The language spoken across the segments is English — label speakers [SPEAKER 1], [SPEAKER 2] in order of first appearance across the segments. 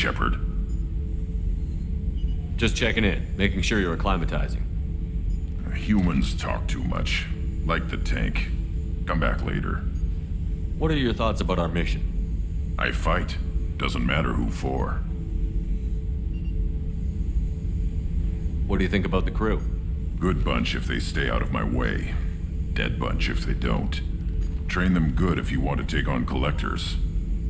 [SPEAKER 1] Shepard.
[SPEAKER 2] Just checking in, making sure you're acclimatizing.
[SPEAKER 1] Humans talk too much. Like the tank. Come back later.
[SPEAKER 2] What are your thoughts about our mission?
[SPEAKER 1] I fight. Doesn't matter who for.
[SPEAKER 2] What do you think about the crew?
[SPEAKER 1] Good bunch if they stay out of my way. Dead bunch if they don't. Train them good if you want to take on collectors.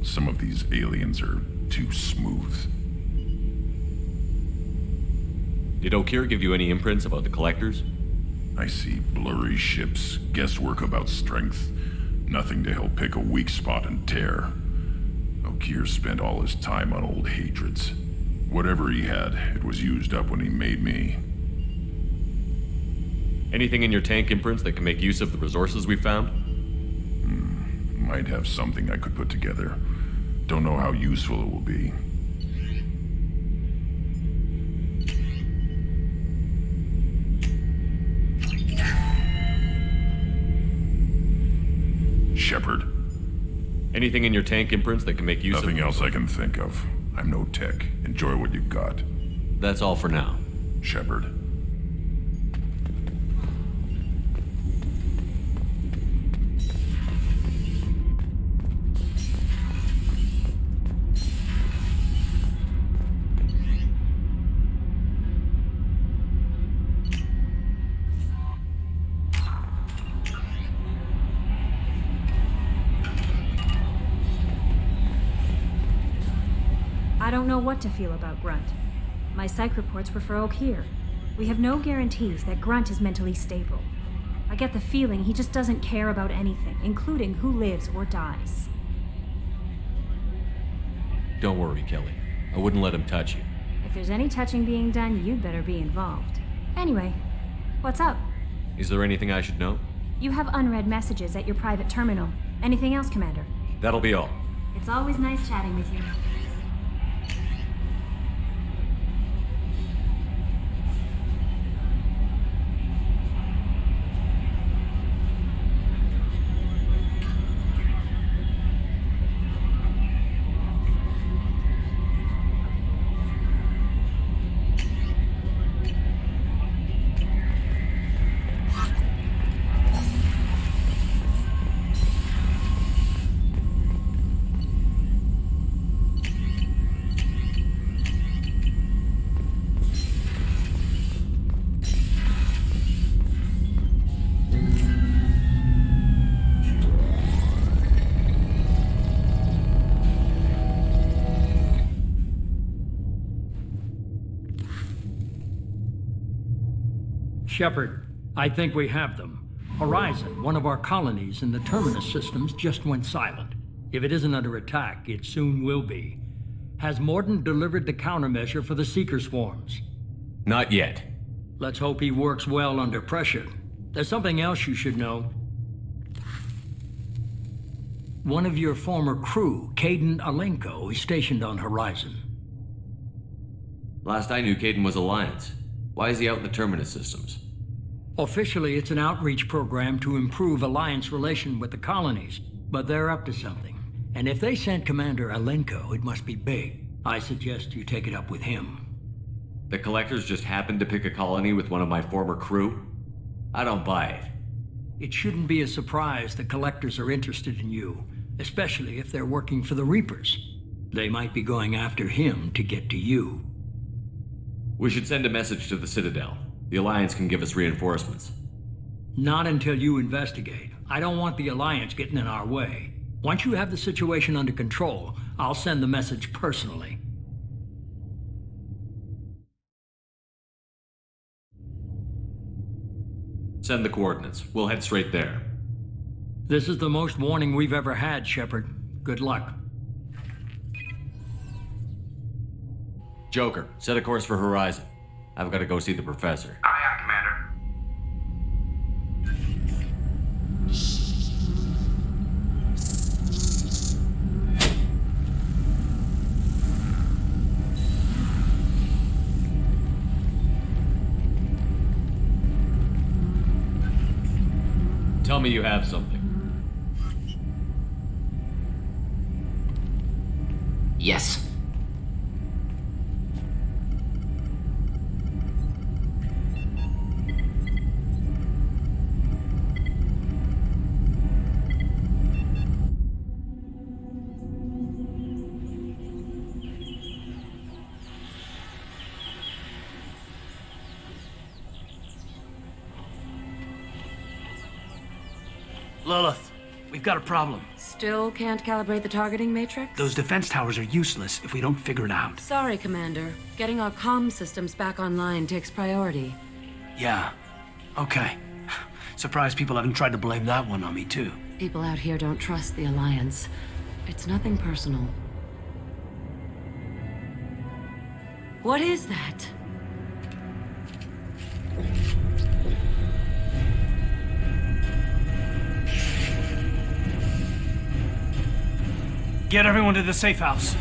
[SPEAKER 1] Some of these aliens are too smooth.
[SPEAKER 2] Did Okeer give you any imprints about the collectors?
[SPEAKER 1] I see blurry ships, guesswork about strength. Nothing to help pick a weak spot and tear. Okeer spent all his time on old hatreds. Whatever he had, it was used up when he made me.
[SPEAKER 2] Anything in your tank imprints that can make use of the resources we found?
[SPEAKER 1] Might have something I could put together. Don't know how useful it will be. Shepard.
[SPEAKER 2] Anything in your tank imprints that can make use of...
[SPEAKER 1] Nothing else I can think of. I'm no tech. Enjoy what you got.
[SPEAKER 2] That's all for now.
[SPEAKER 1] Shepard.
[SPEAKER 3] I don't know what to feel about Grunt. My psych reports were for Okeer. We have no guarantees that Grunt is mentally stable. I get the feeling he just doesn't care about anything, including who lives or dies.
[SPEAKER 2] Don't worry, Kelly. I wouldn't let him touch you.
[SPEAKER 3] If there's any touching being done, you'd better be involved. Anyway, what's up?
[SPEAKER 2] Is there anything I should know?
[SPEAKER 3] You have unread messages at your private terminal. Anything else, Commander?
[SPEAKER 2] That'll be all.
[SPEAKER 3] It's always nice chatting with you.
[SPEAKER 4] Shepard, I think we have them. Horizon, one of our colonies in the Terminus systems, just went silent. If it isn't under attack, it soon will be. Has Mordin delivered the countermeasure for the Seeker swarms?
[SPEAKER 2] Not yet.
[SPEAKER 4] Let's hope he works well under pressure. There's something else you should know. One of your former crew, Kaidan Alenko, is stationed on Horizon.
[SPEAKER 2] Last I knew, Kaidan was Alliance. Why is he out in the Terminus systems?
[SPEAKER 4] Officially, it's an outreach program to improve Alliance relation with the colonies, but they're up to something. And if they sent Commander Alenko, it must be big. I suggest you take it up with him.
[SPEAKER 2] The Collectors just happened to pick a colony with one of my former crew? I don't buy it.
[SPEAKER 4] It shouldn't be a surprise the Collectors are interested in you, especially if they're working for the Reapers. They might be going after him to get to you.
[SPEAKER 2] We should send a message to the Citadel. The Alliance can give us reinforcements.
[SPEAKER 4] Not until you investigate. I don't want the Alliance getting in our way. Once you have the situation under control, I'll send the message personally.
[SPEAKER 2] Send the coordinates. We'll head straight there.
[SPEAKER 4] This is the most warning we've ever had, Shepard. Good luck.
[SPEAKER 2] Joker, set a course for Horizon. I've got to go see the Professor.
[SPEAKER 5] Aye, aye, Commander.
[SPEAKER 2] Tell me you have something.
[SPEAKER 6] Yes.
[SPEAKER 5] Lilith, we've got a problem.
[SPEAKER 6] Still can't calibrate the targeting matrix?
[SPEAKER 5] Those defense towers are useless if we don't figure it out.
[SPEAKER 6] Sorry, Commander. Getting our comm systems back online takes priority.
[SPEAKER 5] Yeah. Okay. Surprised people haven't tried to blame that one on me, too.
[SPEAKER 6] People out here don't trust the Alliance. It's nothing personal. What is that?
[SPEAKER 5] Get everyone to the safe house.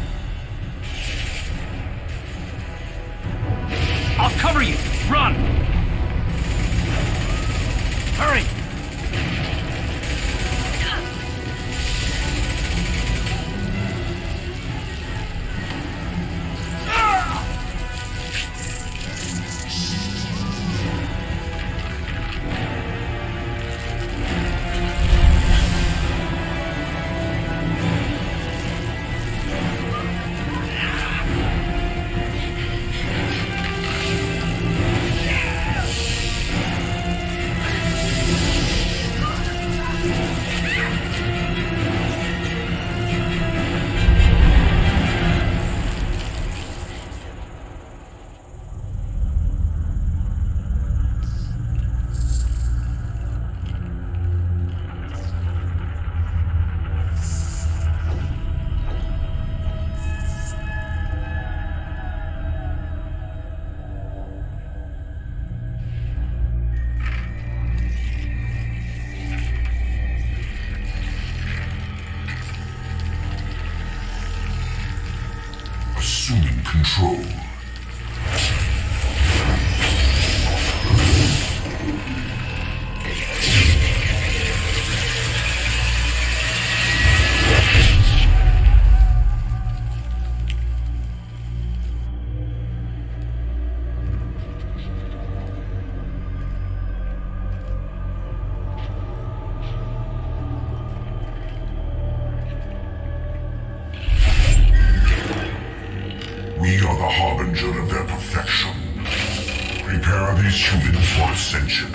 [SPEAKER 5] I'll cover you! Run! Hurry!
[SPEAKER 1] Assuming control. We are the harbinger of their perfection. Prepare these humans for ascension.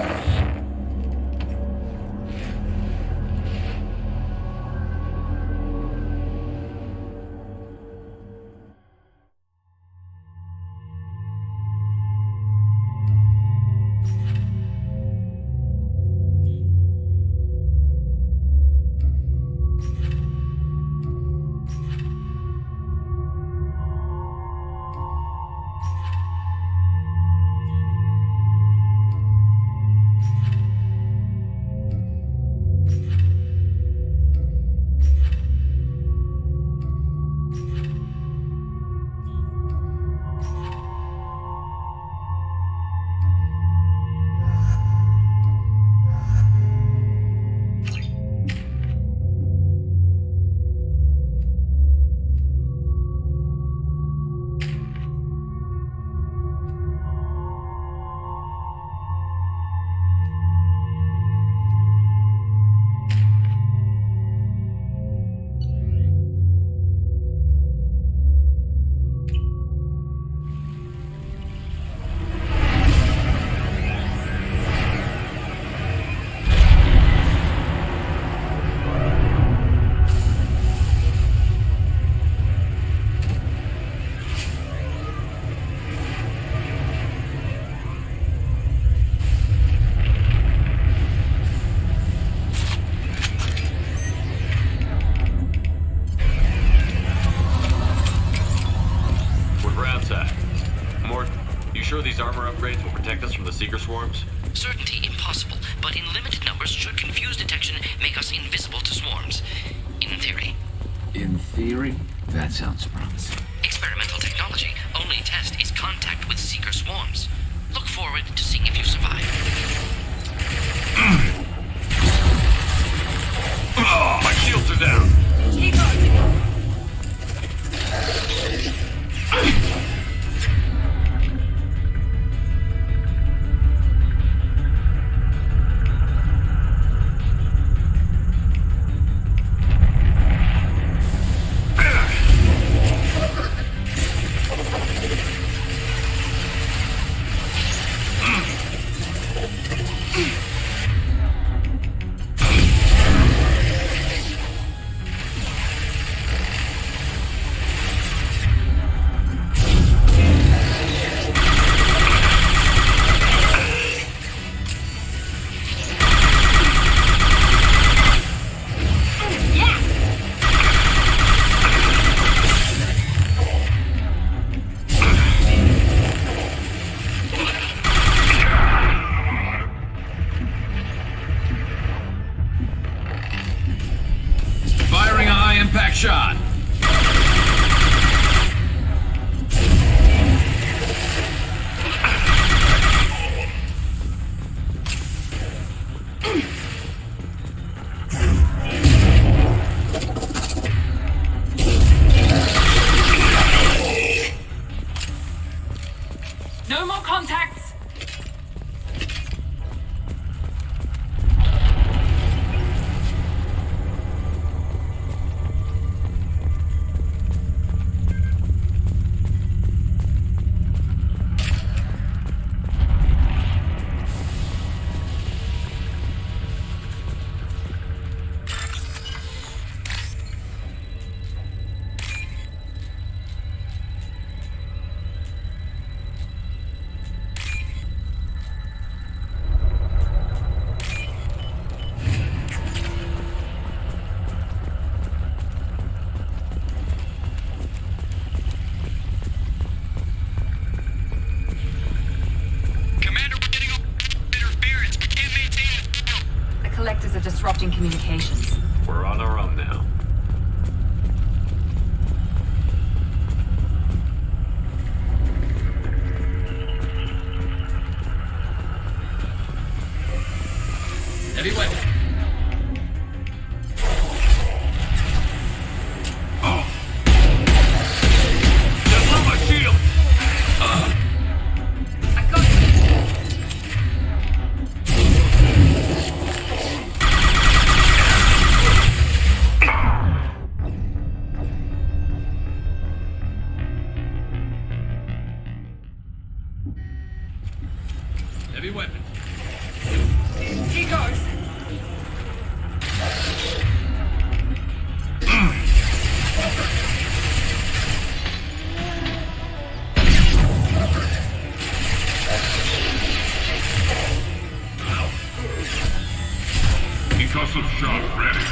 [SPEAKER 2] Sure these armor upgrades will protect us from the Seeker swarms?
[SPEAKER 7] Certainty impossible, but in limited numbers should confuse detection make us invisible to swarms. In theory.
[SPEAKER 8] In theory? That sounds promising.
[SPEAKER 7] Experimental technology. Only test is contact with Seeker swarms. Look forward to seeing if you survive.
[SPEAKER 2] My shields are down!
[SPEAKER 6] Keep on! No more contacts!
[SPEAKER 9] Collectors are disrupting communications.
[SPEAKER 2] We're on our own now.
[SPEAKER 8] Heavy weapon. Heavy weapon.
[SPEAKER 6] He goes!
[SPEAKER 1] Concussive shot ready.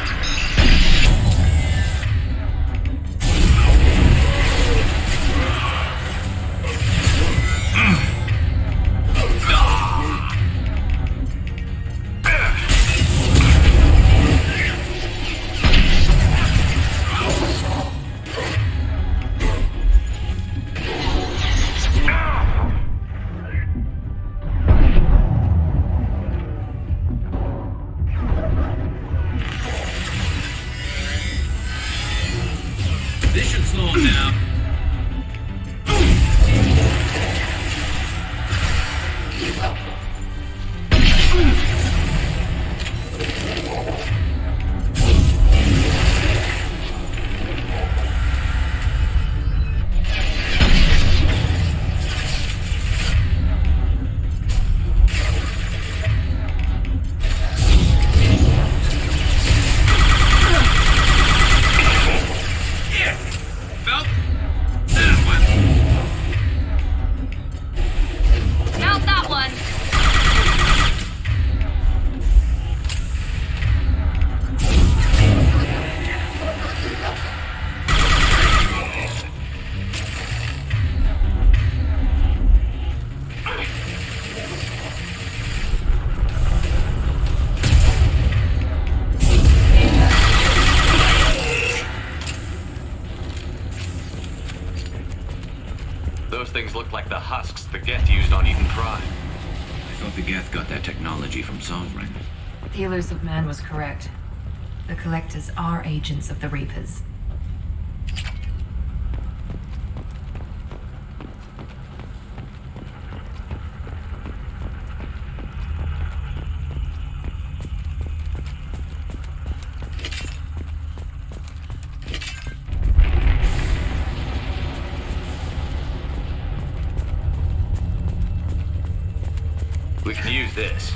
[SPEAKER 8] This should slow him down. Felt that one.
[SPEAKER 9] Mount that one!
[SPEAKER 2] Those things look like the husks the Geth used on Eden Prime.
[SPEAKER 8] I thought the Geth got that technology from Sovereign.
[SPEAKER 9] Healers of Man was correct. The Collectors are agents of the Reapers.
[SPEAKER 2] We can use this.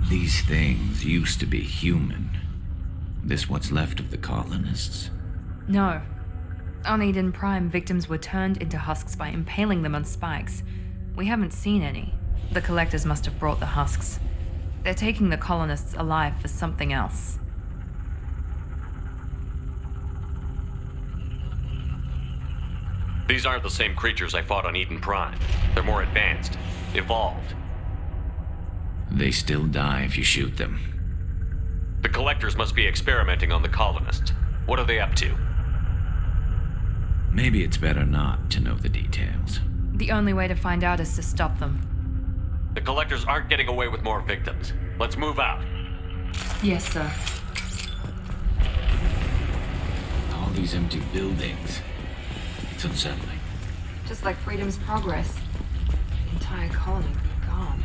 [SPEAKER 8] These things used to be human. This what's left of the colonists?
[SPEAKER 9] No. On Eden Prime, victims were turned into husks by impaling them on spikes. We haven't seen any. The Collectors must have brought the husks. They're taking the colonists alive for something else.
[SPEAKER 2] These aren't the same creatures I fought on Eden Prime. They're more advanced, evolved.
[SPEAKER 8] They still die if you shoot them.
[SPEAKER 2] The Collectors must be experimenting on the colonists. What are they up to?
[SPEAKER 8] Maybe it's better not to know the details.
[SPEAKER 9] The only way to find out is to stop them.
[SPEAKER 2] The Collectors aren't getting away with more victims. Let's move out.
[SPEAKER 9] Yes, sir.
[SPEAKER 8] All these these empty buildings. It's unsettling.
[SPEAKER 9] Just like Freedom's progress. The entire colony gone.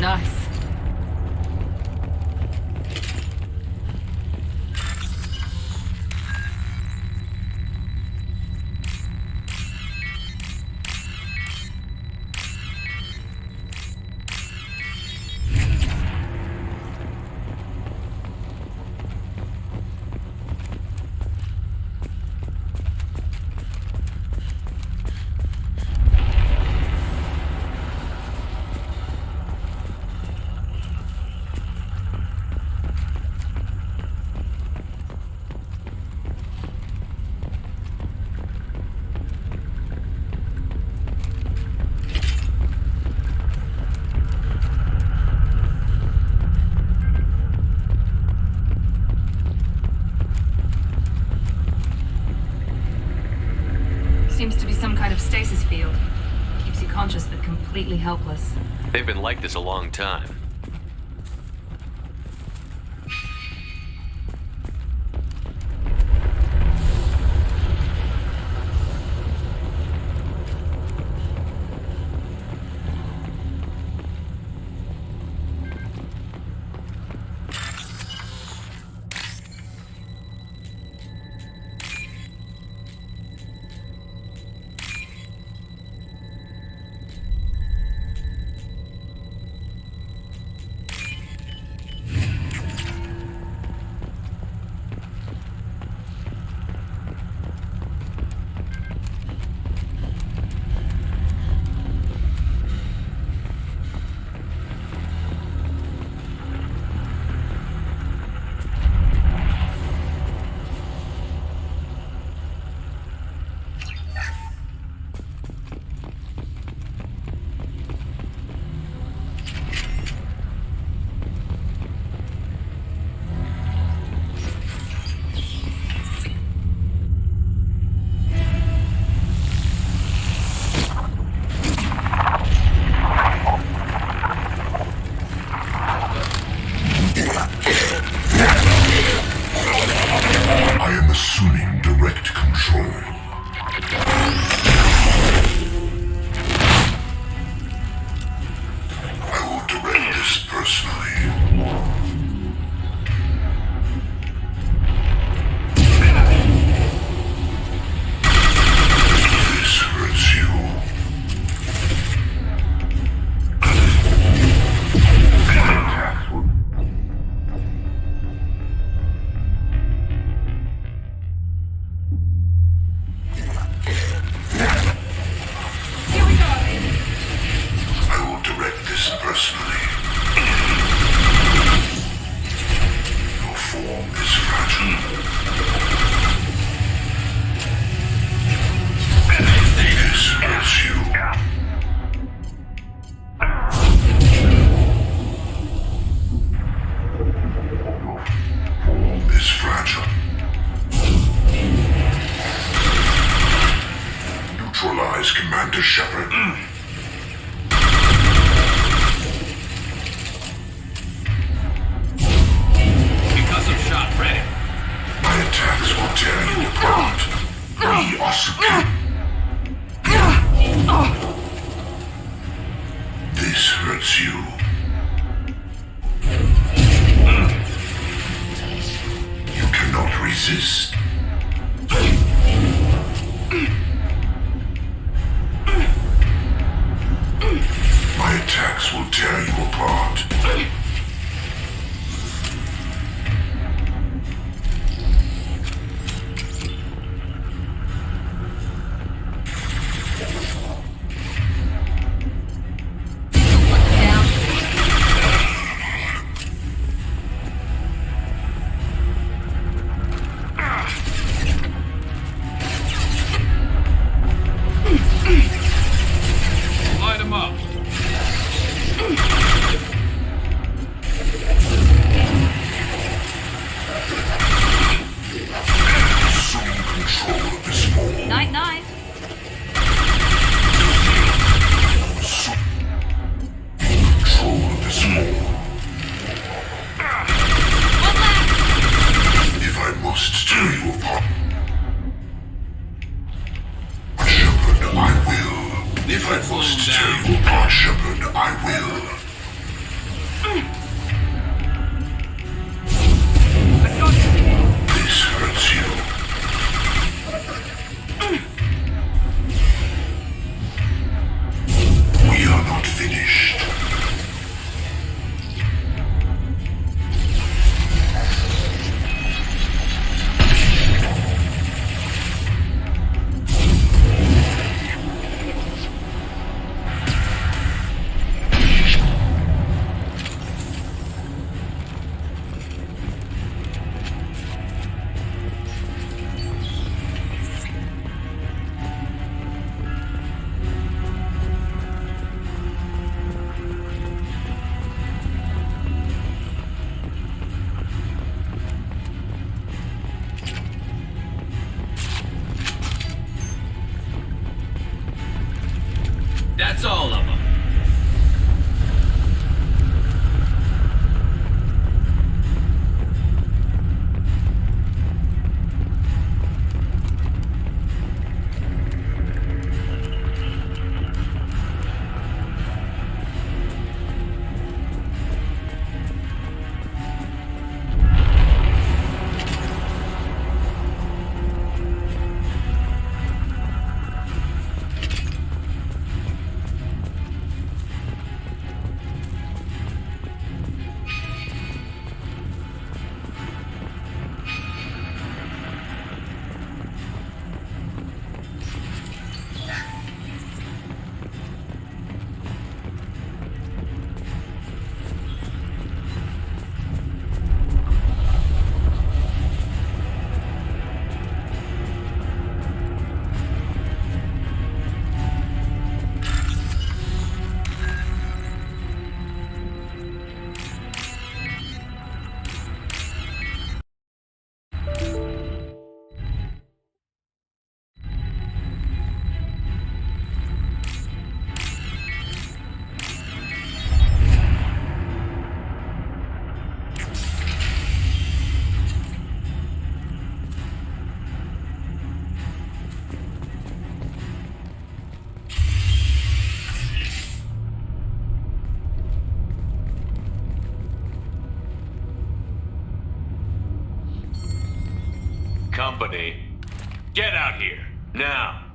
[SPEAKER 9] Nice. Seems to be some kind of stasis field. Keeps you conscious but completely helpless.
[SPEAKER 2] They've been like this a long time.
[SPEAKER 10] neutralize Commander Shepard.
[SPEAKER 5] Concussive shot ready.
[SPEAKER 10] My attacks will tear you apart. Asuka. This hurts you. You cannot resist. My attacks will tear you apart.
[SPEAKER 5] Light him up.
[SPEAKER 10] Assume control of this ball.
[SPEAKER 9] Night night.
[SPEAKER 10] Control of this ball. If I must tear you apart, Shepard, I will. If I must tear you apart, Shepard, I will. This hurts you. We are not finished.
[SPEAKER 5] That's all of them.
[SPEAKER 2] Company, get out here, now.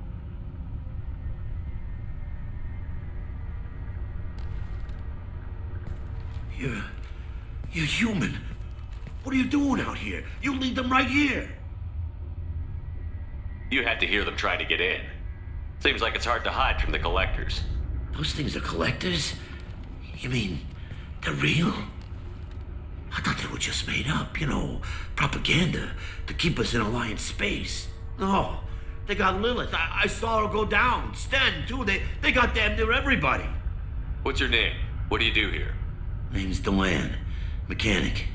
[SPEAKER 10] You're human. What are you doing out here? You lead them right here.
[SPEAKER 2] You had to hear them try to get in. Seems like it's hard to hide from the collectors.
[SPEAKER 10] Those things are collectors? You mean, they're real? I thought they were just made up, propaganda to keep us in Alliance space. No, they got Lilith. I saw her go down. Sten, too. They got damn near everybody.
[SPEAKER 2] What's your name? What do you do here?
[SPEAKER 10] Name's Delan, mechanic.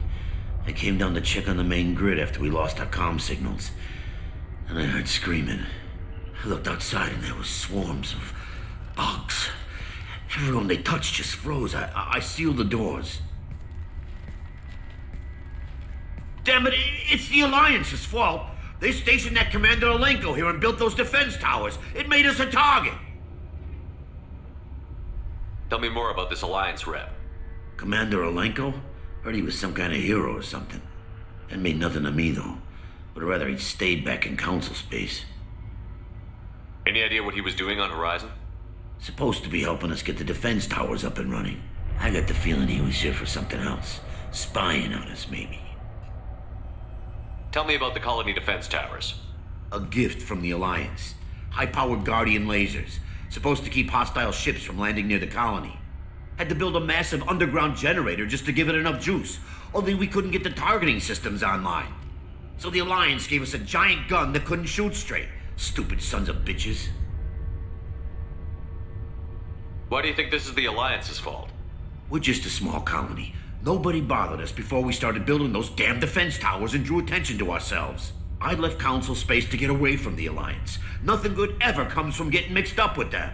[SPEAKER 10] I came down to check on the main grid after we lost our comm signals. And I heard screaming. I looked outside and there was swarms of bugs. Everyone they touched just froze. I sealed the doors. Damn it, it's the Alliance's fault. They stationed that Commander Alenko here and built those defense towers. It made us a target.
[SPEAKER 2] Tell me more about this Alliance rep.
[SPEAKER 10] Commander Alenko? Heard he was some kind of hero or something. That made nothing to me, though. Would rather he'd stayed back in Council space.
[SPEAKER 2] Any idea what he was doing on Horizon?
[SPEAKER 10] Supposed to be helping us get the defense towers up and running. I got the feeling he was here for something else. Spying on us, maybe.
[SPEAKER 2] Tell me about the colony defense towers.
[SPEAKER 10] A gift from the Alliance. High-powered Guardian lasers. Supposed to keep hostile ships from landing near the colony. Had to build a massive underground generator just to give it enough juice. Only we couldn't get the targeting systems online. So the Alliance gave us a giant gun that couldn't shoot straight. Stupid sons of bitches.
[SPEAKER 2] Why do you think this is the Alliance's fault?
[SPEAKER 10] We're just a small colony. Nobody bothered us before we started building those damn defense towers and drew attention to ourselves. I left Council space to get away from the Alliance. Nothing good ever comes from getting mixed up with them.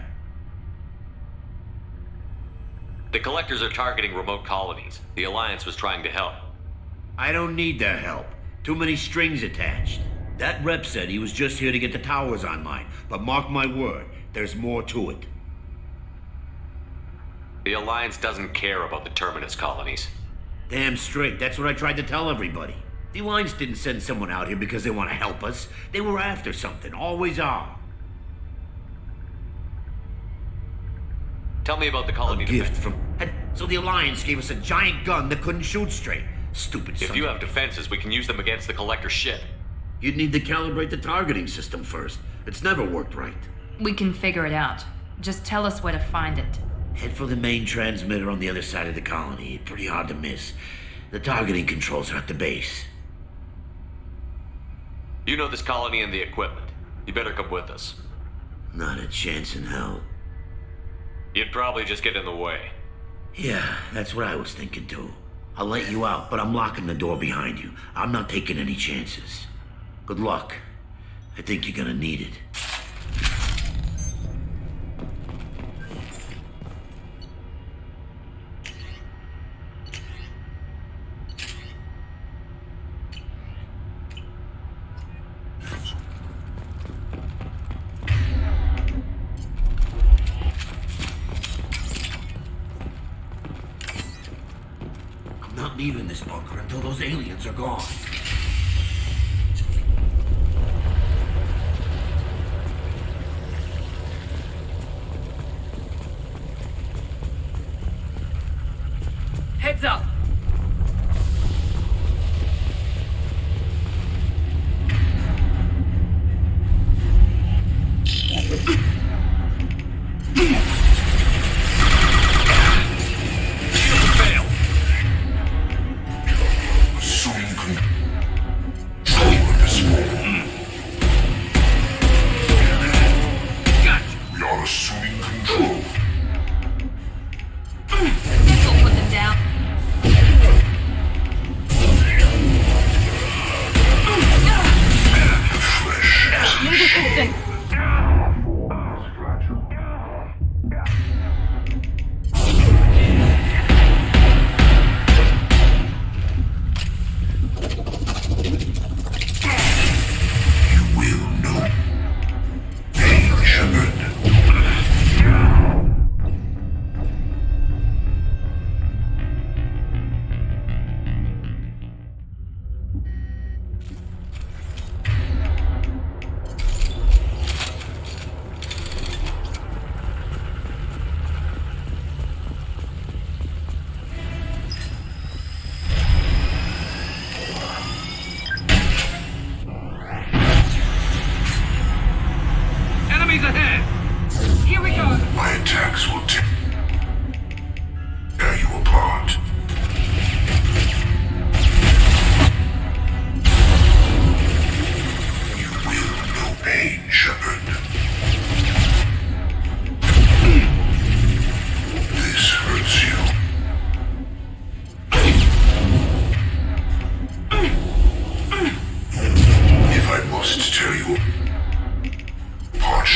[SPEAKER 2] The Collectors are targeting remote colonies. The Alliance was trying to help.
[SPEAKER 10] I don't need their help. Too many strings attached. That rep said he was just here to get the towers online, but mark my word, there's more to it.
[SPEAKER 2] The Alliance doesn't care about the Terminus colonies.
[SPEAKER 10] Damn straight, that's what I tried to tell everybody. The Alliance didn't send someone out here because they want to help us. They were after something, always are.
[SPEAKER 2] Tell me about the colony
[SPEAKER 10] gift
[SPEAKER 2] defense.
[SPEAKER 10] So the Alliance gave us a giant gun that couldn't shoot straight. Stupid
[SPEAKER 2] If you have defenses, we can use them against the Collector ship.
[SPEAKER 10] You'd need to calibrate the targeting system first. It's never worked right.
[SPEAKER 9] We can figure it out. Just tell us where to find it.
[SPEAKER 10] Head for the main transmitter on the other side of the colony. Pretty hard to miss. The targeting controls are at the base.
[SPEAKER 2] You know this colony and the equipment. You better come with us.
[SPEAKER 10] Not a chance in hell.
[SPEAKER 2] You'd probably just get in the way.
[SPEAKER 10] Yeah, that's what I was thinking too. I'll let you out, but I'm locking the door behind you. I'm not taking any chances. Good luck. I think you're gonna need it. I'm not leaving this bunker until those aliens are gone.
[SPEAKER 6] Heads up!
[SPEAKER 1] Part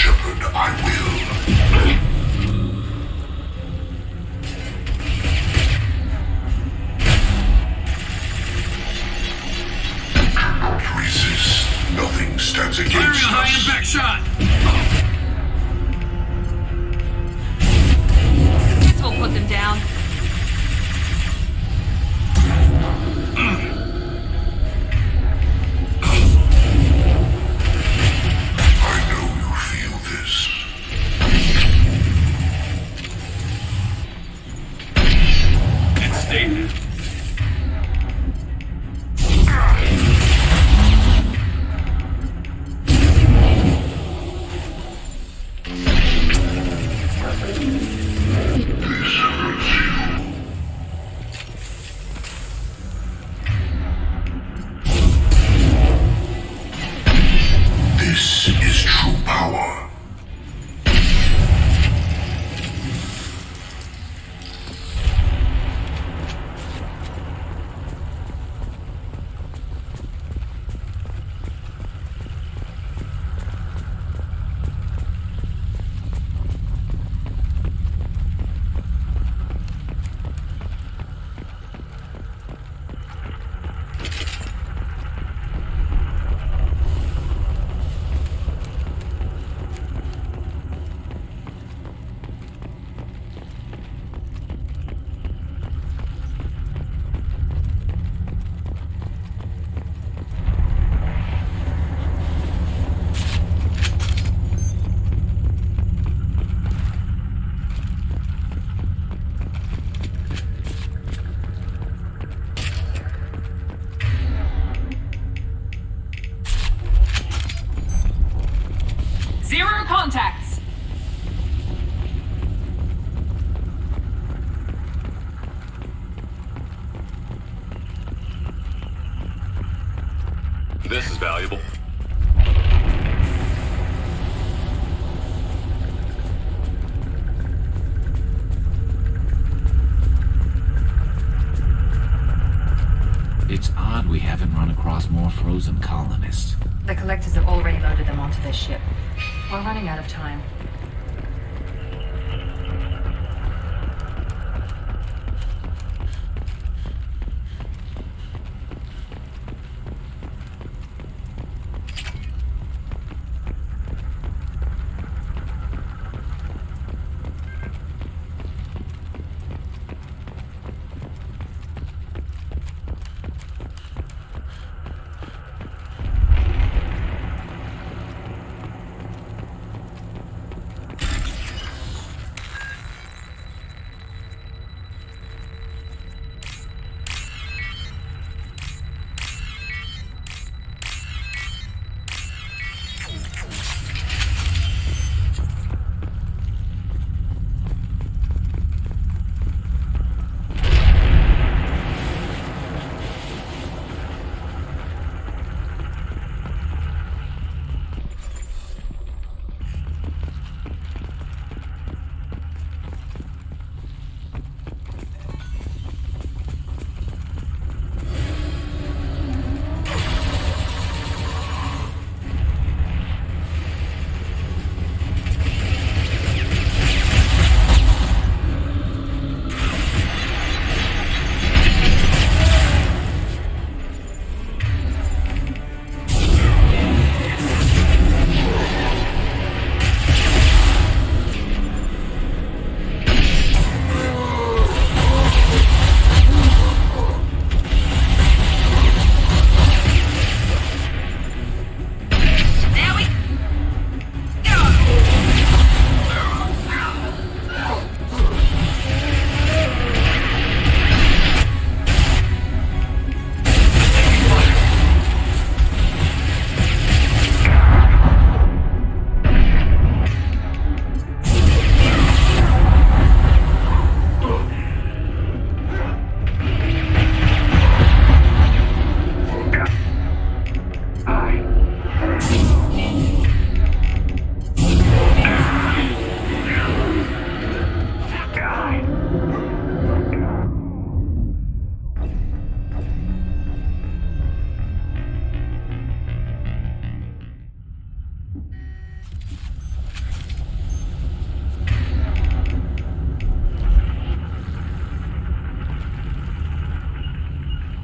[SPEAKER 2] valuable?
[SPEAKER 8] It's odd we haven't run across more frozen colonists.
[SPEAKER 9] The collectors have already loaded them onto their ship. We're running out of time.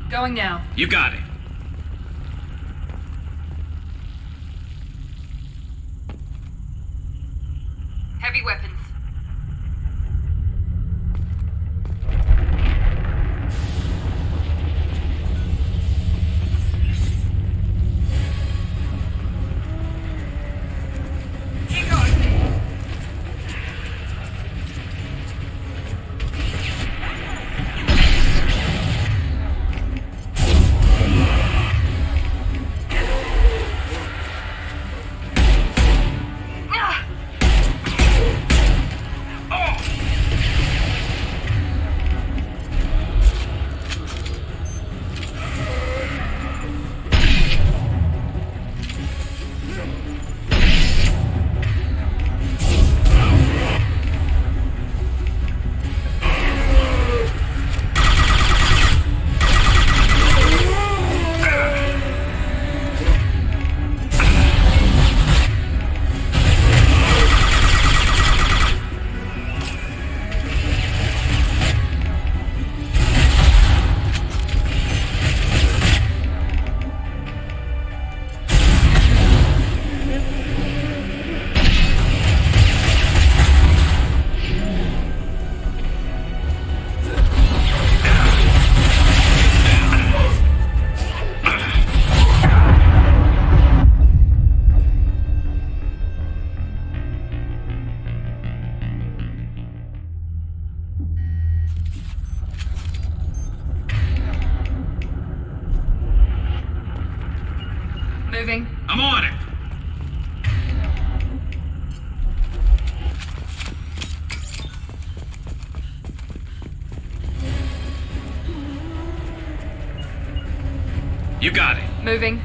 [SPEAKER 9] Going now.
[SPEAKER 8] You got it.
[SPEAKER 9] Heavy weapons. Moving.
[SPEAKER 8] I'm on it. You got it.
[SPEAKER 9] Moving.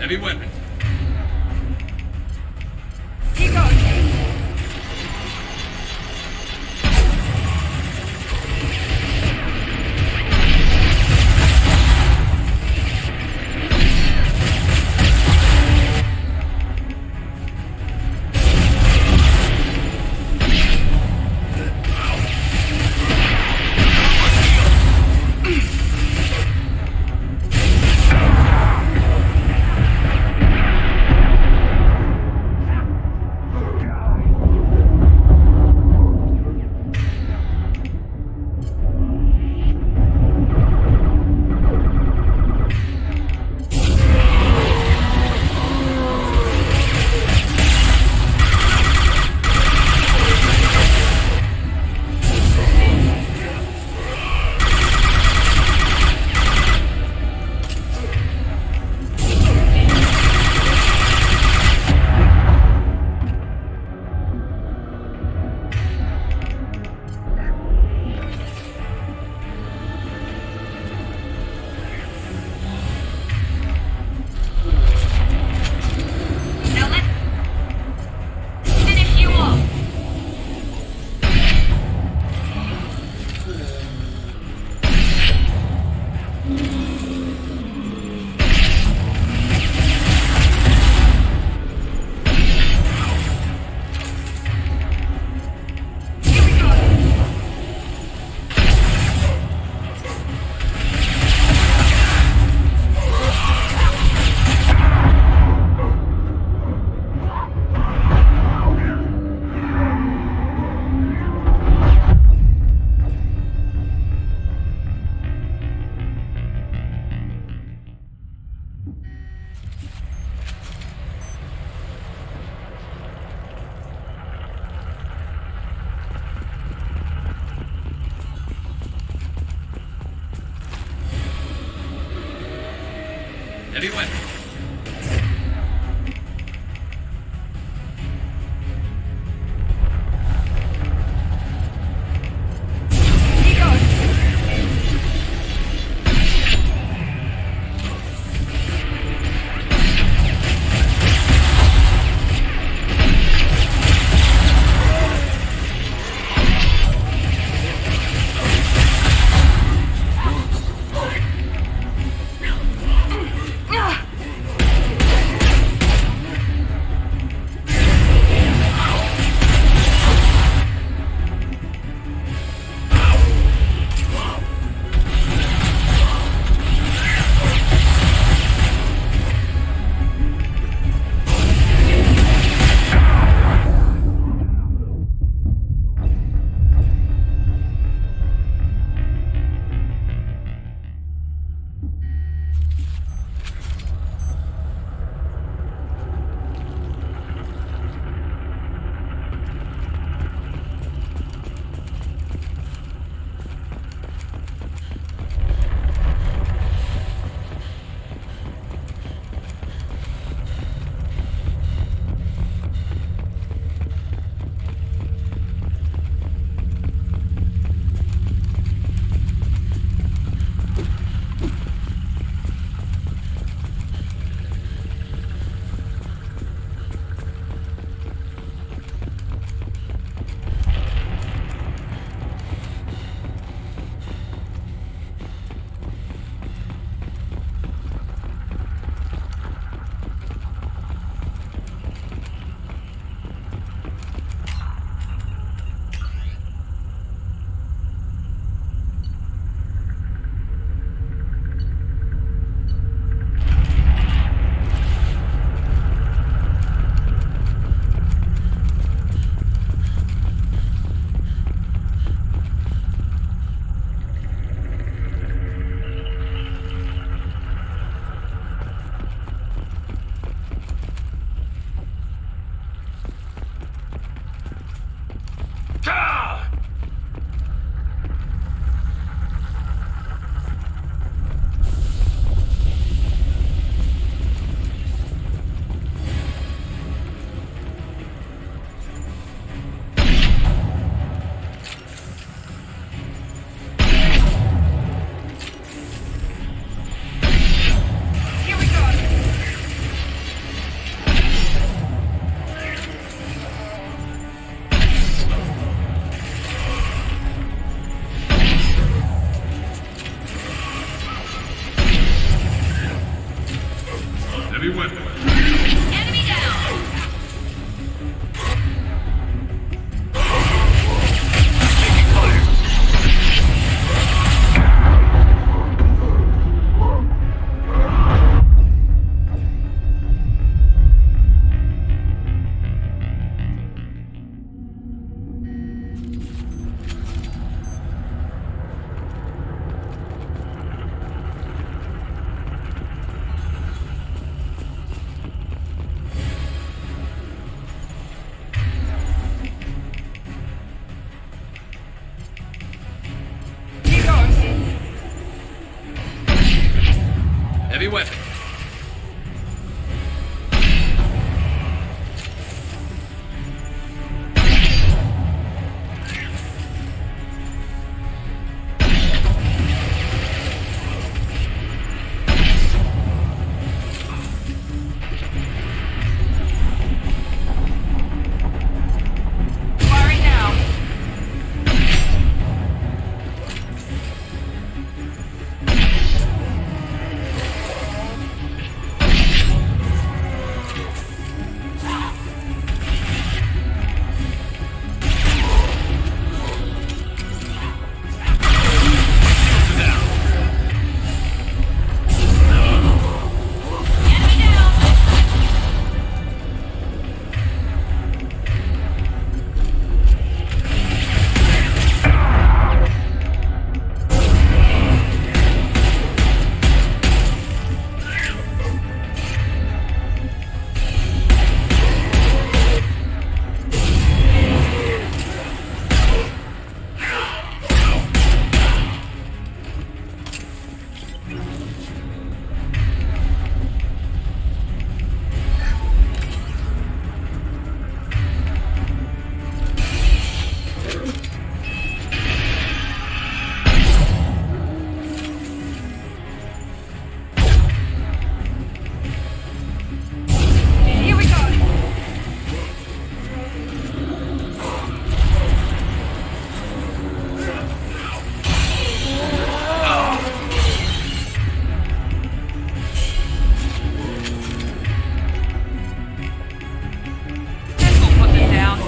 [SPEAKER 11] Heavy weapons. Heavy weapons. Heavy weapon.
[SPEAKER 9] Firing now. Here we go. This will put them down.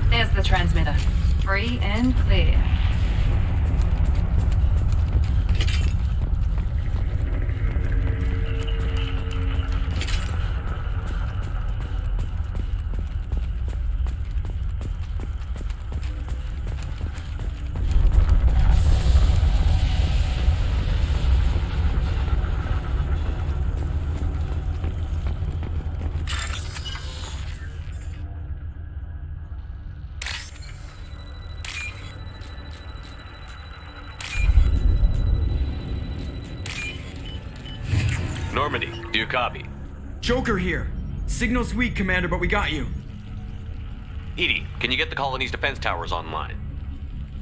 [SPEAKER 9] There's the transmitter. Free and clear.
[SPEAKER 2] Normandy, do you copy?
[SPEAKER 12] Joker here. Signal's weak, Commander, but we got you.
[SPEAKER 2] Edie, can you get the colony's defense towers online?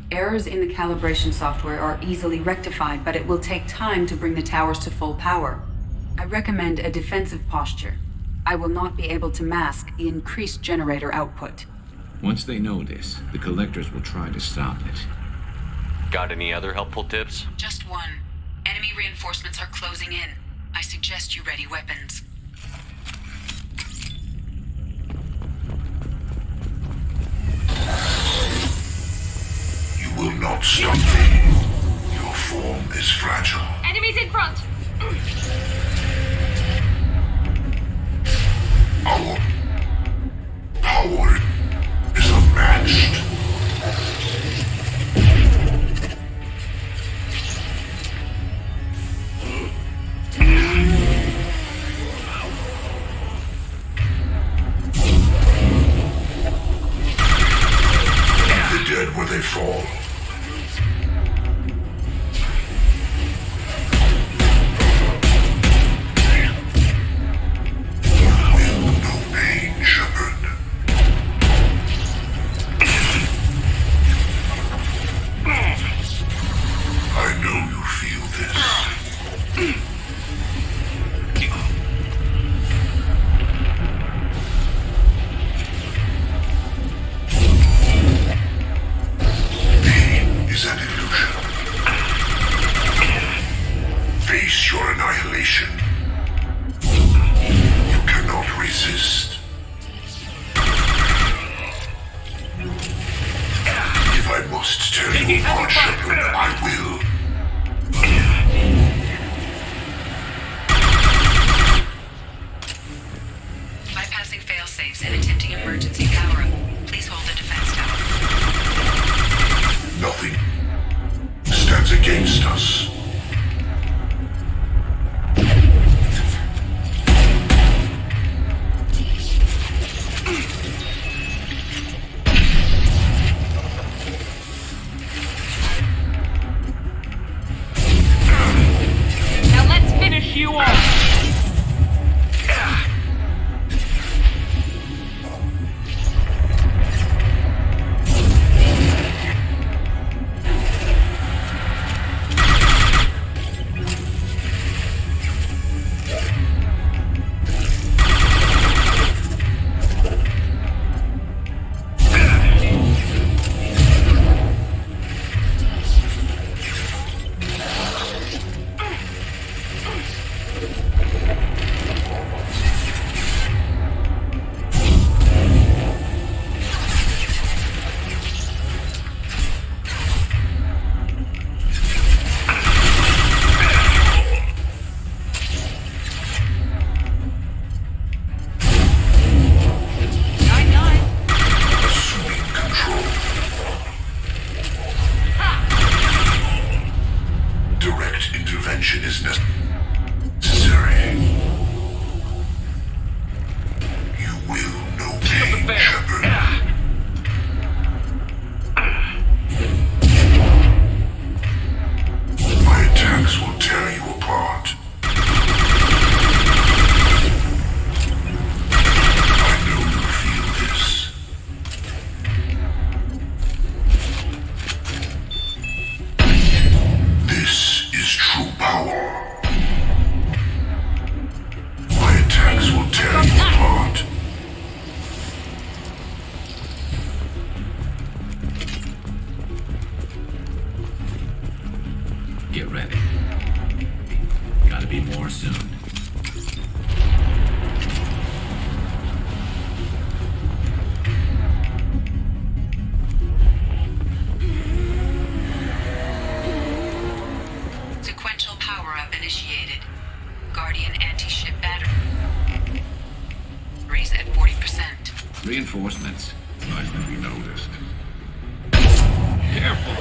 [SPEAKER 6] Errors in the calibration software are easily rectified, but it will take time to bring the towers to full power. I recommend a defensive posture. I will not be able to mask the increased generator output.
[SPEAKER 8] Once they know this, the Collectors will try to stop it.
[SPEAKER 2] Got any other helpful tips?
[SPEAKER 6] Just one. Enemy reinforcements are closing in. I suggest you ready weapons.
[SPEAKER 1] You will not stop me. Your form is fragile.
[SPEAKER 9] Enemies in front!
[SPEAKER 1] Our power is unmatched. The dead where they fall. Will no pain. face your annihilation. You cannot resist. If I must tear you apart, Shepard, I will.
[SPEAKER 6] Bypassing failsafes and attempting emergency power-up. Please hold the defense tower.
[SPEAKER 1] Nothing stands against us.
[SPEAKER 13] Now let's finish you off! Is necessary. You will know pain, Shepard. My attacks will tear you apart. I know you feel this. This is true power. My attacks will tear you apart.
[SPEAKER 8] Get ready. Gotta be more soon.
[SPEAKER 6] Sequential power-up initiated. Guardian anti-ship batteries at 40%.
[SPEAKER 8] Reinforcements.
[SPEAKER 1] Nice to be noticed.
[SPEAKER 11] Careful.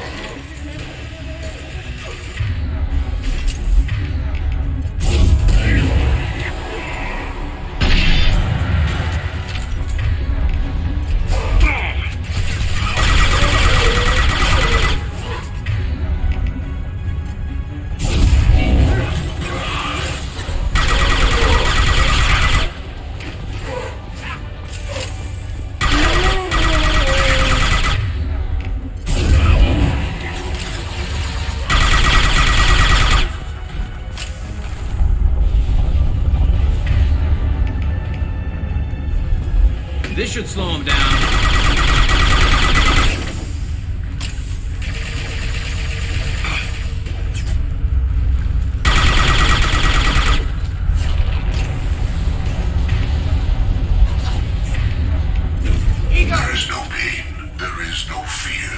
[SPEAKER 8] This should slow him down.
[SPEAKER 1] There is no pain. There is no fear.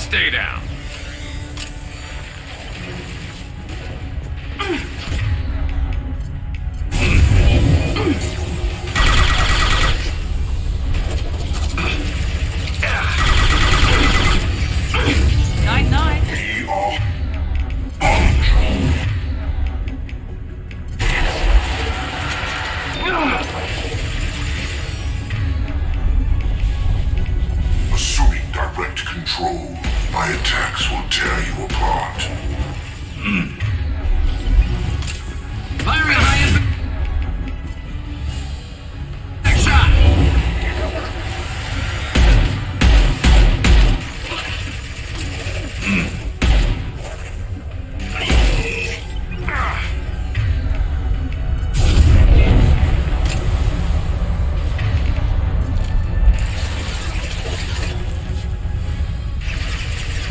[SPEAKER 11] Stay down.
[SPEAKER 9] Night-night.
[SPEAKER 13] We are assuming direct control. My attacks will tear you apart.
[SPEAKER 11] Firing high and next shot.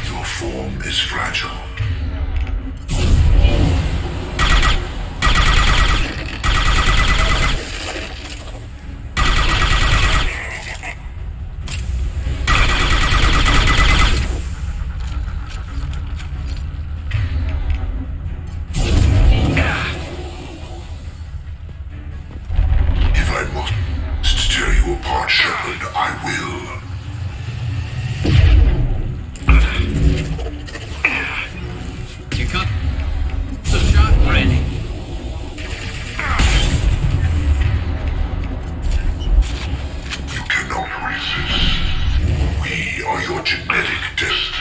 [SPEAKER 13] Your form is fragile. If I must tear you apart, Shepard, I will.
[SPEAKER 11] You cut the shot ready.
[SPEAKER 13] You cannot resist. We are your genetic destiny.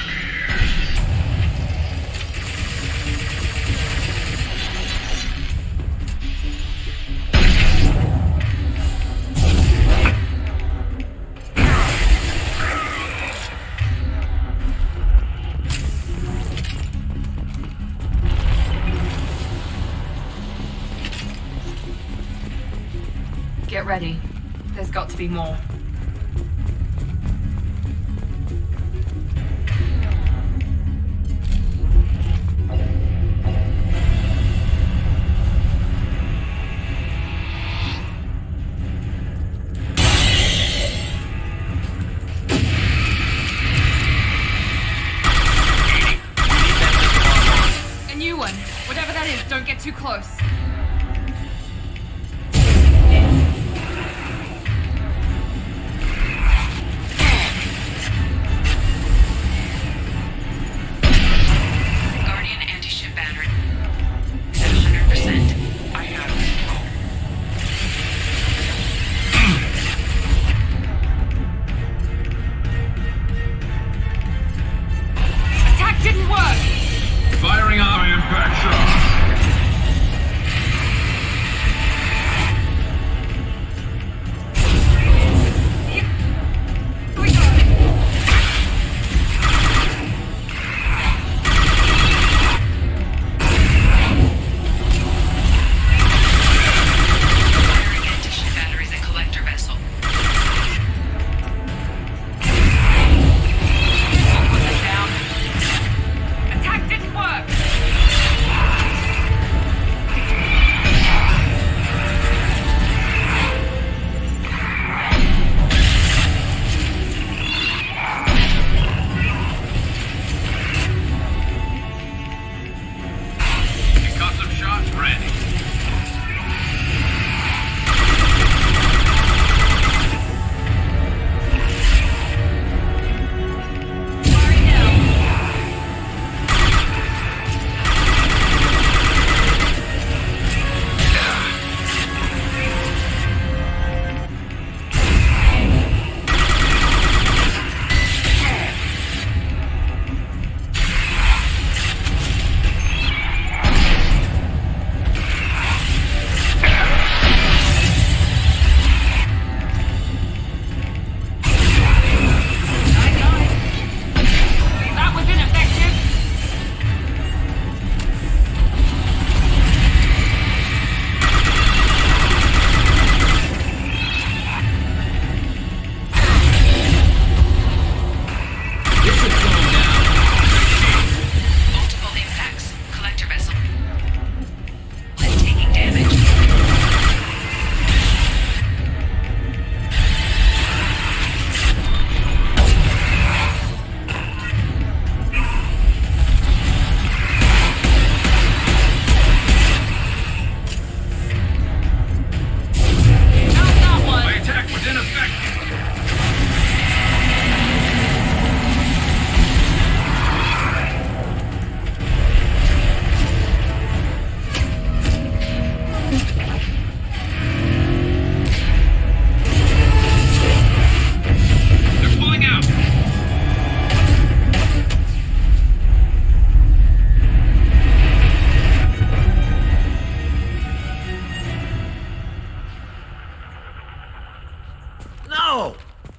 [SPEAKER 9] Get ready. There's got to be more. A new one. Whatever that is, don't get too close.
[SPEAKER 6] Guardian anti-ship battery is at 100%. I have it.
[SPEAKER 9] Attack didn't work!
[SPEAKER 11] Firing high impact shot.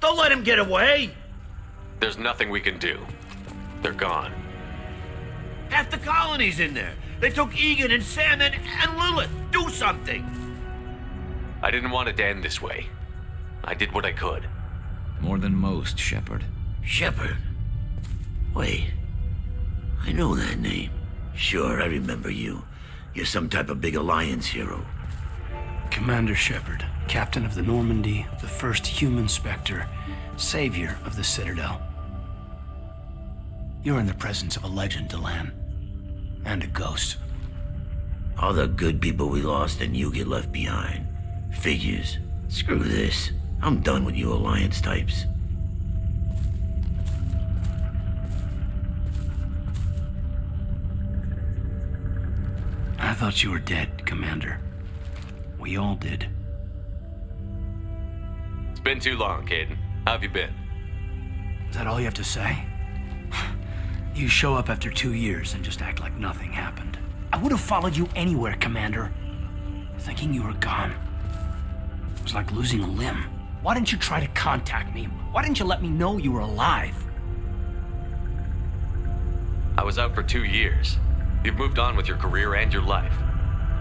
[SPEAKER 10] Don't let him get away!
[SPEAKER 2] There's nothing we can do. They're gone.
[SPEAKER 10] Half the colony's in there. They took Egan and Sam and Lilith. Do something!
[SPEAKER 2] I didn't want it to end this way. I did what I could.
[SPEAKER 8] More than most, Shepard.
[SPEAKER 10] Shepard? Wait. I know that name. Sure, I remember you. You're some type of big Alliance hero.
[SPEAKER 5] Commander Shepard, captain of the Normandy, the first human Spectre, savior of the Citadel. You're in the presence of a legend, Delan. And a ghost.
[SPEAKER 10] All the good people we lost and you get left behind. Figures. Screw this. I'm done with you Alliance types.
[SPEAKER 5] I thought you were dead, Commander. We all did.
[SPEAKER 2] It's been too long, Kaidan. How have you been?
[SPEAKER 5] Is that all you have to say? You show up after 2 years and just act like nothing happened. I would have followed you anywhere, Commander. Thinking you were gone. It was like losing a limb. Why didn't you try to contact me? Why didn't you let me know you were alive?
[SPEAKER 2] I was out for 2 years. You've moved on with your career and your life.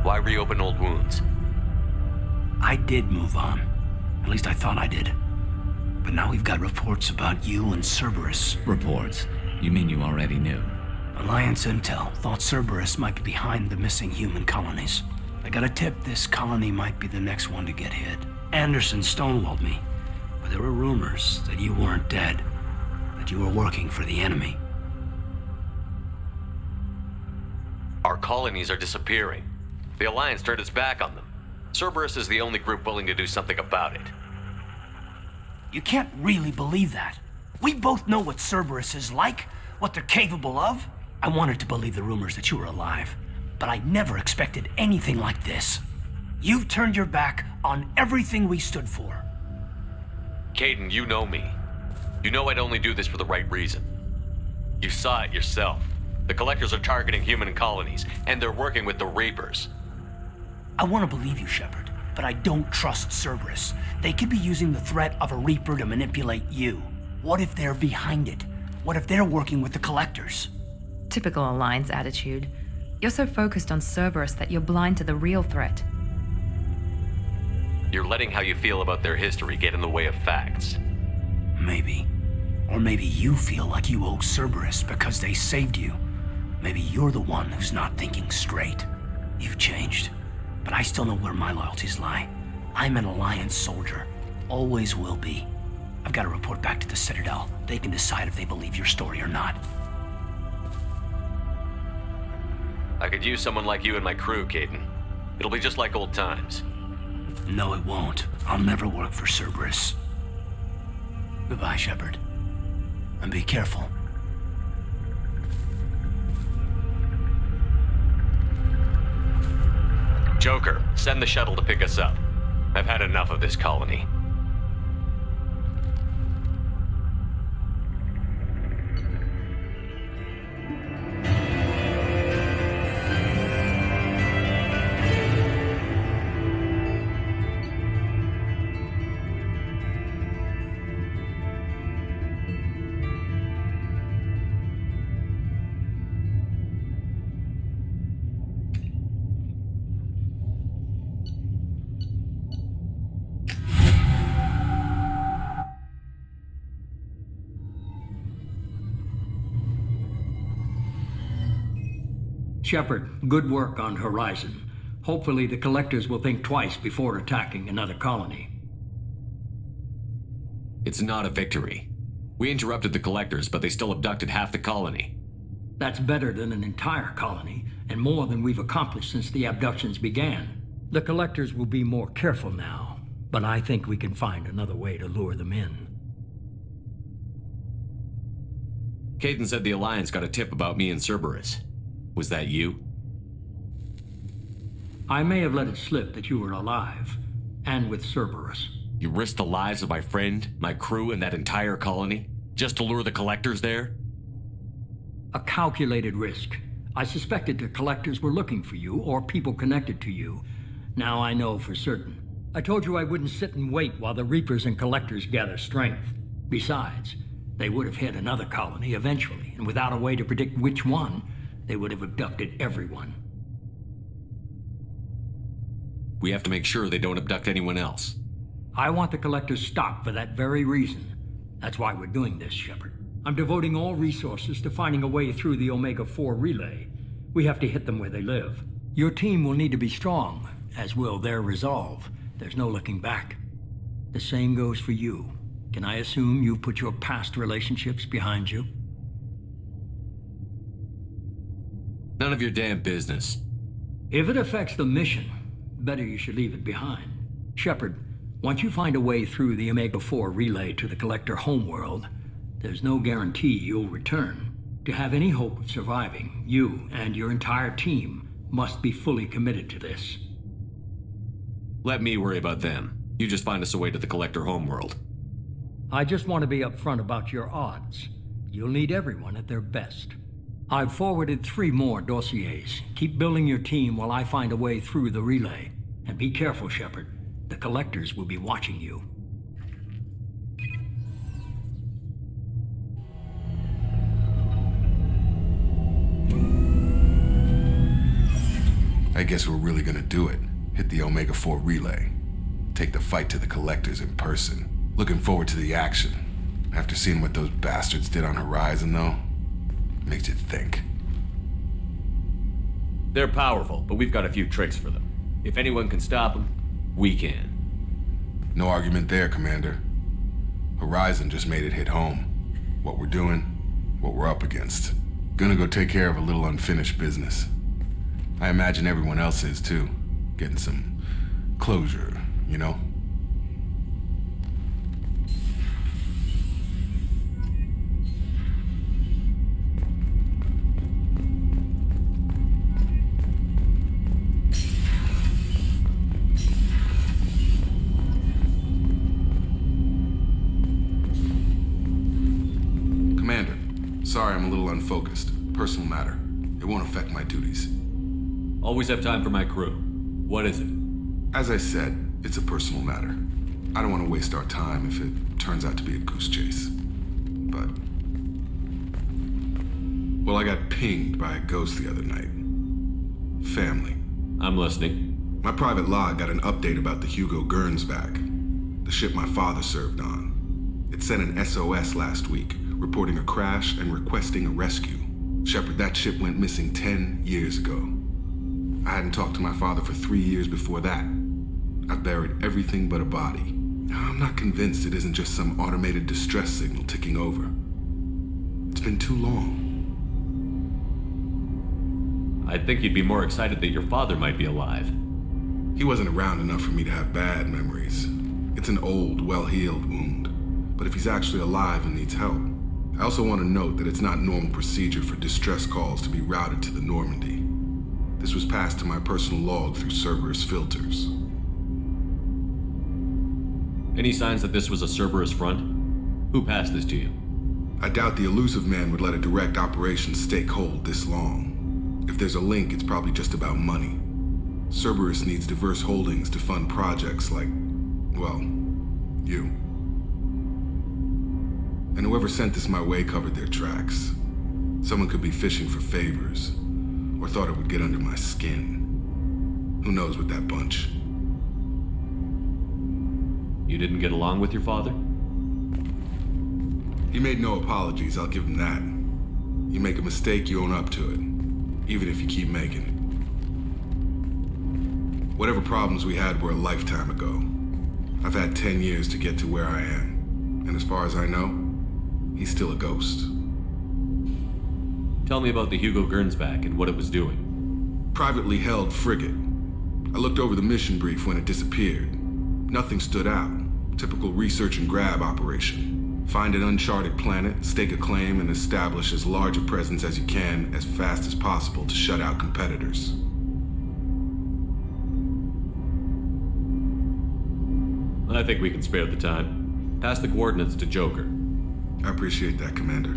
[SPEAKER 2] Why reopen old wounds?
[SPEAKER 5] I did move on. At least I thought I did. But now we've got reports about you and Cerberus.
[SPEAKER 8] Reports? You mean you already knew?
[SPEAKER 5] Alliance intel thought Cerberus might be behind the missing human colonies. I got a tip this colony might be the next one to get hit. Anderson stonewalled me, but there were rumors that you weren't dead, that you were working for the enemy.
[SPEAKER 2] Our colonies are disappearing. The Alliance turned its back on them. Cerberus is the only group willing to do something about it.
[SPEAKER 5] You can't really believe that. We both know what Cerberus is like, what they're capable of. I wanted to believe the rumors that you were alive, but I never expected anything like this. You've turned your back on everything we stood for.
[SPEAKER 2] Kaidan, you know me. You know I'd only do this for the right reason. You saw it yourself. The Collectors are targeting human colonies, and they're working with the Reapers.
[SPEAKER 5] I want to believe you, Shepard, but I don't trust Cerberus. They could be using the threat of a Reaper to manipulate you. What if they're behind it? What if they're working with the Collectors?
[SPEAKER 9] Typical Alliance attitude. You're so focused on Cerberus that you're blind to the real threat.
[SPEAKER 2] You're letting how you feel about their history get in the way of facts.
[SPEAKER 5] Maybe. Or maybe you feel like you owe Cerberus because they saved you. Maybe you're the one who's not thinking straight. You've changed, but I still know where my loyalties lie. I'm an Alliance soldier. Always will be. I've got to report back to the Citadel. They can decide if they believe your story or not.
[SPEAKER 2] I could use someone like you in my crew, Kaidan. It'll be just like old times.
[SPEAKER 5] No, it won't. I'll never work for Cerberus. Goodbye, Shepard. And be careful.
[SPEAKER 2] Joker, send the shuttle to pick us up. I've had enough of this colony.
[SPEAKER 4] Shepard, good work on Horizon. Hopefully the Collectors will think twice before attacking another colony.
[SPEAKER 14] It's not a victory. We interrupted the Collectors, but they still abducted half the colony.
[SPEAKER 4] That's better than an entire colony, and more than we've accomplished since the abductions began. The Collectors will be more careful now, but I think we can find another way to lure them in.
[SPEAKER 14] Kaidan said the Alliance got a tip about me and Cerberus. Was that you?
[SPEAKER 4] I may have let it slip that you were alive, and with Cerberus.
[SPEAKER 14] You risked the lives of my friend, my crew, and that entire colony, just to lure the Collectors there?
[SPEAKER 4] A calculated risk. I suspected the Collectors were looking for you, or people connected to you. Now I know for certain. I told you I wouldn't sit and wait while the Reapers and Collectors gather strength. Besides, they would have hit another colony eventually, and without a way to predict which one, they would have abducted everyone.
[SPEAKER 14] We have to make sure they don't abduct anyone else.
[SPEAKER 4] I want the Collectors stopped for that very reason. That's why we're doing this, Shepard. I'm devoting all resources to finding a way through the Omega-4 relay. We have to hit them where they live. Your team will need to be strong, as will their resolve. There's no looking back. The same goes for you. Can I assume you've put your past relationships behind you?
[SPEAKER 14] None of your damn business.
[SPEAKER 4] If it affects the mission, better you should leave it behind. Shepard, once you find a way through the Omega-4 relay to the Collector homeworld, there's no guarantee you'll return. To have any hope of surviving, you and your entire team must be fully committed to this.
[SPEAKER 14] Let me worry about them. You just find us a way to the Collector homeworld.
[SPEAKER 4] I just want to be upfront about your odds. You'll need everyone at their best. I've forwarded 3 more dossiers. Keep building your team while I find a way through the relay. And be careful, Shepard. The Collectors will be watching you.
[SPEAKER 13] I guess we're really gonna do it. Hit the Omega-4 relay. Take the fight to the Collectors in person. Looking forward to the action. After seeing what those bastards did on Horizon, though, makes you think.
[SPEAKER 14] They're powerful, but we've got a few tricks for them. If anyone can stop them, we can.
[SPEAKER 13] No argument there, Commander. Horizon just made it hit home. What we're doing, what we're up against. Gonna go take care of a little unfinished business. I imagine everyone else is, too. Getting some closure, you know? Commander, sorry I'm a little unfocused. Personal matter. It won't affect my duties.
[SPEAKER 14] Always have time for my crew. What is it?
[SPEAKER 13] As I said, it's a personal matter. I don't want to waste our time if it turns out to be a goose chase. But... well, I got pinged by a ghost the other night. Family.
[SPEAKER 14] I'm listening.
[SPEAKER 13] My private log got an update about the Hugo Gernsback, the ship my father served on. It sent an SOS last week, reporting a crash and requesting a rescue. Shepard, that ship went missing 10 years ago. I hadn't talked to my father for 3 years before that. I've buried everything but a body. I'm not convinced it isn't just some automated distress signal ticking over. It's been too long.
[SPEAKER 14] I'd think you'd be more excited that your father might be alive.
[SPEAKER 13] He wasn't around enough for me to have bad memories. It's an old, well-healed wound. But if he's actually alive and needs help, I also want to note that it's not normal procedure for distress calls to be routed to the Normandy. This was passed to my personal log through Cerberus filters.
[SPEAKER 14] Any signs that this was a Cerberus front? Who passed this to you?
[SPEAKER 13] I doubt the Elusive Man would let a direct operations stake hold this long. If there's a link, it's probably just about money. Cerberus needs diverse holdings to fund projects like, well, you. And whoever sent this my way covered their tracks. Someone could be fishing for favors, or thought it would get under my skin. Who knows with that bunch?
[SPEAKER 14] You didn't get along with your father?
[SPEAKER 13] He made no apologies, I'll give him that. You make a mistake, you own up to it. Even if you keep making it. Whatever problems we had were a lifetime ago. I've had 10 years to get to where I am. And as far as I know, he's still a ghost.
[SPEAKER 14] Tell me about the Hugo Gernsback and what it was doing.
[SPEAKER 13] Privately held frigate. I looked over the mission brief when it disappeared. Nothing stood out. Typical research and grab operation. Find an uncharted planet, stake a claim, and establish as large a presence as you can as fast as possible to shut out competitors.
[SPEAKER 14] I think we can spare the time. Pass the coordinates to Joker.
[SPEAKER 13] I appreciate that, Commander.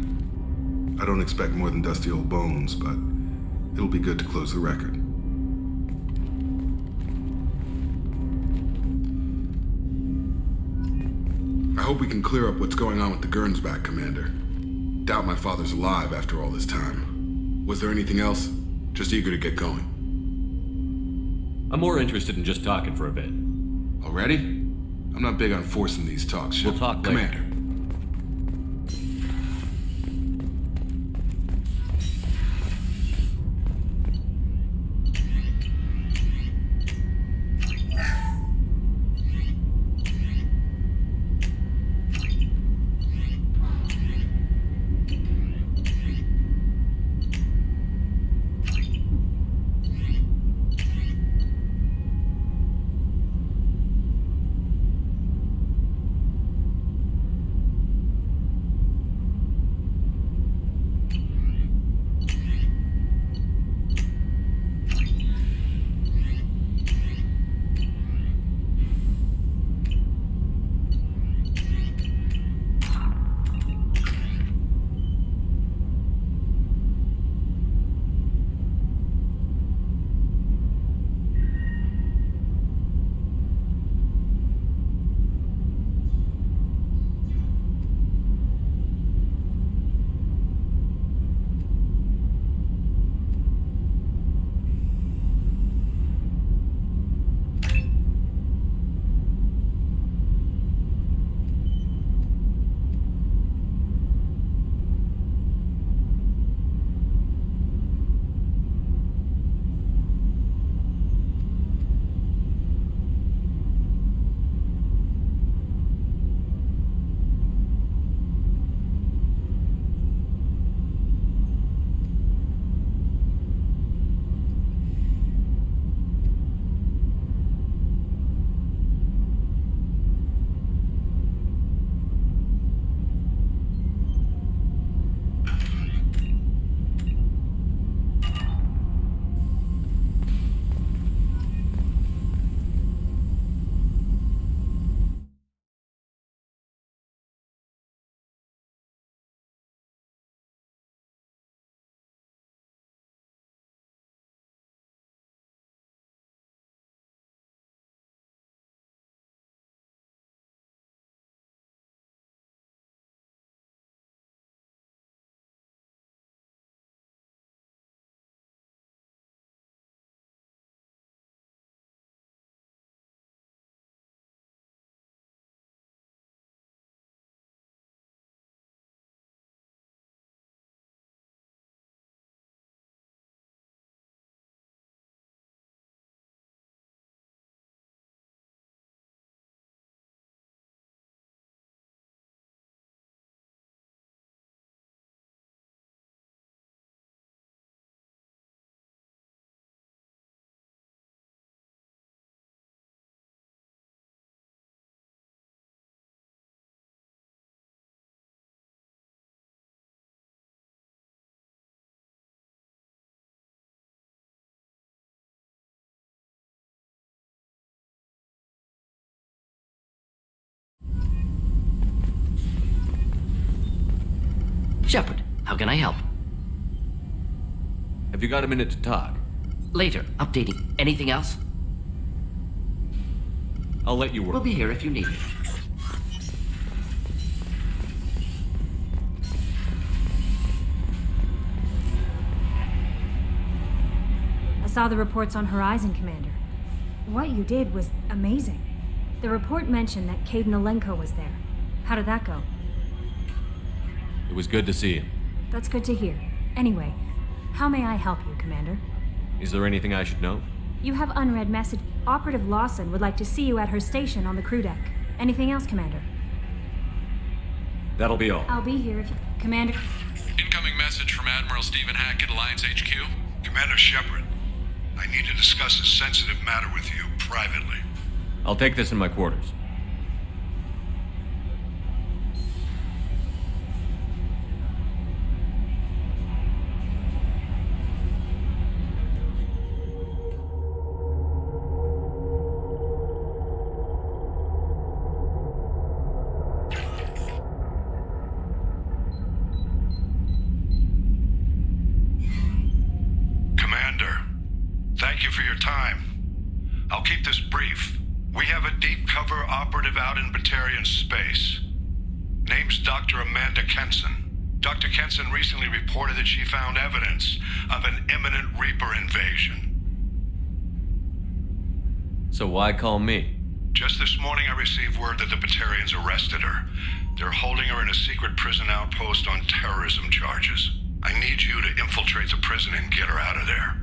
[SPEAKER 13] I don't expect more than dusty old bones, but it'll be good to close the record. I hope we can clear up what's going on with the Gernsback, Commander. Doubt my father's alive after all this time. Was there anything else? Just eager to get going.
[SPEAKER 14] I'm more interested in just talking for a bit.
[SPEAKER 13] Already? I'm not big on forcing these talks, Shep.
[SPEAKER 14] We'll talk later.
[SPEAKER 13] Commander.
[SPEAKER 7] Shepard, how can I help?
[SPEAKER 14] Have you got a minute to talk?
[SPEAKER 7] Later, updating. Anything else?
[SPEAKER 14] I'll let you work.
[SPEAKER 7] We'll be here if you need me.
[SPEAKER 3] I saw the reports on Horizon, Commander. What you did was amazing. The report mentioned that Kaidan Alenko was there. How did that go?
[SPEAKER 14] It was good to see him.
[SPEAKER 3] That's good to hear. Anyway, how may I help you, Commander?
[SPEAKER 14] Is there anything I should know?
[SPEAKER 3] You have unread message. Operative Lawson would like to see you at her station on the crew deck. Anything else, Commander?
[SPEAKER 14] That'll be all.
[SPEAKER 3] I'll be here if you... Commander...
[SPEAKER 15] Incoming message from Admiral Stephen Hackett, Alliance HQ. Commander Shepard, I need to discuss a sensitive matter with you privately.
[SPEAKER 14] I'll take this in my quarters.
[SPEAKER 15] Thank you for your time. I'll keep this brief. We have a deep cover operative out in Batarian space. Name's Dr. Amanda Kenson. Dr. Kenson recently reported that she found evidence of an imminent Reaper invasion.
[SPEAKER 2] So why call me?
[SPEAKER 15] Just this morning I received word that the Batarians arrested her. They're holding her in a secret prison outpost on terrorism charges. I need you to infiltrate the prison and get her out of there.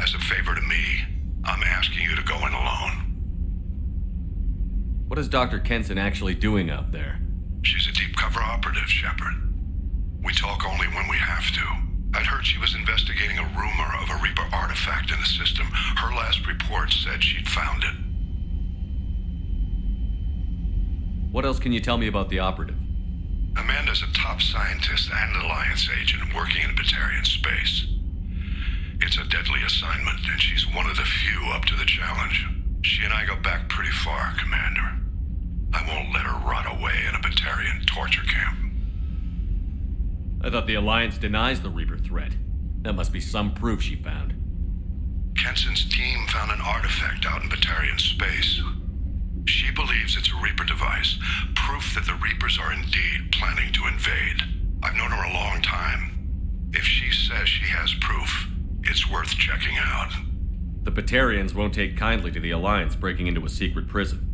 [SPEAKER 15] As a favor to me, I'm asking you to go in alone.
[SPEAKER 2] What is Dr. Kenson actually doing out there?
[SPEAKER 15] She's a deep cover operative, Shepard. We talk only when we have to. I'd heard she was investigating a rumor of a Reaper artifact in the system. Her last report said she'd found it.
[SPEAKER 2] What else can you tell me about the operative?
[SPEAKER 15] Amanda's a top scientist and Alliance agent working in Batarian space. It's a deadly assignment, and she's one of the few up to the challenge. She and I go back pretty far, Commander. I won't let her rot away in a Batarian torture camp.
[SPEAKER 2] I thought the Alliance denies the Reaper threat. That must be some proof she found.
[SPEAKER 15] Kenson's team found an artifact out in Batarian space. She believes it's a Reaper device, proof that the Reapers are indeed planning to invade. I've known her a long time. If she says she has proof, it's worth checking out.
[SPEAKER 2] The Batarians won't take kindly to the Alliance breaking into a secret prison.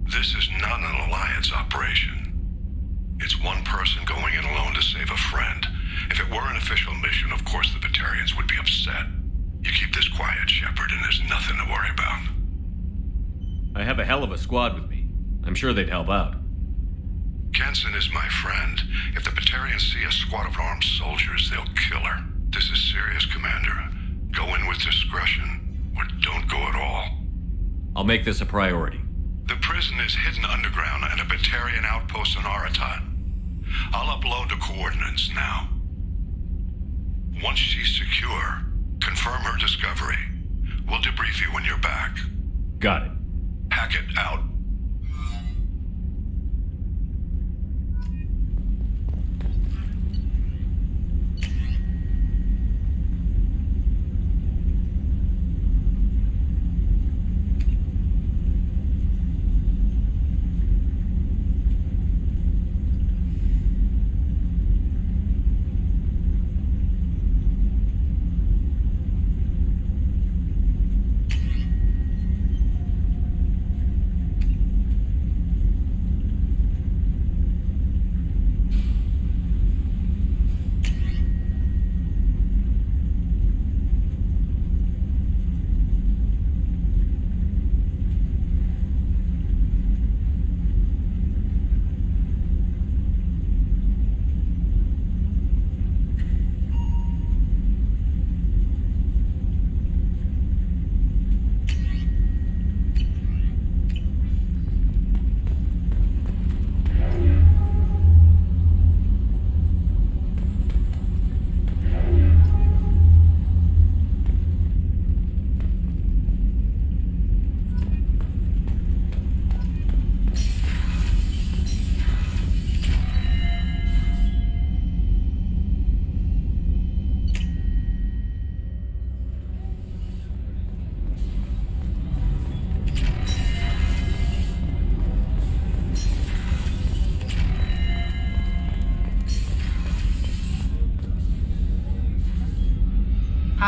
[SPEAKER 15] This is not an Alliance operation. It's one person going in alone to save a friend. If it were an official mission, of course the Batarians would be upset. You keep this quiet, Shepard, and there's nothing to worry about.
[SPEAKER 2] I have a hell of a squad with me. I'm sure they'd help out.
[SPEAKER 15] Kenson is my friend. If the Batarians see a squad of armed soldiers, they'll kill her. This is serious, Commander. Go in with discretion, or don't go at all.
[SPEAKER 2] I'll make this a priority.
[SPEAKER 15] The prison is hidden underground at a Batarian outpost on Aratat. I'll upload the coordinates now. Once she's secure, confirm her discovery. We'll debrief you when you're back.
[SPEAKER 2] Got it.
[SPEAKER 15] Hackett out.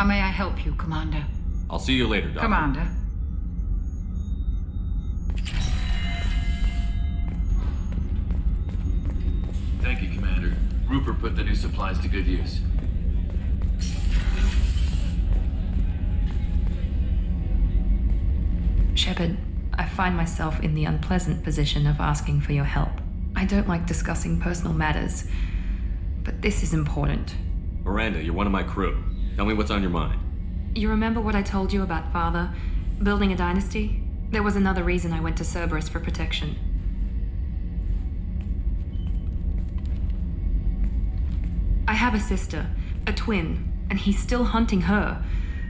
[SPEAKER 6] How may I help you, Commander?
[SPEAKER 2] I'll see you later, Doctor.
[SPEAKER 6] Commander.
[SPEAKER 16] Thank you, Commander. Rupert put the new supplies to good use.
[SPEAKER 9] Shepard, I find myself in the unpleasant position of asking for your help. I don't like discussing personal matters, but this is important.
[SPEAKER 2] Miranda, you're one of my crew. Tell me what's on your mind.
[SPEAKER 9] You remember what I told you about Father? Building a dynasty? There was another reason I went to Cerberus for protection. I have a sister, a twin, and he's still hunting her.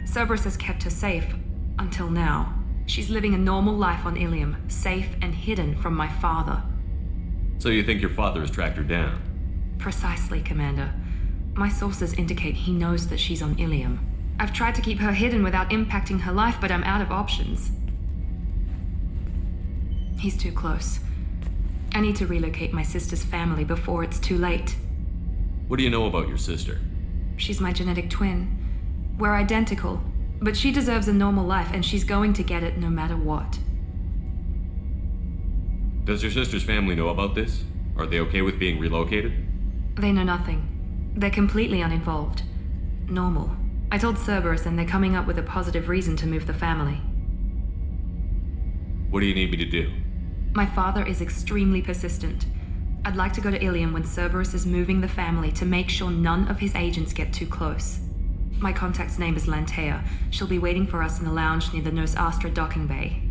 [SPEAKER 9] Cerberus has kept her safe, until now. She's living a normal life on Ilium, safe and hidden from my father.
[SPEAKER 2] So you think your father has tracked her down?
[SPEAKER 9] Precisely, Commander. My sources indicate he knows that she's on Ilium. I've tried to keep her hidden without impacting her life, but I'm out of options. He's too close. I need to relocate my sister's family before it's too late.
[SPEAKER 14] What do you know about your sister?
[SPEAKER 9] She's my genetic twin. We're identical, but she deserves a normal life, and she's going to get it no matter what.
[SPEAKER 14] Does your sister's family know about this? Are they okay with being relocated?
[SPEAKER 9] They know nothing. They're completely uninvolved. Normal. I told Cerberus, and they're coming up with a positive reason to move the family.
[SPEAKER 14] What do you need me to do?
[SPEAKER 9] My father is extremely persistent. I'd like to go to Ilium when Cerberus is moving the family to make sure none of his agents get too close. My contact's name is Lantea. She'll be waiting for us in the lounge near the Nos Astra docking bay.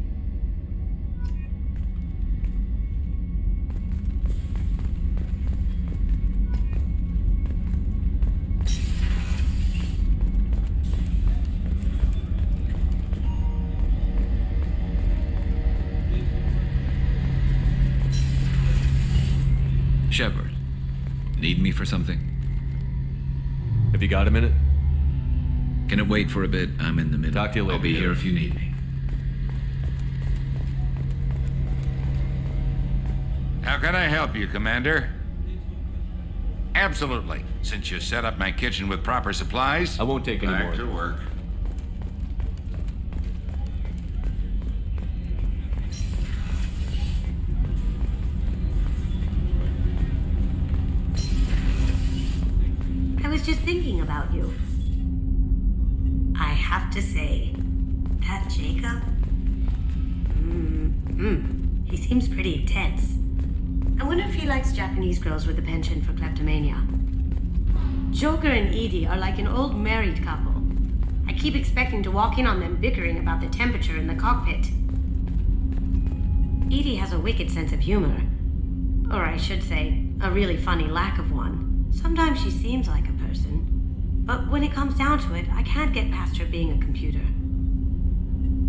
[SPEAKER 8] Shepard, need me for something?
[SPEAKER 14] Have you got a minute?
[SPEAKER 8] Can it wait for a bit? I'm in the middle.
[SPEAKER 14] Talk to you later.
[SPEAKER 8] I'll be here if you need me.
[SPEAKER 17] How can I help you, Commander? Absolutely. Since you set up my kitchen with proper supplies,
[SPEAKER 14] I won't take any more.
[SPEAKER 17] Back to work.
[SPEAKER 18] I was just thinking about you. I have to say, that Jacob... he seems pretty intense. I wonder if he likes Japanese girls with a penchant for kleptomania. Joker and Edie are like an old married couple. I keep expecting to walk in on them bickering about the temperature in the cockpit. Edie has a wicked sense of humor. Or I should say, a really funny lack of one. Sometimes she seems like a person. But when it comes down to it, I can't get past her being a computer.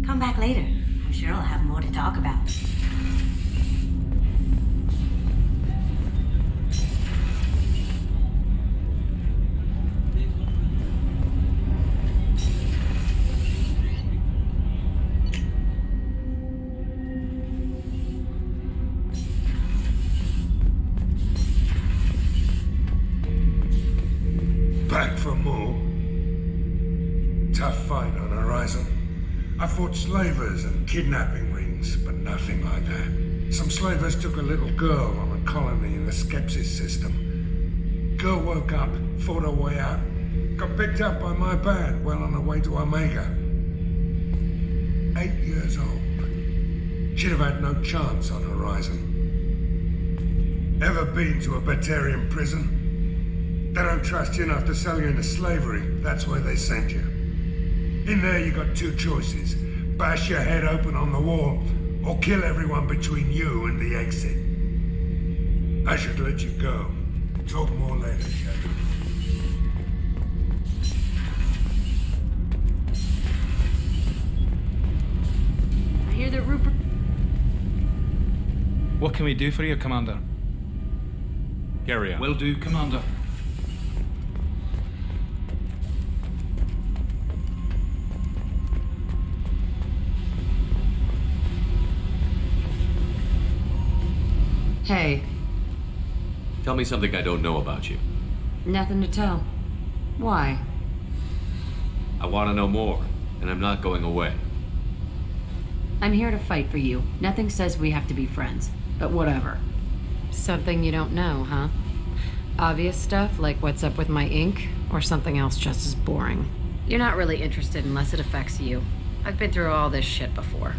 [SPEAKER 18] Come back later. I'm sure I'll have more to talk about.
[SPEAKER 19] Back for more. Tough fight on Horizon. I fought slavers and kidnapping rings, but nothing like that. Some slavers took a little girl on a colony in the Skepsis system. Girl woke up, fought her way out, got picked up by my band well on her way to Omega. 8 years old. She'd have had no chance on Horizon. Ever been to a Batarian prison? They don't trust you enough to sell you into slavery. That's where they send you. In there, you got two choices. Bash your head open on the wall, or kill everyone between you and the exit. I should let you go. Talk more later, Shepard.
[SPEAKER 18] I hear that Rupert...
[SPEAKER 20] What can we do for you, Commander?
[SPEAKER 14] Carry on.
[SPEAKER 20] Will do, Commander.
[SPEAKER 6] Hey,
[SPEAKER 14] Tell me something I don't know about you.
[SPEAKER 6] nothing to tell. Why?
[SPEAKER 14] I want to know more, and I'm not going away.
[SPEAKER 6] I'm here to fight for you. Nothing says we have to be friends, but whatever.
[SPEAKER 21] Something you don't know, huh? Obvious stuff like what's up with my ink, or something else just as boring?
[SPEAKER 6] You're not really interested unless it affects you. I've been through all this shit before.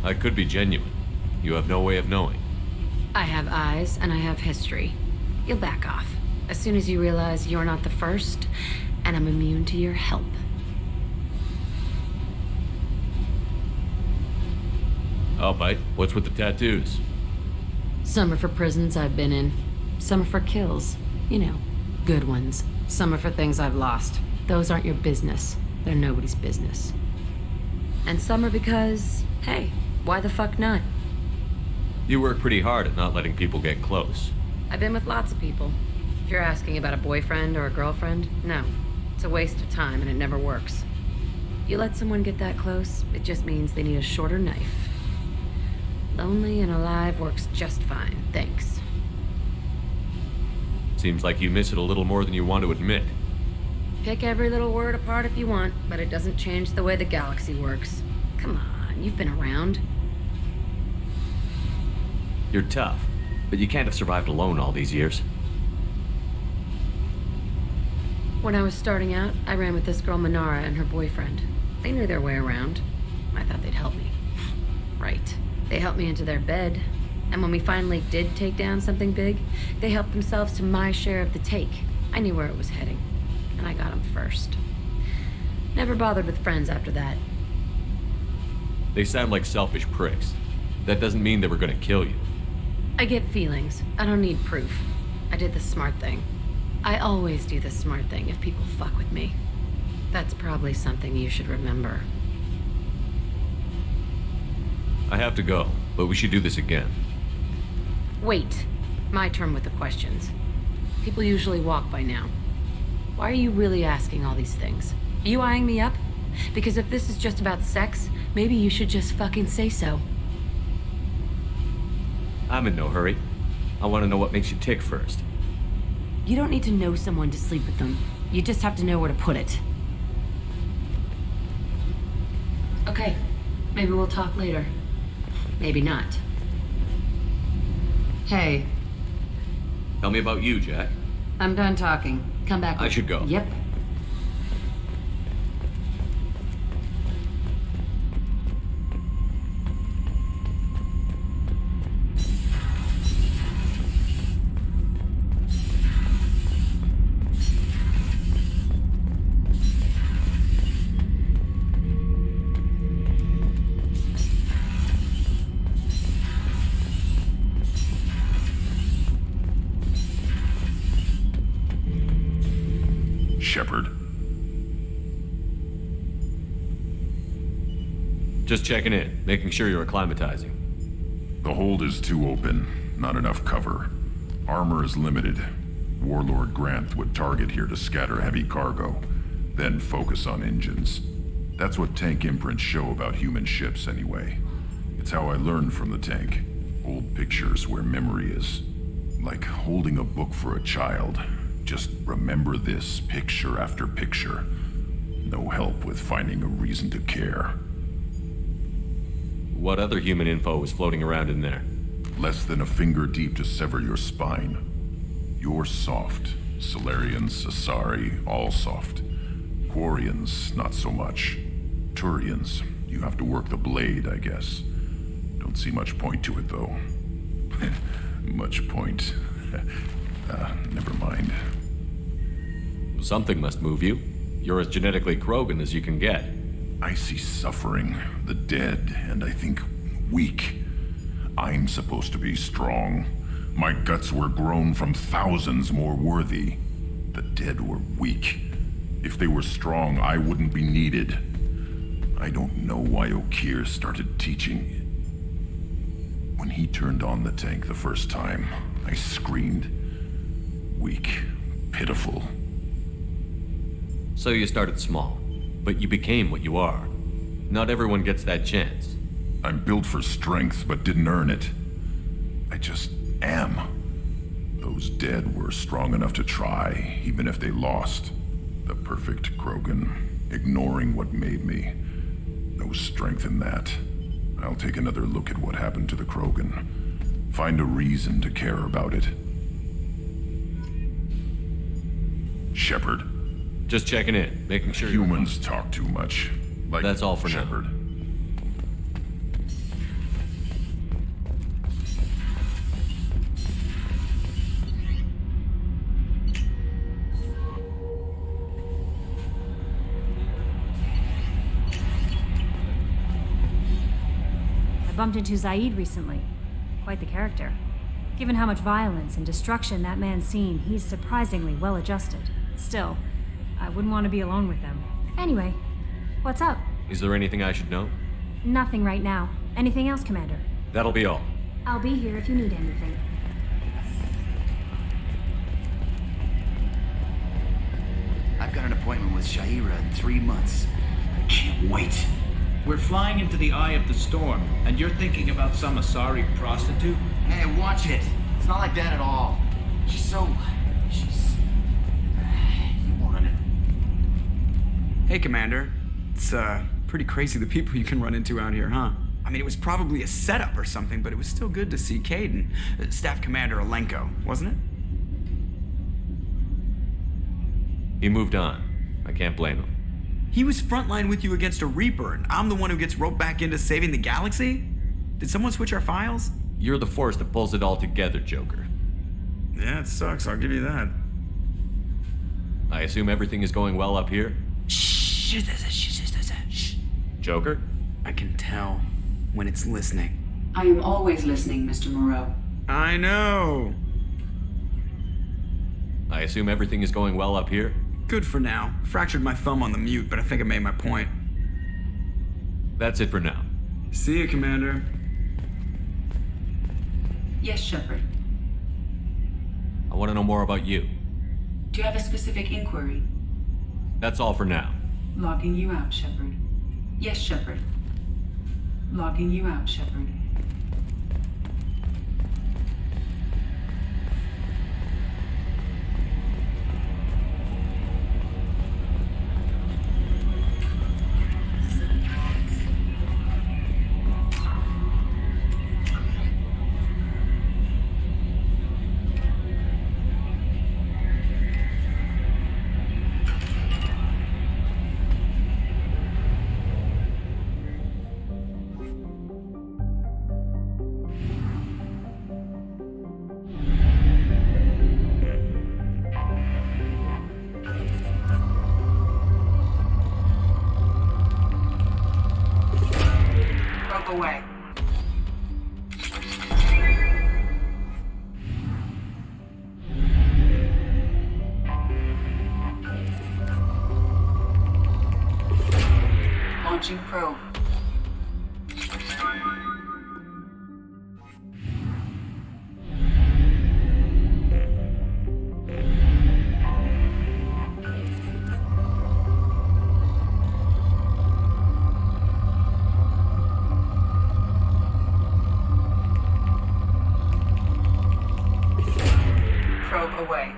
[SPEAKER 14] I could be genuine. You have no way of knowing.
[SPEAKER 21] I have eyes and I have history. You'll back off as soon as you realize you're not the first, and I'm immune to your help.
[SPEAKER 14] I'll bite. What's with the tattoos?
[SPEAKER 21] Some are for prisons I've been in. Some are for kills. You know, good ones. Some are for things I've lost. Those aren't your business. They're nobody's business. And some are because, hey, why the fuck not?
[SPEAKER 14] You work pretty hard at not letting people get close.
[SPEAKER 21] I've been with lots of people. If you're asking about a boyfriend or a girlfriend, no. It's a waste of time and it never works. You let someone get that close, it just means they need a shorter knife. Lonely and alive works just fine, thanks.
[SPEAKER 2] Seems like you miss it a little more than you want to admit.
[SPEAKER 21] Pick every little word apart if you want, but it doesn't change the way the galaxy works. Come on, you've been around.
[SPEAKER 2] You're tough, but you can't have survived alone all these years.
[SPEAKER 21] When I was starting out, I ran with this girl Minara and her boyfriend. They knew their way around. I thought they'd help me. Right. They helped me into their bed. And when we finally did take down something big, they helped themselves to my share of the take. I knew where it was heading. And I got them first. Never bothered with friends after that.
[SPEAKER 2] They sound like selfish pricks. That doesn't mean they were gonna kill you.
[SPEAKER 21] I get feelings. I don't need proof. I did the smart thing. I always do the smart thing if people fuck with me. That's probably something you should remember.
[SPEAKER 2] I have to go, but we should do this again.
[SPEAKER 21] Wait. My turn with the questions. People usually walk by now. Why are you really asking all these things? Are you eyeing me up? Because if this is just about sex, maybe you should just fucking say so.
[SPEAKER 2] I'm in no hurry. I want to know what makes you tick first.
[SPEAKER 21] You don't need to know someone to sleep with them. You just have to know where to put it. Okay. Maybe we'll talk later. Maybe not. Hey,
[SPEAKER 2] Tell me about you, Jack.
[SPEAKER 21] I'm done talking. Come back.
[SPEAKER 2] I should go.
[SPEAKER 21] Yep.
[SPEAKER 1] Shepard.
[SPEAKER 2] Just checking in, making sure you're acclimatizing.
[SPEAKER 1] The hold is too open. Not enough cover. Armor is limited. Warlord Grant would target here to scatter heavy cargo, then focus on engines. That's what tank imprints show about human ships, anyway. It's how I learned from the tank. Old pictures where memory is. Like holding a book for a child. Just remember this, picture after picture. No help with finding a reason to care.
[SPEAKER 2] What other human info was floating around in there?
[SPEAKER 1] Less than a finger deep to sever your spine. You're soft. Solarians, Asari, all soft. Quarians, not so much. Turians, you have to work the blade, I guess. Don't see much point to it, though. Much point. Never mind.
[SPEAKER 2] Something must move you. You're as genetically Krogan as you can get.
[SPEAKER 1] I see suffering, the dead, and I think weak. I'm supposed to be strong. My guts were grown from thousands more worthy. The dead were weak. If they were strong, I wouldn't be needed. I don't know why Okeer started teaching. When he turned on the tank the first time, I screamed. Weak, pitiful.
[SPEAKER 2] So you started small, but you became what you are. Not everyone gets that chance.
[SPEAKER 1] I'm built for strength, but didn't earn it. I just am. Those dead were strong enough to try, even if they lost. The perfect Krogan, ignoring what made me. No strength in that. I'll take another look at what happened to the Krogan. Find a reason to care about it. Shepard.
[SPEAKER 2] Just checking in, making sure
[SPEAKER 1] Humans talk too much. Like
[SPEAKER 2] that's all for
[SPEAKER 1] Shepard.
[SPEAKER 2] now.
[SPEAKER 3] I bumped into Zaid recently. Quite the character. Given how much violence and destruction that man's seen, he's surprisingly well adjusted. Still, I wouldn't want to be alone with them. Anyway, what's up?
[SPEAKER 2] Is there anything I should know?
[SPEAKER 3] Nothing right now. Anything else, Commander?
[SPEAKER 2] That'll be all.
[SPEAKER 3] I'll be here if you need anything.
[SPEAKER 5] I've got an appointment with Sha'ira in 3 months. I can't wait.
[SPEAKER 12] We're flying into the eye of the storm, and you're thinking about some Asari prostitute?
[SPEAKER 22] Hey, watch it. It's not like that at all. She's... You want it.
[SPEAKER 23] Hey, Commander. It's, pretty crazy the people you can run into out here, huh? I mean, it was probably a setup or something, but it was still good to see Kaidan, Staff Commander Alenko, wasn't it?
[SPEAKER 2] He moved on. I can't blame him.
[SPEAKER 23] He was frontline with you against a Reaper, and I'm the one who gets roped back into saving the galaxy? Did someone switch our files?
[SPEAKER 2] You're the force that pulls it all together, Joker.
[SPEAKER 23] Yeah, it sucks, I'll give you that.
[SPEAKER 2] I assume everything is going well up here?
[SPEAKER 23] Shh.
[SPEAKER 2] Joker?
[SPEAKER 23] I can tell when it's listening.
[SPEAKER 6] I am always listening, Mr. Moreau.
[SPEAKER 23] I know.
[SPEAKER 2] I assume everything is going well up here?
[SPEAKER 23] Good for now. Fractured my thumb on the mute, but I think I made my point.
[SPEAKER 2] That's it for now.
[SPEAKER 23] See you, Commander.
[SPEAKER 6] Yes, Shepard.
[SPEAKER 2] I want to know more about you.
[SPEAKER 6] Do you have a specific inquiry?
[SPEAKER 2] That's all for now.
[SPEAKER 6] Logging you out, Shepard. Yes, Shepard. Logging you out, Shepard. Away. Launching probe. Away.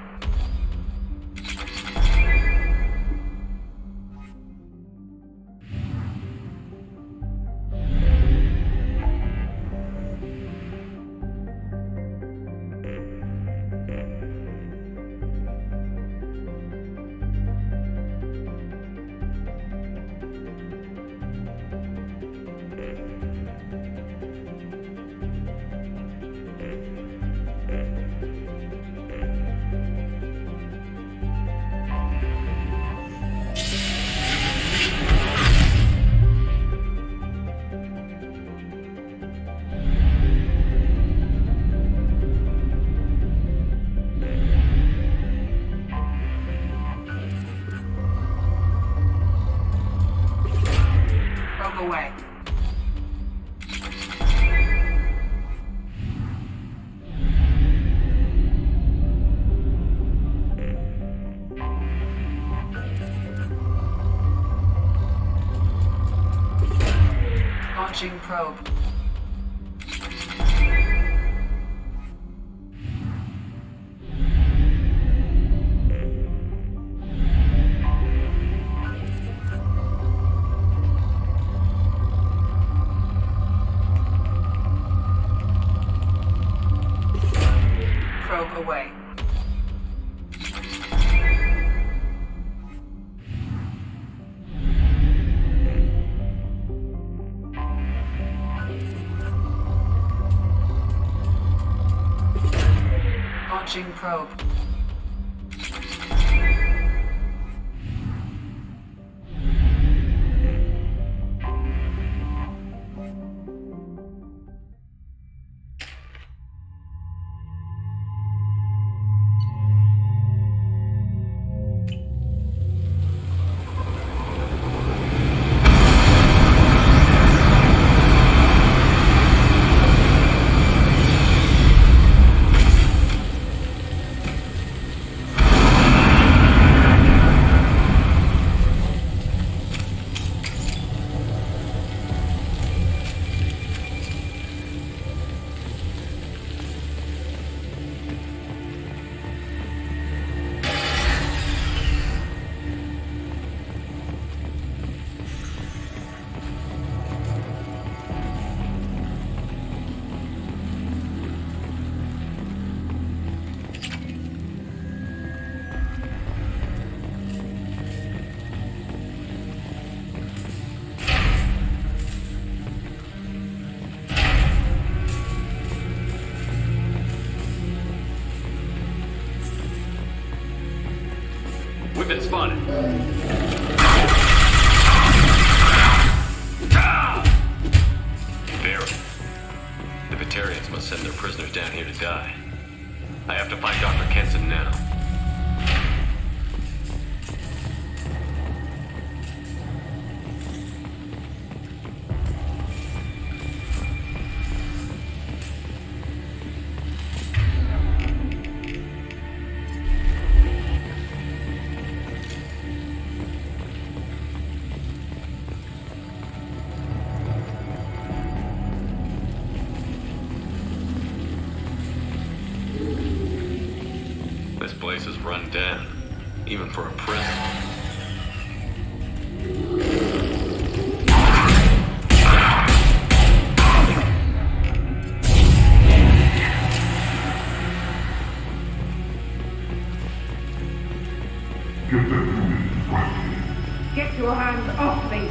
[SPEAKER 6] Away. Launching probe. Away. Launching probe.
[SPEAKER 2] spotted. Barry. The Batarians must send their prisoners down here to die. I have to find Dr. Kenson now. This place is run down, even for a prison.
[SPEAKER 4] Get your hands off me!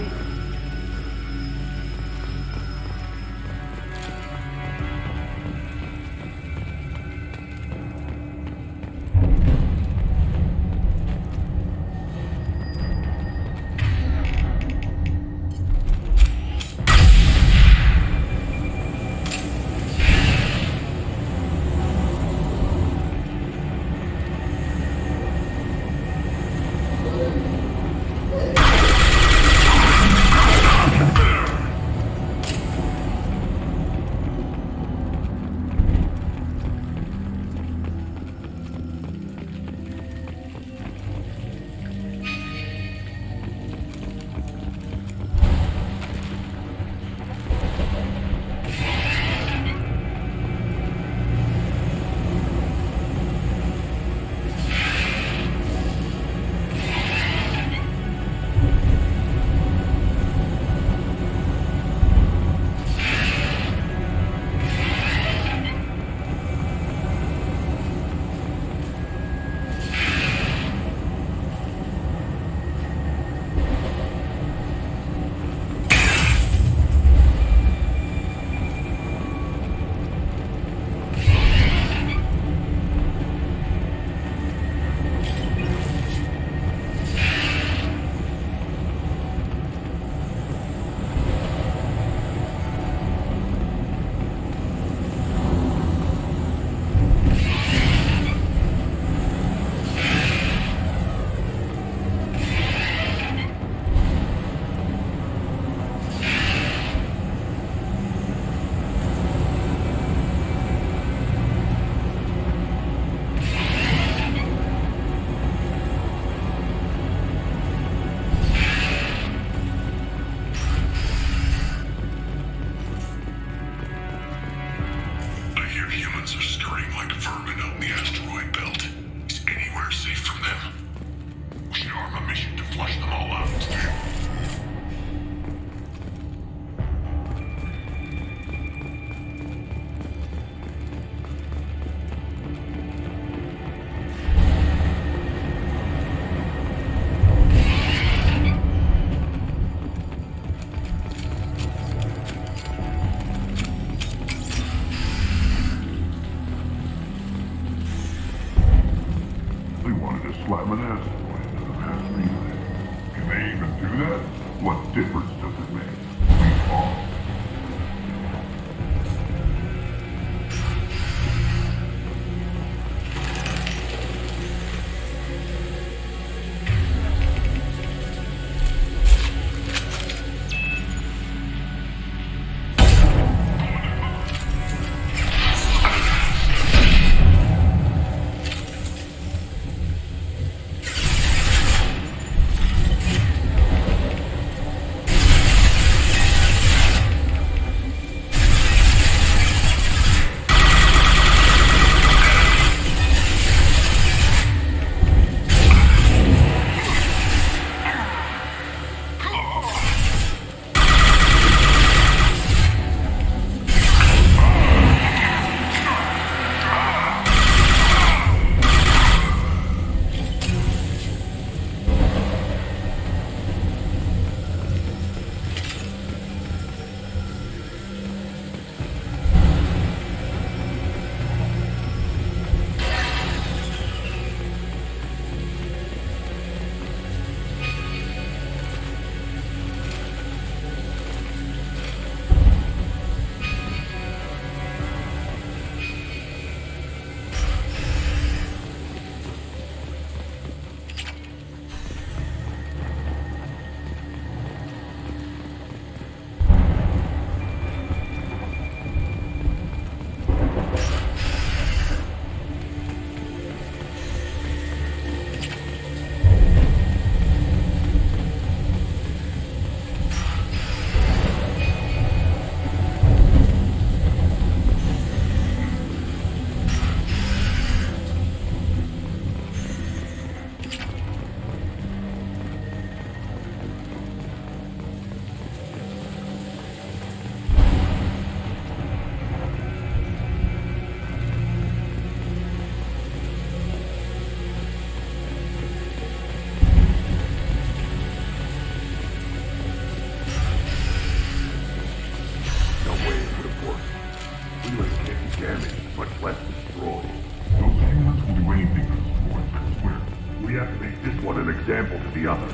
[SPEAKER 15] have to make this one an example to the others.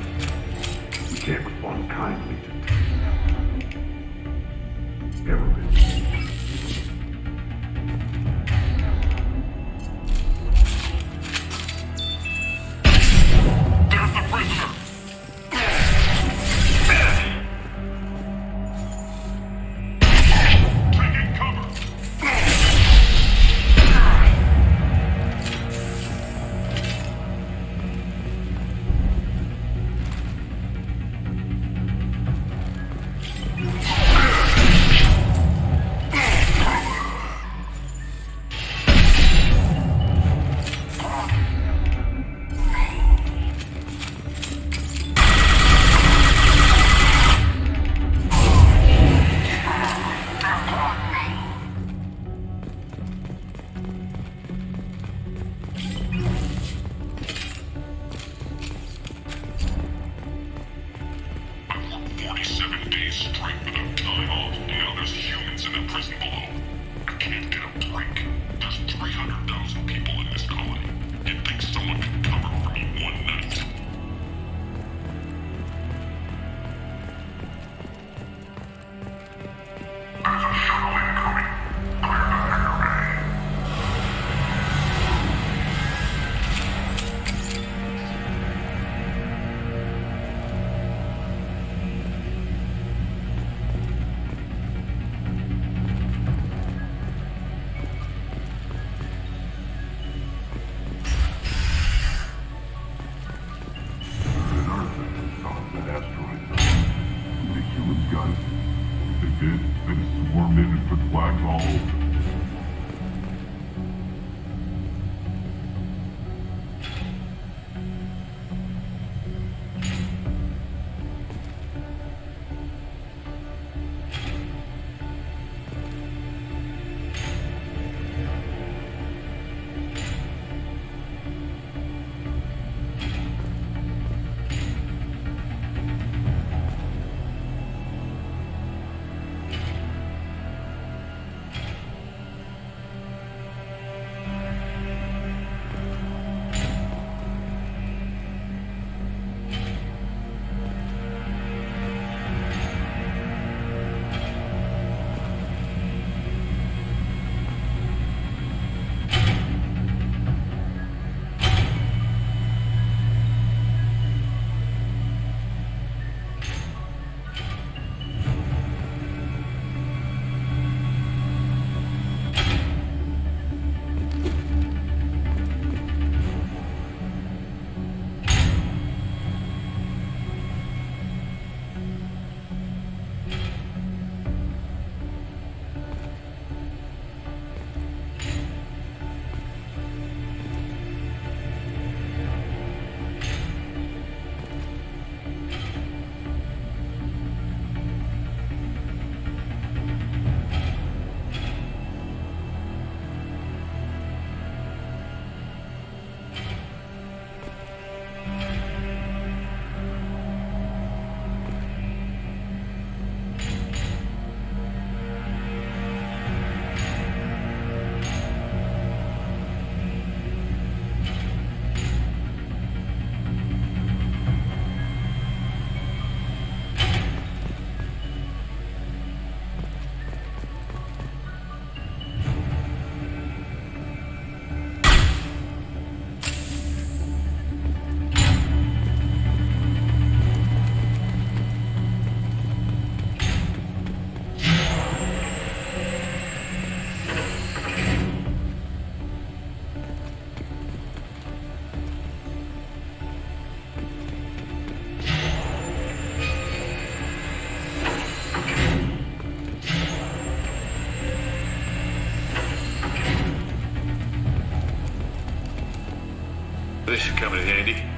[SPEAKER 15] We can't respond kindly to terrorists. This should come in handy.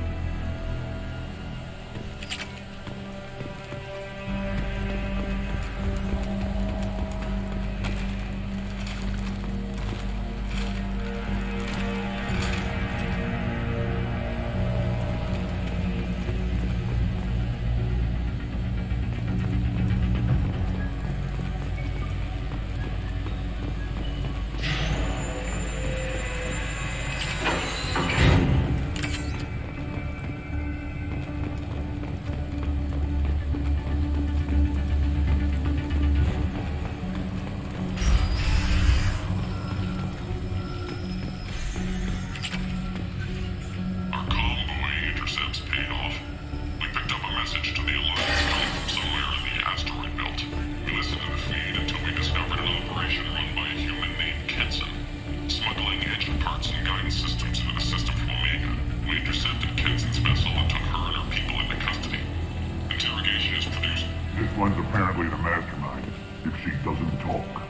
[SPEAKER 1] talk.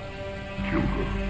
[SPEAKER 1] Kill her.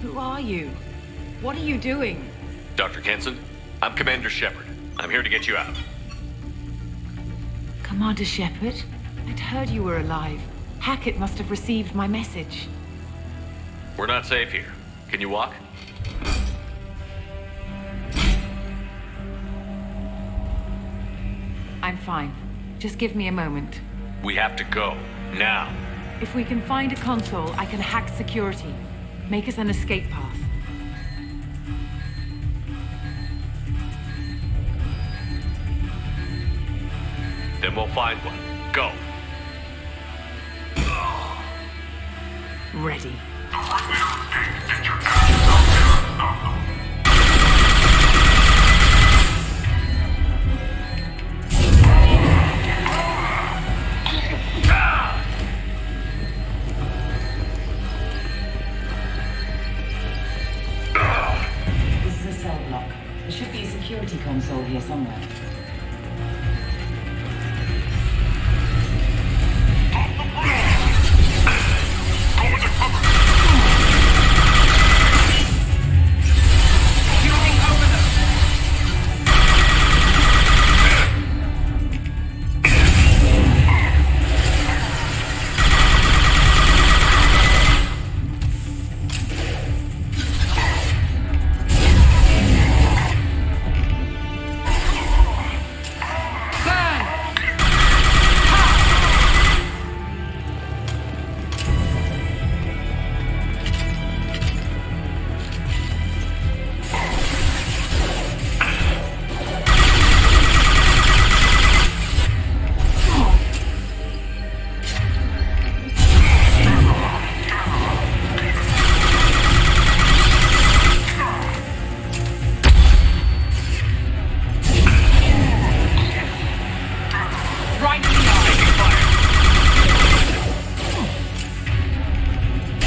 [SPEAKER 10] Who are you? What are you doing?
[SPEAKER 2] Dr. Kenson, I'm Commander Shepard. I'm here to get you out.
[SPEAKER 10] Commander Shepard? I'd heard you were alive. Hackett must have received my message.
[SPEAKER 2] We're not safe here. Can you walk?
[SPEAKER 10] I'm fine. Just give me a moment.
[SPEAKER 2] We have to go. Now.
[SPEAKER 10] If we can find a console, I can hack security. Make us an escape path.
[SPEAKER 2] Then we'll find one. Go.
[SPEAKER 10] Ready.
[SPEAKER 11] This is a cell block. There should be a security console here somewhere.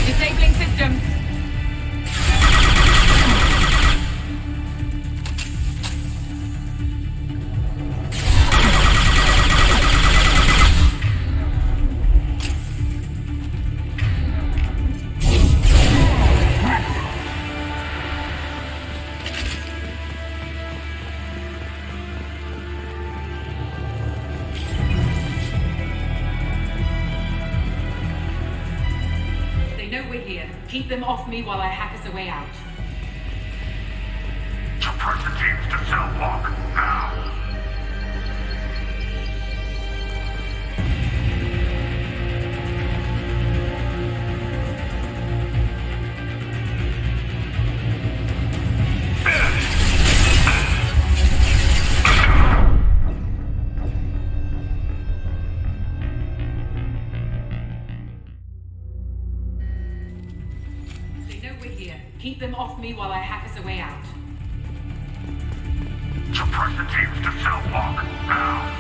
[SPEAKER 10] Disabling systems. Keep them off me while I hack us a way out.
[SPEAKER 15] Suppress the teams to cell block, now!
[SPEAKER 10] Keep them off me while I hack us a way out.
[SPEAKER 15] Suppress the teams to cell block, now!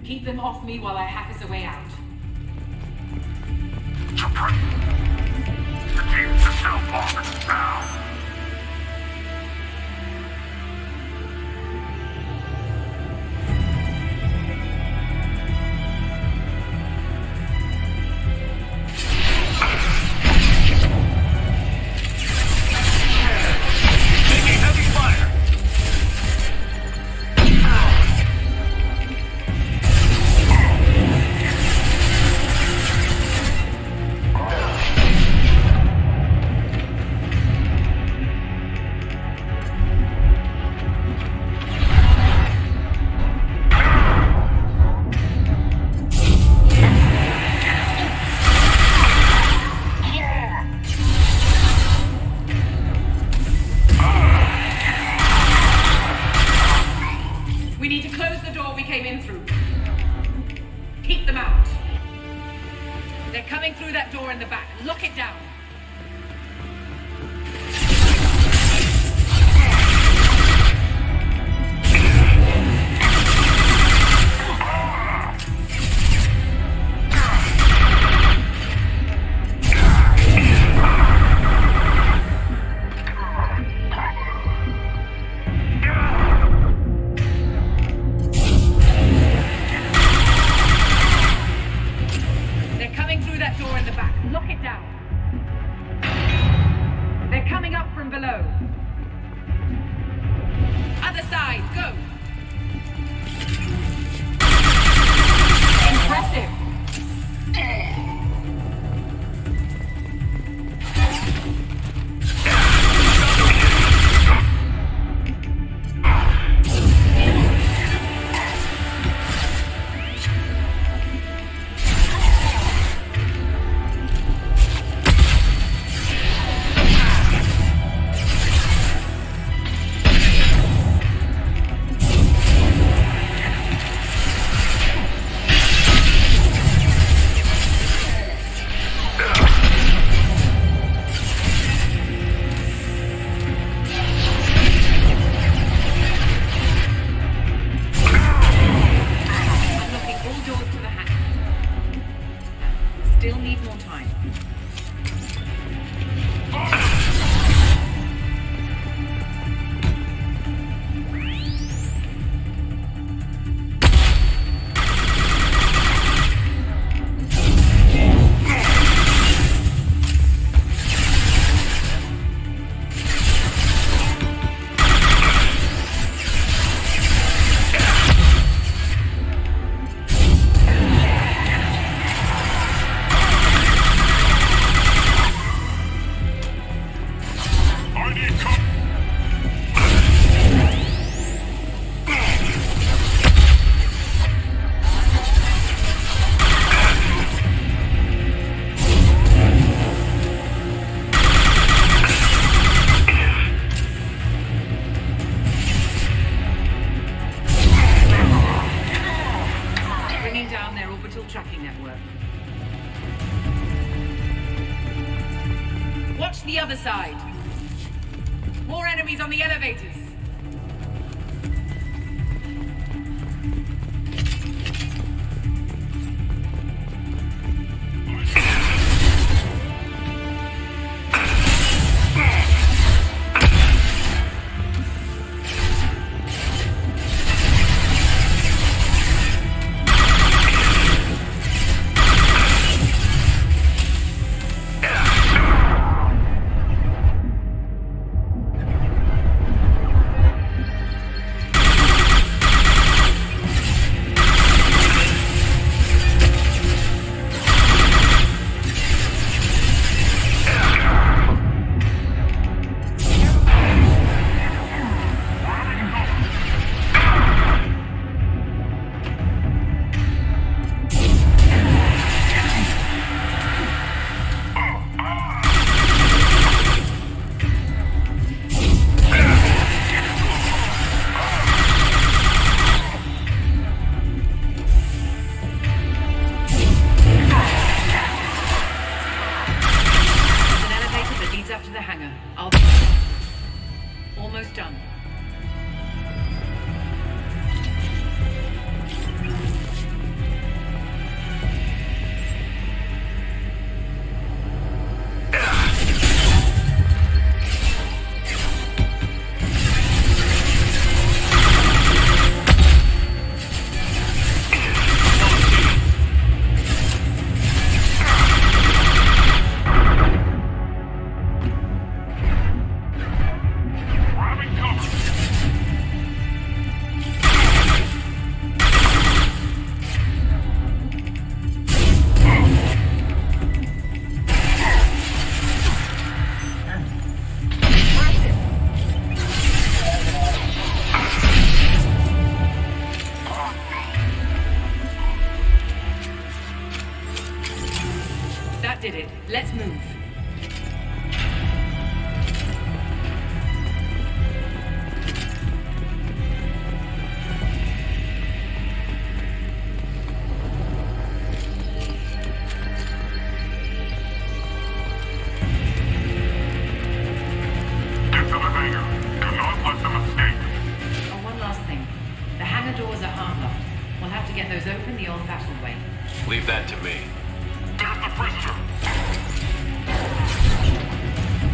[SPEAKER 10] Keep them off me while I hack us a way out.
[SPEAKER 15] The team's to cell block now.
[SPEAKER 10] tracking network. Watch the other side. More enemies on the elevators.
[SPEAKER 11] did it. Let's move.
[SPEAKER 15] Get to the hangar. Do not let them escape.
[SPEAKER 11] Oh, one last thing. The hangar doors are hard locked. We'll have to get those open the old-fashioned way.
[SPEAKER 2] Leave that to me.
[SPEAKER 15] There's the prisoner.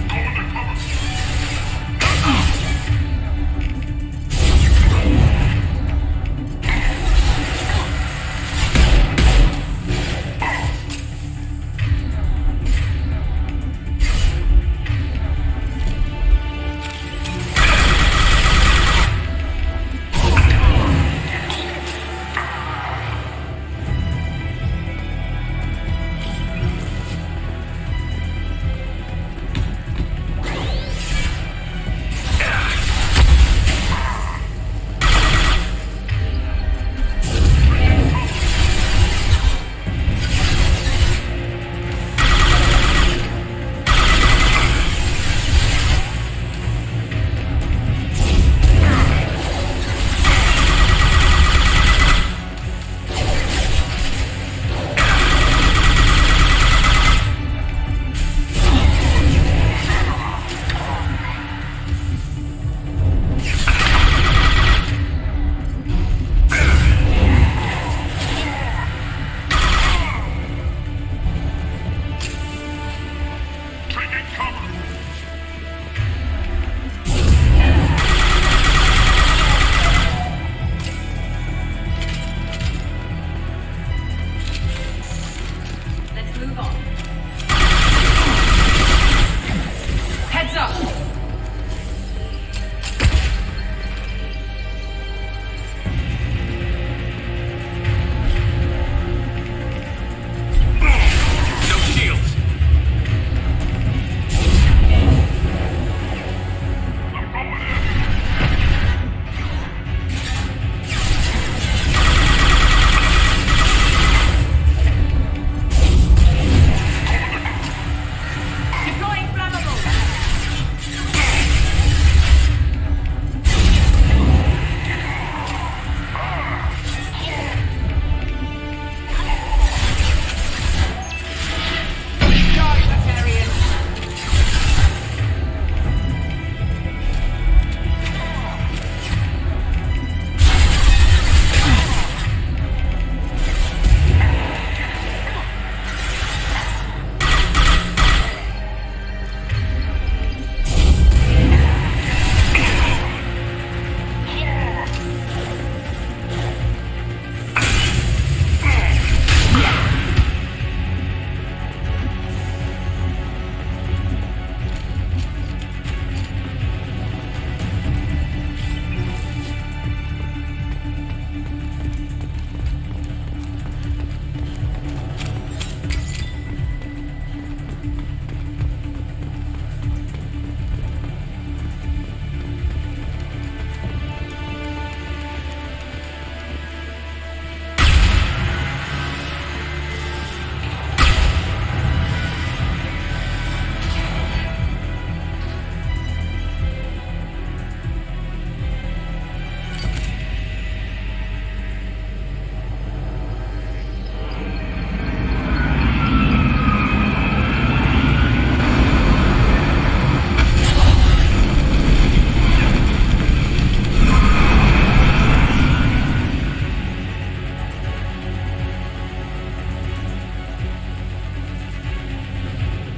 [SPEAKER 15] Go into cover.
[SPEAKER 11] Let's move on. Heads up!
[SPEAKER 2] No shields!
[SPEAKER 11] Deploying flammable! Charge, Batarian!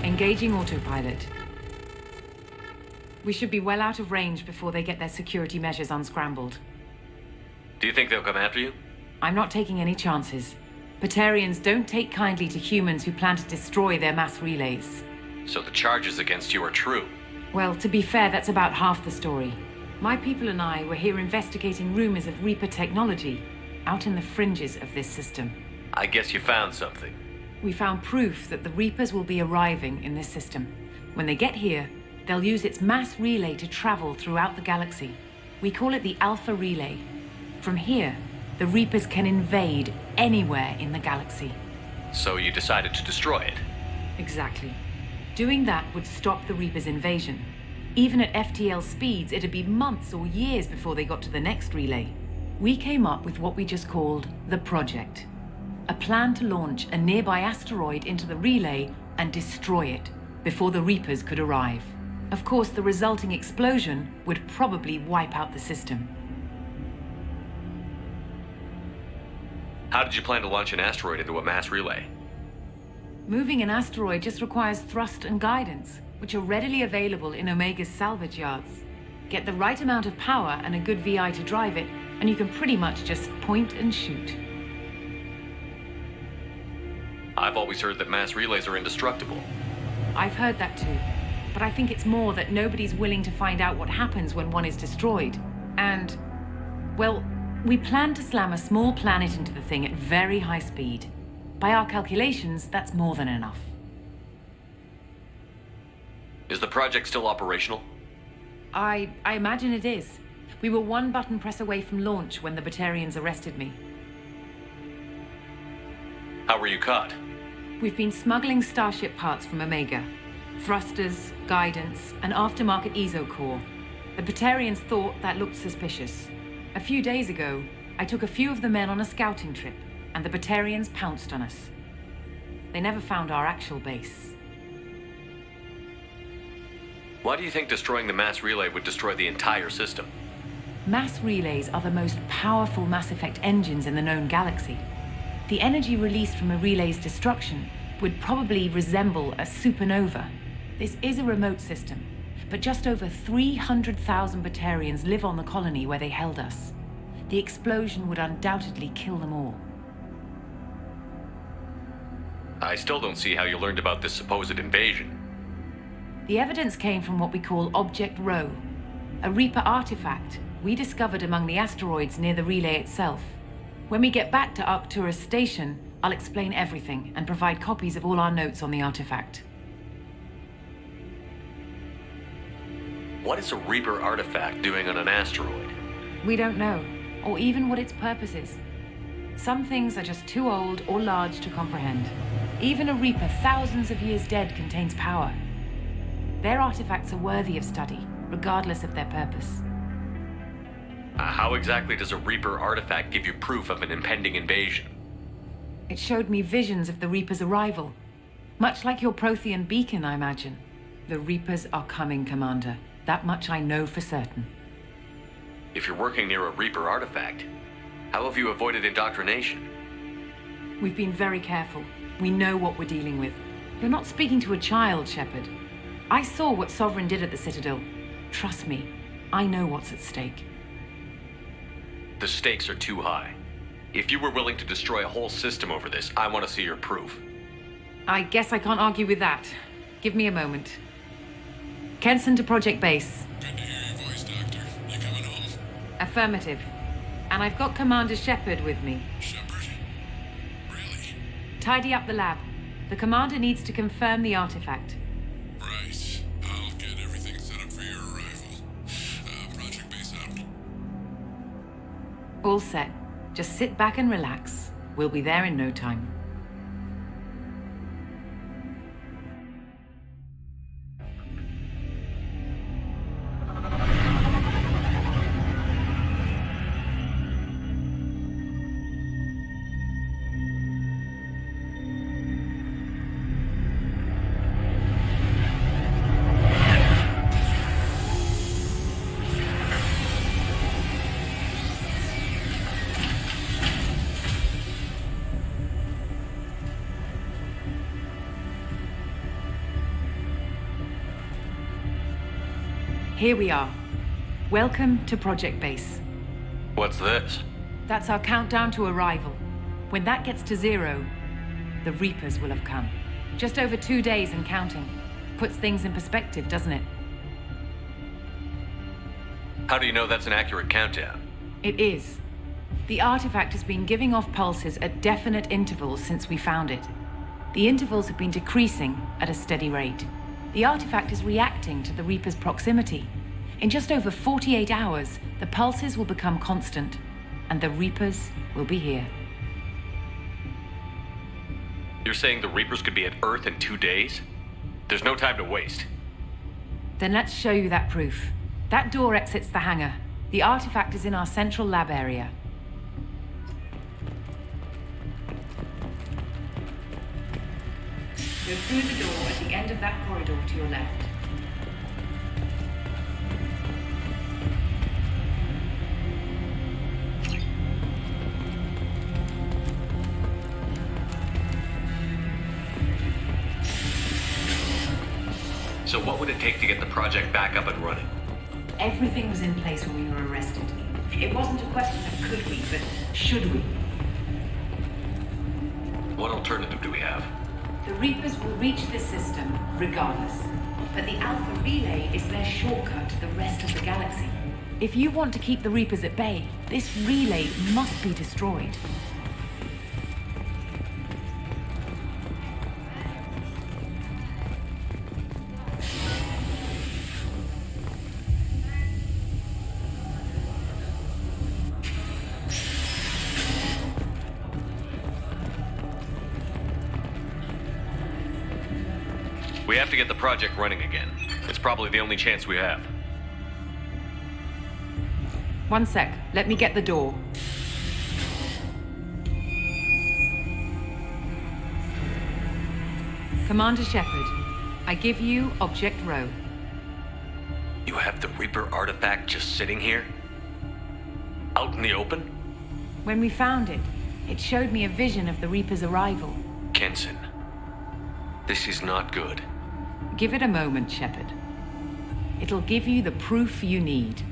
[SPEAKER 11] Engaging autopilot. We should be well out of range before they get their security measures unscrambled.
[SPEAKER 2] Do you think they'll come after you?
[SPEAKER 11] I'm not taking any chances. Batarians don't take kindly to humans who plan to destroy their mass relays.
[SPEAKER 2] So the charges against you are true.
[SPEAKER 11] Well, to be fair, that's about half the story. My people and I were here investigating rumors of Reaper technology out in the fringes of this system.
[SPEAKER 2] I guess you found something.
[SPEAKER 11] We found proof that the Reapers will be arriving in this system. When they get here, they'll use its mass relay to travel throughout the galaxy. We call it the Alpha Relay. From here, the Reapers can invade anywhere in the galaxy.
[SPEAKER 2] So you decided to destroy it?
[SPEAKER 11] Exactly. Doing that would stop the Reaper's invasion. Even at FTL speeds, it'd be months or years before they got to the next relay. We came up with what we just called the Project. A plan to launch a nearby asteroid into the relay and destroy it before the Reapers could arrive. Of course, the resulting explosion would probably wipe out the system.
[SPEAKER 2] How did you plan to launch an asteroid into a mass relay?
[SPEAKER 11] Moving an asteroid just requires thrust and guidance, which are readily available in Omega's salvage yards. Get the right amount of power and a good VI to drive it, and you can pretty much just point and shoot.
[SPEAKER 2] I've always heard that mass relays are indestructible.
[SPEAKER 11] I've heard that too, but I think it's more that nobody's willing to find out what happens when one is destroyed. And, well, we plan to slam a small planet into the thing at very high speed. By our calculations, that's more than enough.
[SPEAKER 2] Is the project still operational?
[SPEAKER 11] I imagine it is. We were one button press away from launch when the Batarians arrested me.
[SPEAKER 2] How were you caught?
[SPEAKER 11] We've been smuggling Starship parts from Omega. Thrusters, guidance, and aftermarket ESO core. The Batarians thought that looked suspicious. A few days ago, I took a few of the men on a scouting trip, and the Batarians pounced on us. They never found our actual base.
[SPEAKER 2] Why do you think destroying the mass relay would destroy the entire system?
[SPEAKER 11] Mass relays are the most powerful Mass Effect engines in the known galaxy. The energy released from a relay's destruction would probably resemble a supernova. This is a remote system, but just over 300,000 Batarians live on the colony where they held us. The explosion would undoubtedly kill them all.
[SPEAKER 2] I still don't see how you learned about this supposed invasion.
[SPEAKER 11] The evidence came from what we call Object Rho, a Reaper artifact we discovered among the asteroids near the relay itself. When we get back to Arcturus Station, I'll explain everything and provide copies of all our notes on the artifact.
[SPEAKER 2] What is a Reaper artifact doing on an asteroid?
[SPEAKER 11] We don't know, or even what its purpose is. Some things are just too old or large to comprehend. Even a Reaper thousands of years dead contains power. Their artifacts are worthy of study, regardless of their purpose.
[SPEAKER 2] How exactly does a Reaper artifact give you proof of an impending invasion?
[SPEAKER 11] It showed me visions of the Reaper's arrival. Much like your Prothean beacon, I imagine. The Reapers are coming, Commander. That much I know for certain.
[SPEAKER 2] If you're working near a Reaper artifact, how have you avoided indoctrination?
[SPEAKER 11] We've been very careful. We know what we're dealing with. You're not speaking to a child, Shepard. I saw what Sovereign did at the Citadel. Trust me, I know what's at stake.
[SPEAKER 2] The stakes are too high. If you were willing to destroy a whole system over this, I want to see your proof.
[SPEAKER 11] I guess I can't argue with that. Give me a moment. Kenson to Project Base.
[SPEAKER 1] Good to hear your voice, Doctor. You coming home?
[SPEAKER 11] Affirmative. And I've got Commander Shepard with me.
[SPEAKER 1] Shepard? Really?
[SPEAKER 11] Tidy up the lab. The Commander needs to confirm the artifact.
[SPEAKER 1] Right. I'll get everything set up for your arrival. Project Base out.
[SPEAKER 11] All set. Just sit back and relax. We'll be there in no time. Here we are. Welcome to Project Base.
[SPEAKER 2] What's this?
[SPEAKER 11] That's our countdown to arrival. When that gets to 0, the Reapers will have come. Just over 2 days and counting. Puts things in perspective, doesn't it?
[SPEAKER 2] How do you know that's an accurate countdown?
[SPEAKER 11] It is. The artifact has been giving off pulses at definite intervals since we found it. The intervals have been decreasing at a steady rate. The artifact is reacting to the Reaper's proximity. In just over 48 hours, the pulses will become constant, and the Reapers will be here.
[SPEAKER 2] You're saying the Reapers could be at Earth in 2 days? There's no time to waste.
[SPEAKER 11] Then let's show you that proof. That door exits the hangar. The artifact is in our central lab area. Go through the door at the end of that corridor to your left.
[SPEAKER 2] So what would it take to get the project back up and running?
[SPEAKER 11] Everything was in place when we were arrested. It wasn't a question of could we, but should we.
[SPEAKER 2] What alternative do we have?
[SPEAKER 11] The Reapers will reach this system regardless. But the Alpha Relay is their shortcut to the rest of the galaxy. If you want to keep the Reapers at bay, this relay must be destroyed.
[SPEAKER 2] We have to get the project running again. It's probably the only chance we have.
[SPEAKER 11] One sec. Let me get the door. Commander Shepard, I give you Object Rho.
[SPEAKER 2] You have the Reaper artifact just sitting here? Out in the open?
[SPEAKER 11] When we found it, it showed me a vision of the Reaper's arrival.
[SPEAKER 2] Kenson, this is not good.
[SPEAKER 11] Give it a moment, Shepard. It'll give you the proof you need.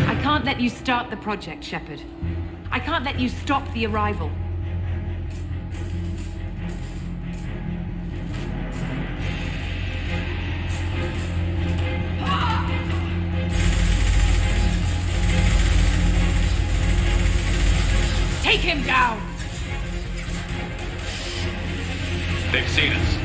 [SPEAKER 11] I can't let you start the project, Shepard. I can't let you stop the arrival. Take him down!
[SPEAKER 2] They've seen us.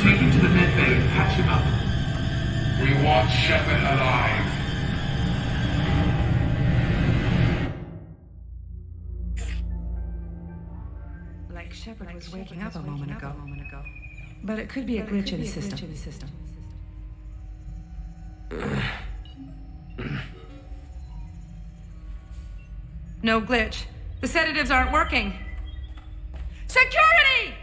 [SPEAKER 7] Take him to the med bay and patch him up. We want Shepard alive.
[SPEAKER 13] Like Shepard was waking up a moment ago. But it could be a glitch in the system. No glitch. The sedatives aren't working. Security!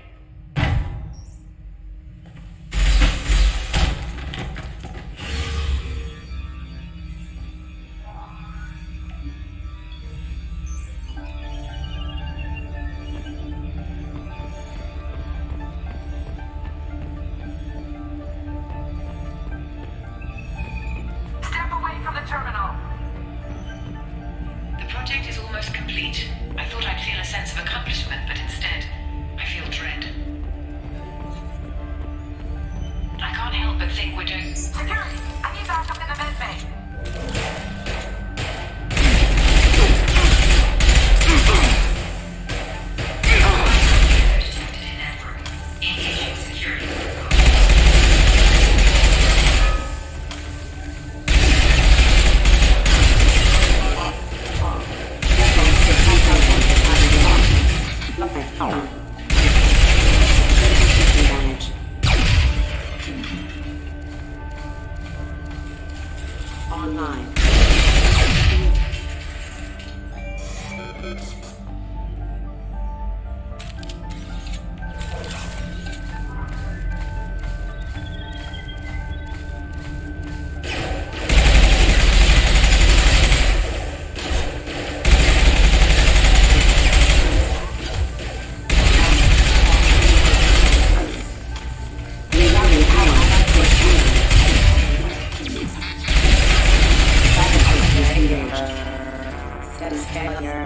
[SPEAKER 18] Damage. Online. Status failure.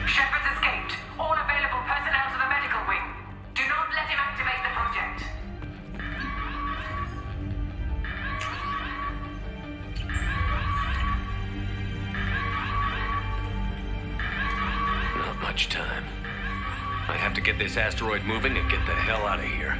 [SPEAKER 10] Shepard's escaped. All available personnel to the medical wing. Do not let him activate the project.
[SPEAKER 2] Not much time. I have to get this asteroid moving and get the hell out of here.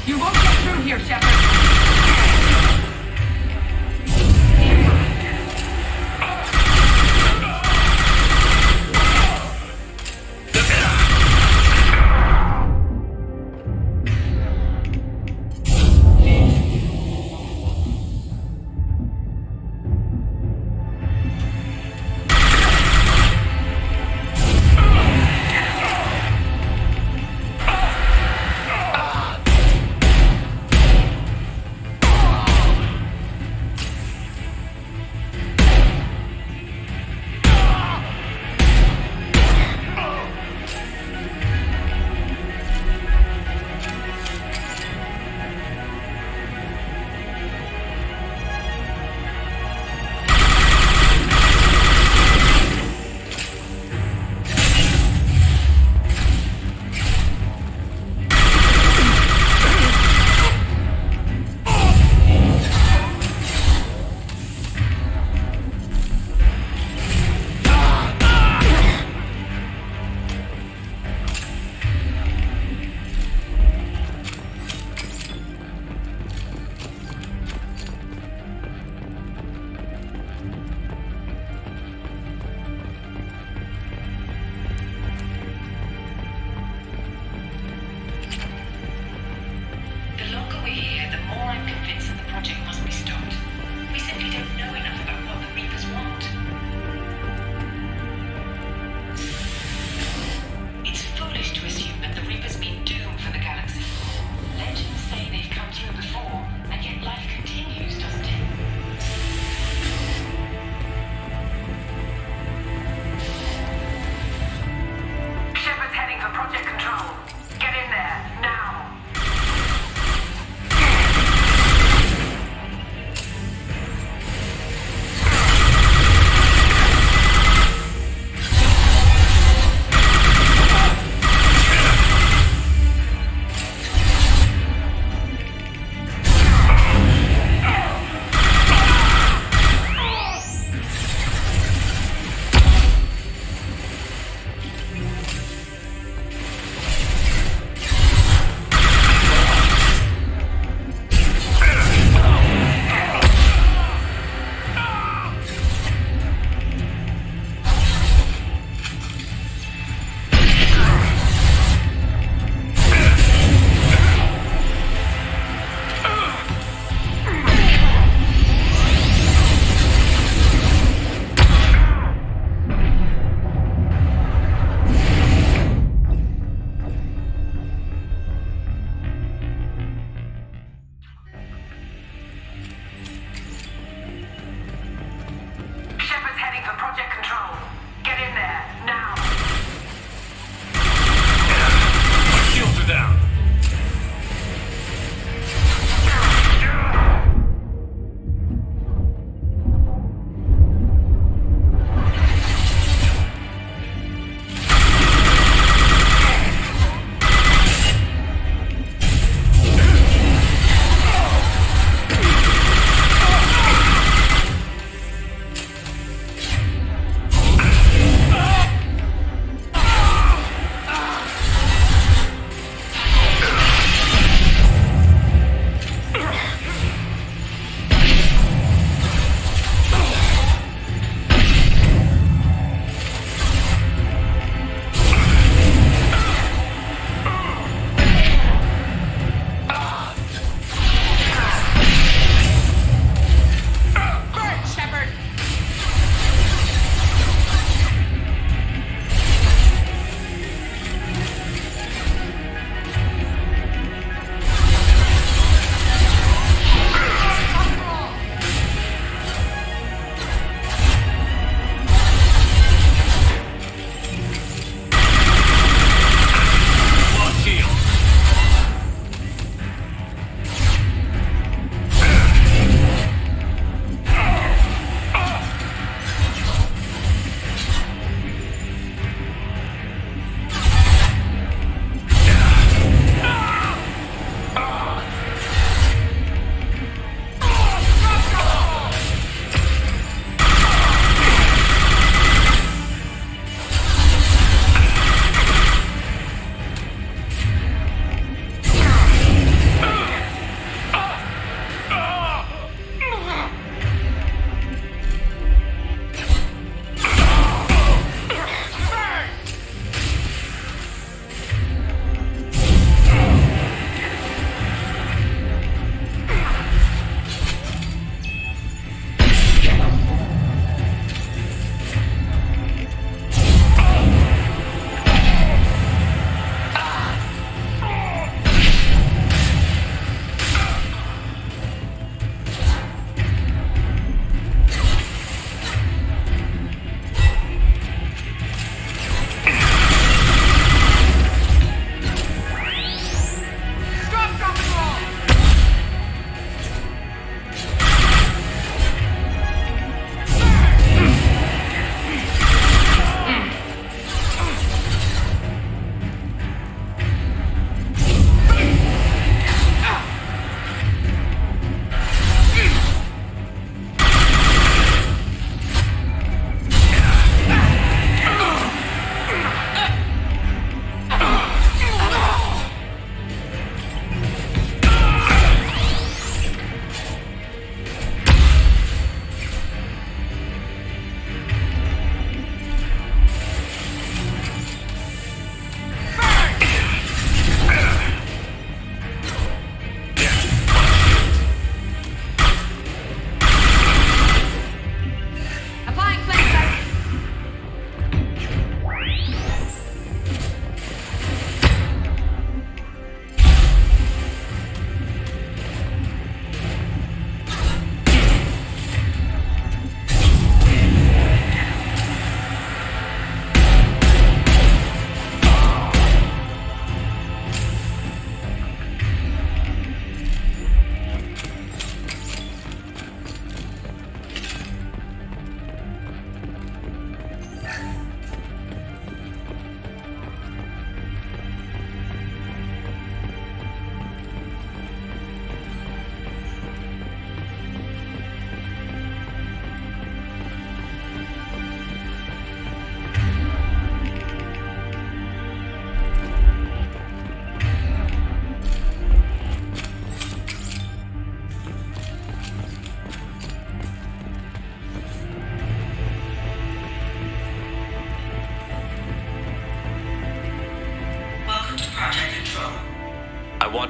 [SPEAKER 10] You won't get through here, Shepard!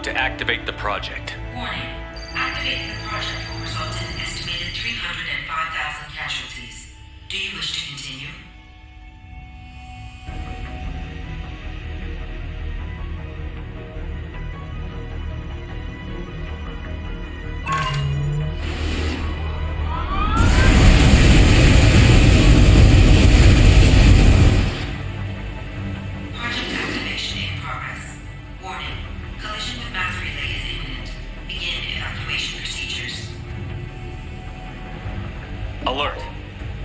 [SPEAKER 2] want to activate the project.
[SPEAKER 8] Warning. Activating the project will result in an estimated 305,000 casualties. Do you wish to continue? Project activation in progress. Warning. Collision with mass relay is imminent. Begin evacuation procedures.
[SPEAKER 2] Alert.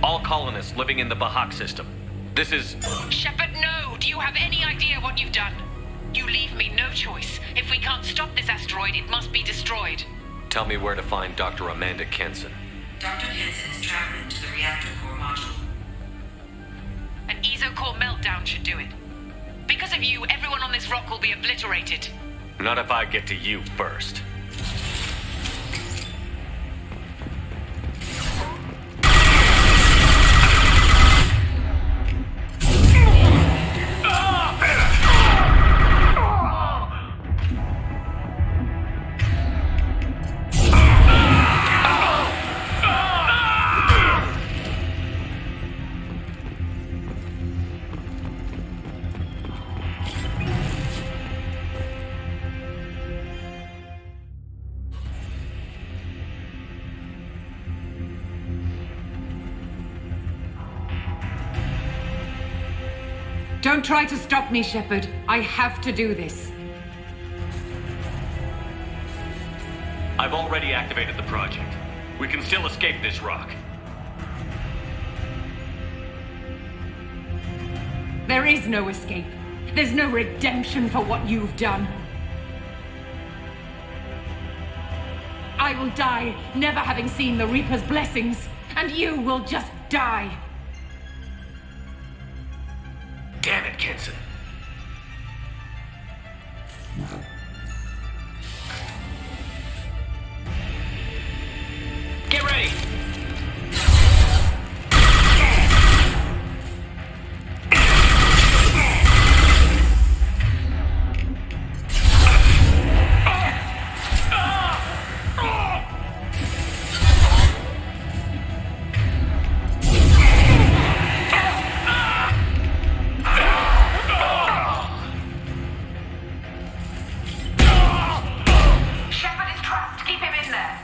[SPEAKER 2] All colonists living in the Bahak system. This is...
[SPEAKER 10] Shepard, no! Do you have any idea what you've done? You leave me no choice. If we can't stop this asteroid, it must be destroyed.
[SPEAKER 2] Tell me where to find Dr. Amanda Kenson.
[SPEAKER 8] Dr. Kenson is traveling to the reactor core module.
[SPEAKER 10] An ESO-core meltdown should do it. Because of you, everyone on this rock will be obliterated.
[SPEAKER 2] Not if I get to you first.
[SPEAKER 11] Don't try to stop me, Shepard. I have to do this.
[SPEAKER 2] I've already activated the project. We can still escape this rock.
[SPEAKER 11] There is no escape. There's no redemption for what you've done. I will die, never having seen the Reaper's blessings, and you will just die.
[SPEAKER 2] Damn it, Kenson. Get ready!
[SPEAKER 10] Shepard is trapped. Keep him in there.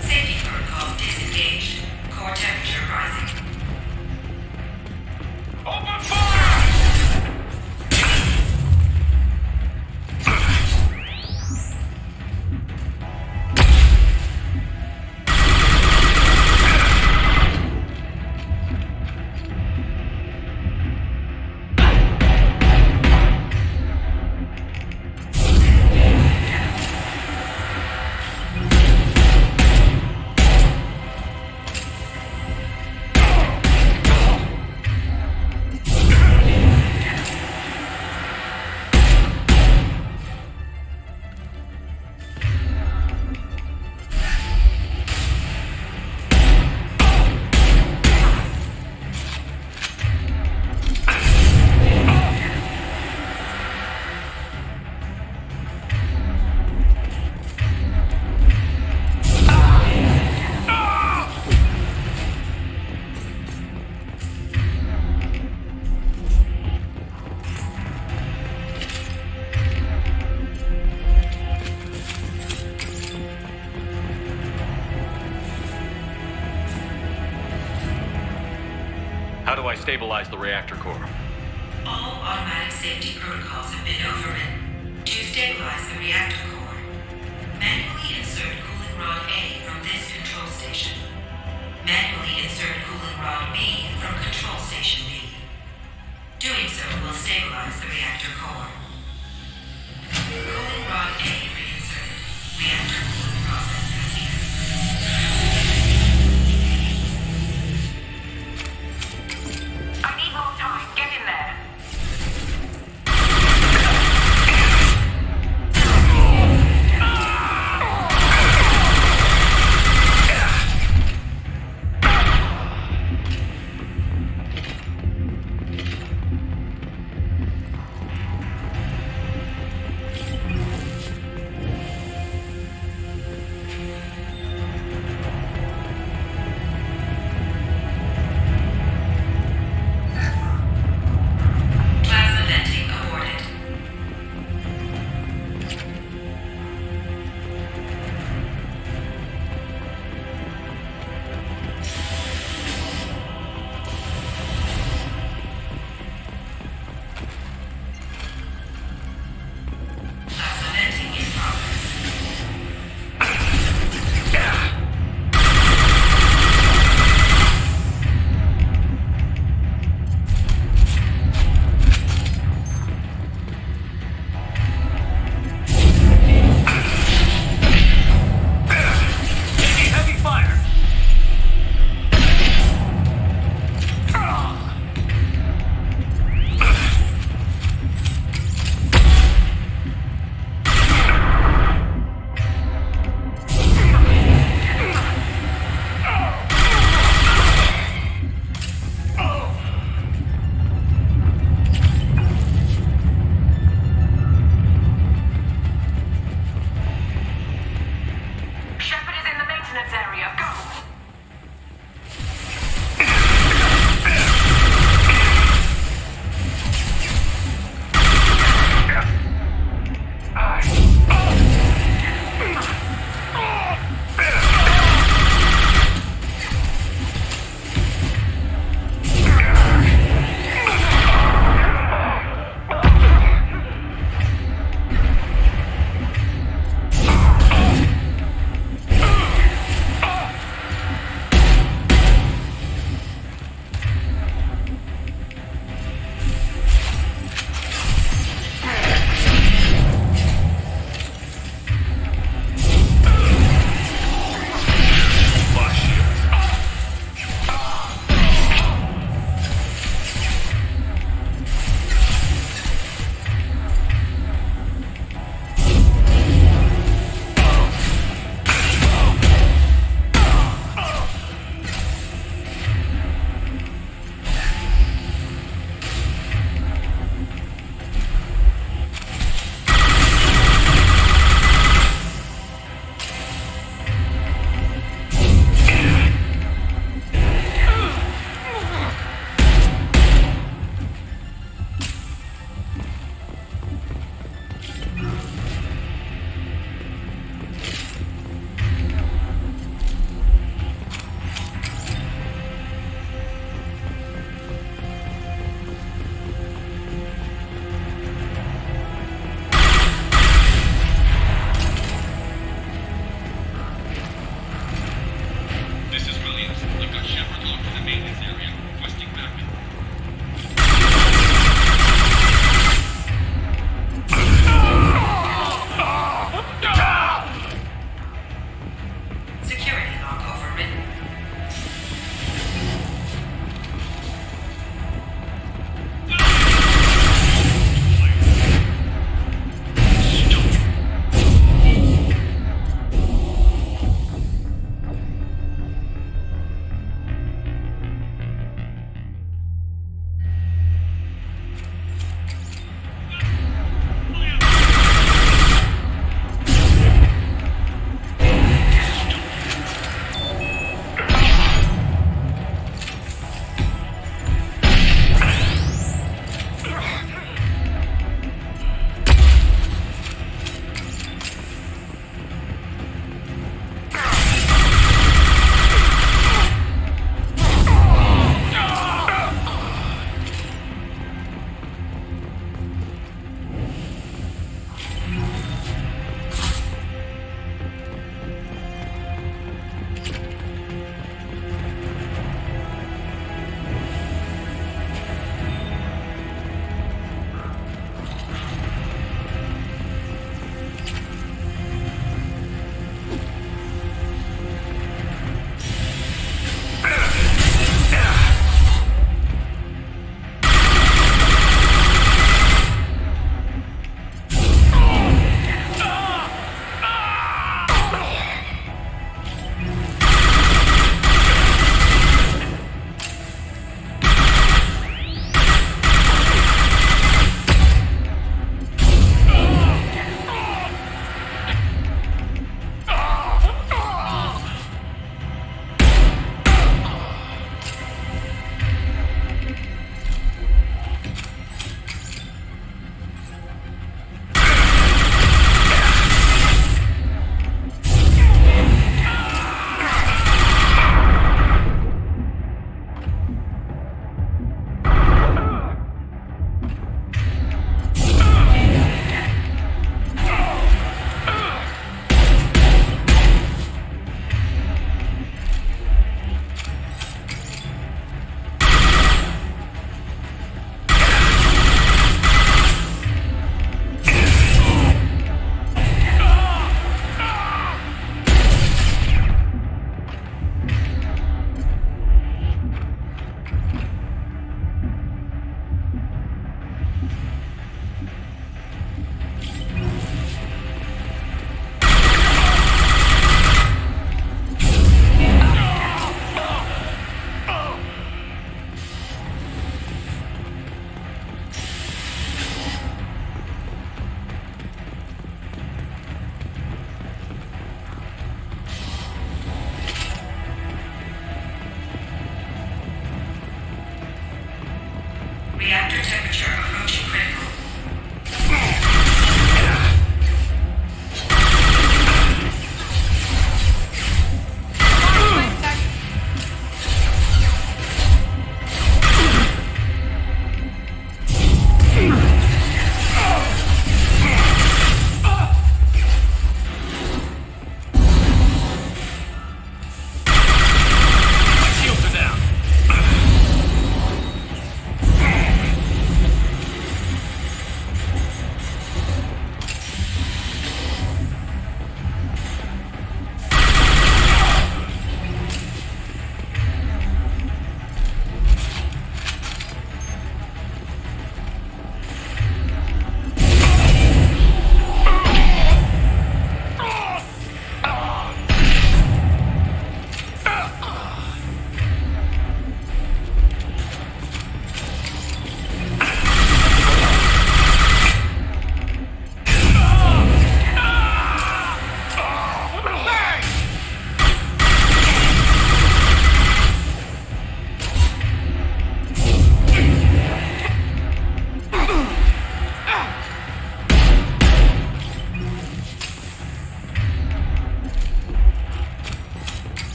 [SPEAKER 8] Safety protocols disengaged. Core temperature rising.
[SPEAKER 10] Open fire!
[SPEAKER 2] How do I stabilize the reactor core?
[SPEAKER 8] All automatic safety protocols have been overridden. To stabilize the reactor core, manually insert cooling rod A from this control station. Manually insert cooling rod B from control station B. Doing so will stabilize the reactor core. Cooling rod A reinserted. Reactor cooling process has begun.
[SPEAKER 10] I need more time. Get in there.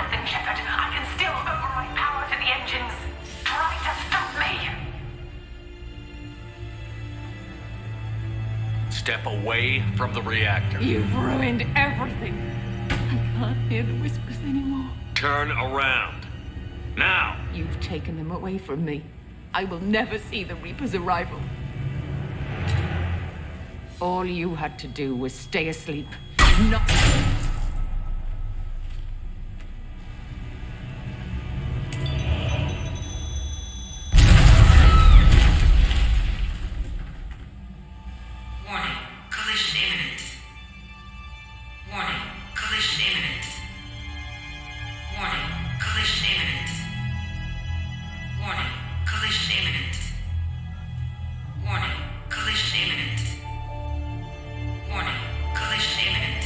[SPEAKER 10] something, Shepard. I can still override power to the engines. Try to stop me!
[SPEAKER 2] Step away from the reactor.
[SPEAKER 11] You've ruined everything. I can't hear the whispers anymore.
[SPEAKER 2] Turn around. Now!
[SPEAKER 11] You've taken them away from me. I will never see the Reaper's arrival. All you had to do was stay asleep. Not...
[SPEAKER 8] Warning, collision imminent. Warning, collision imminent. Warning, collision imminent. Warning, collision imminent. Warning, collision imminent. Warning, collision imminent.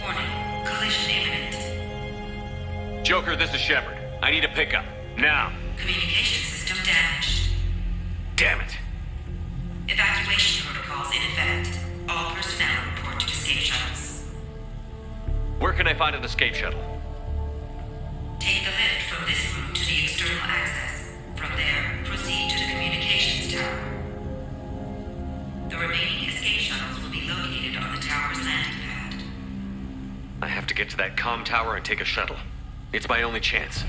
[SPEAKER 8] Warning, collision imminent.
[SPEAKER 2] Joker, this is Shepard. I need a pickup. Now.
[SPEAKER 8] Communication system damaged.
[SPEAKER 2] Damn it.
[SPEAKER 8] Evacuation protocols in effect. All personnel report to escape shuttles.
[SPEAKER 2] Where can I find an escape shuttle?
[SPEAKER 8] Take the lift from this room to the external access. From there, proceed to the communications tower. The remaining escape shuttles will be located on the tower's landing pad.
[SPEAKER 2] I have to get to that comm tower and take a shuttle. It's my only chance.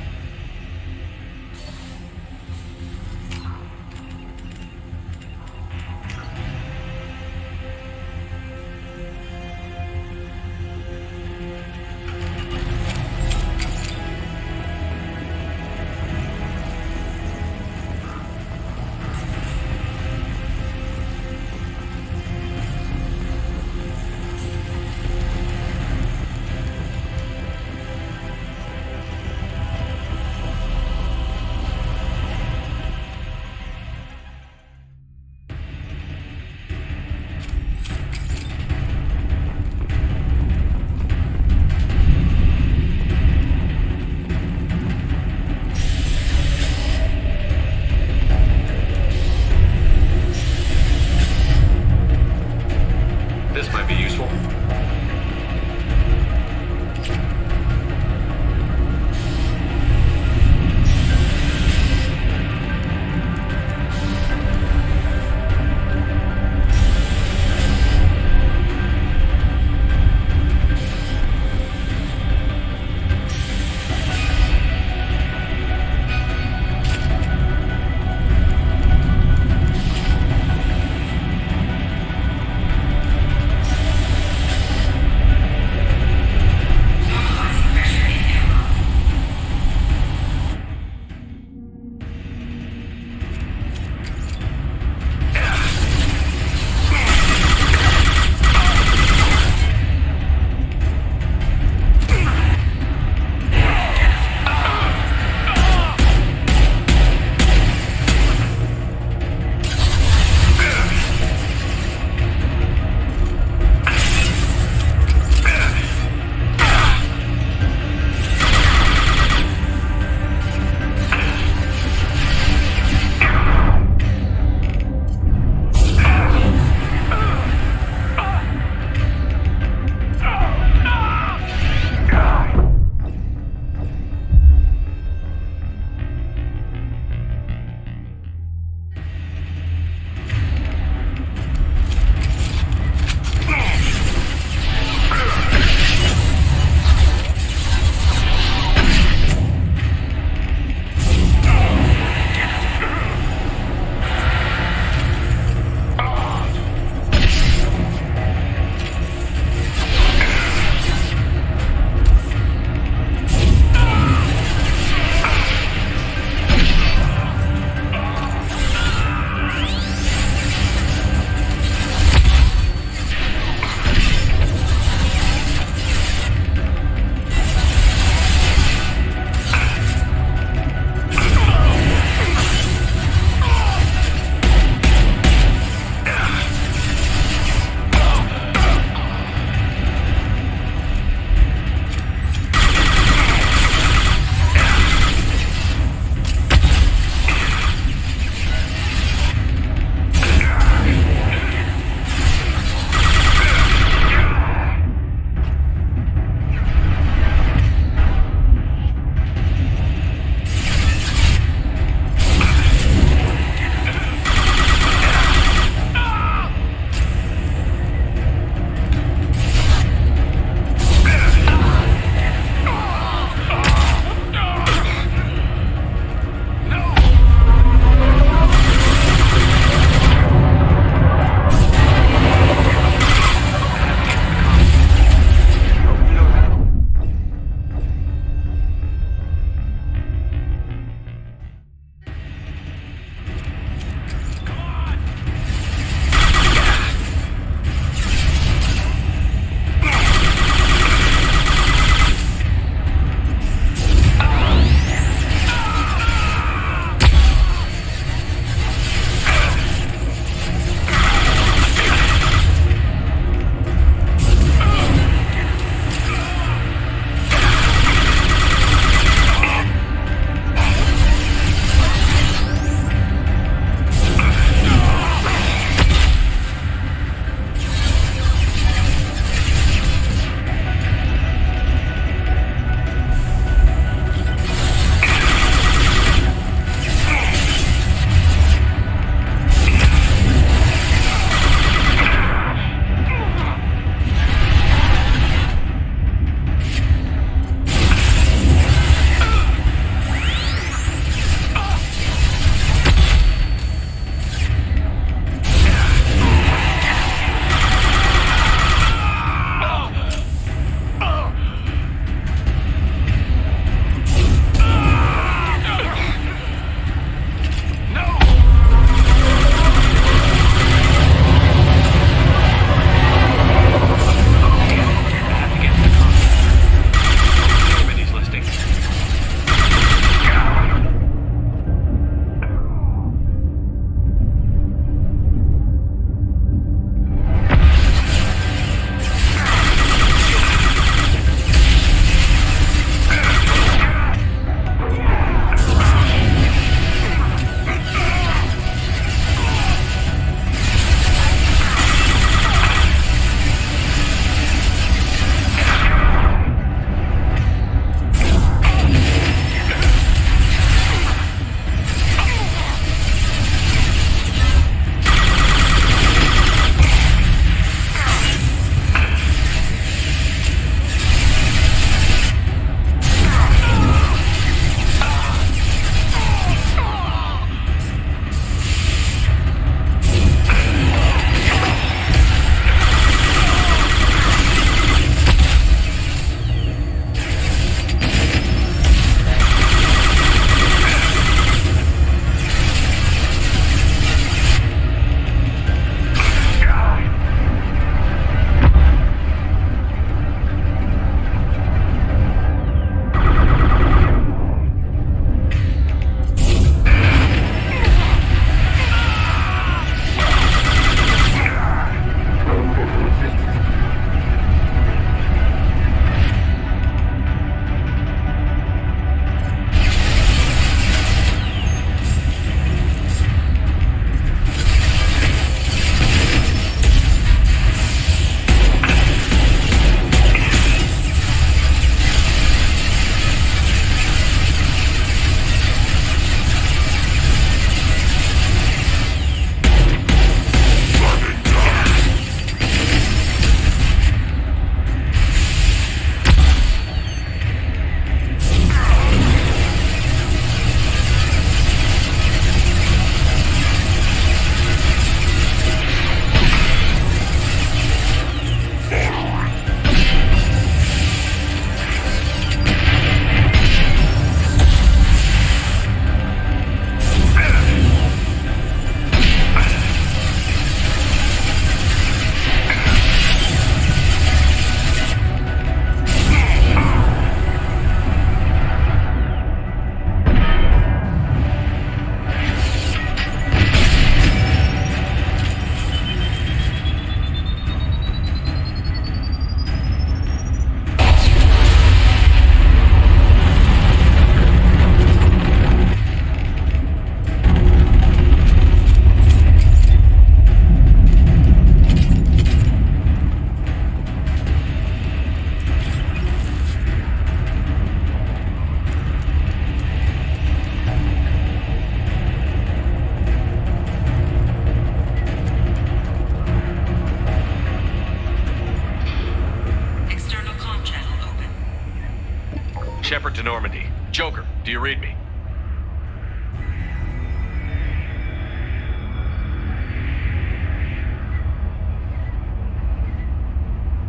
[SPEAKER 2] Shepard to Normandy. Joker, do you read me?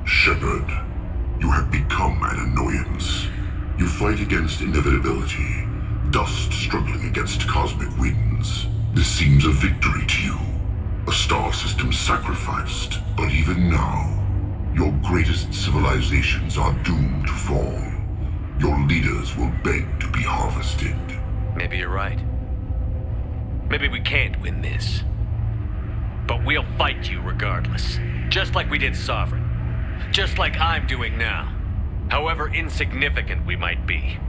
[SPEAKER 1] Shepard, you have become an annoyance. You fight against inevitability, dust struggling against cosmic winds. This seems a victory to you, a star system sacrificed. But even now, your greatest civilizations are doomed to fall. Your leaders will beg to be harvested.
[SPEAKER 2] Maybe you're right. Maybe we can't win this. But we'll fight you regardless. Just like we did Sovereign. Just like I'm doing now. However insignificant we might be.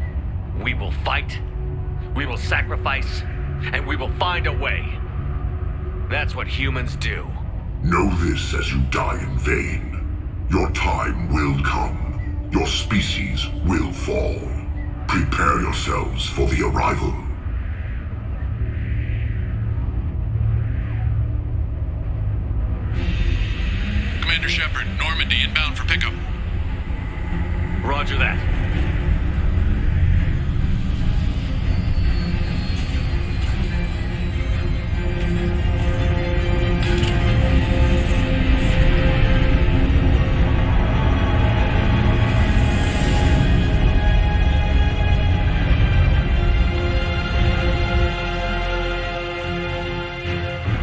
[SPEAKER 2] We will fight, we will sacrifice, and we will find a way. That's what humans do.
[SPEAKER 1] Know this as you die in vain. Your time will come. Your species will fall. Prepare yourselves for the arrival.
[SPEAKER 9] Commander Shepard, Normandy inbound for pickup.
[SPEAKER 2] Roger that.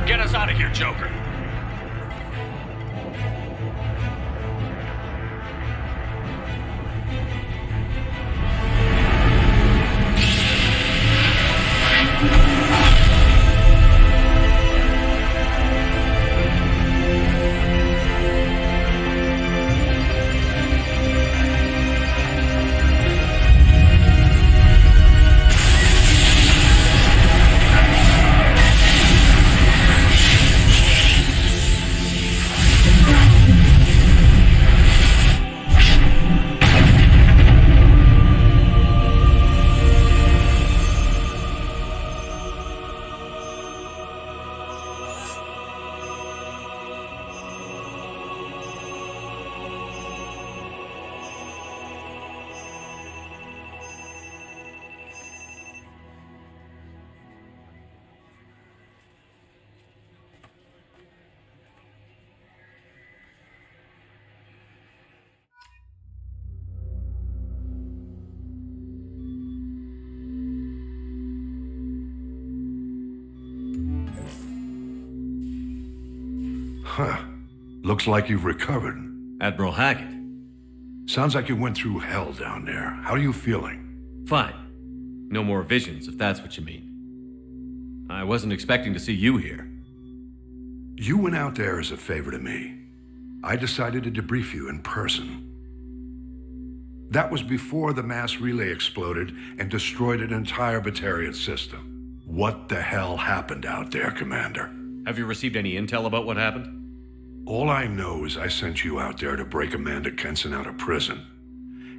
[SPEAKER 2] Get us out of here, Joker.
[SPEAKER 19] Huh. Looks like you've recovered.
[SPEAKER 14] Admiral Hackett.
[SPEAKER 19] Sounds like you went through hell down there. How are you feeling?
[SPEAKER 14] Fine. No more visions, if that's what you mean. I wasn't expecting to see you here.
[SPEAKER 19] You went out there as a favor to me. I decided to debrief you in person. That was before the mass relay exploded and destroyed an entire Batarian system. What the hell happened out there, Commander?
[SPEAKER 14] Have you received any intel about what happened?
[SPEAKER 19] All I know is I sent you out there to break Amanda Kenson out of prison.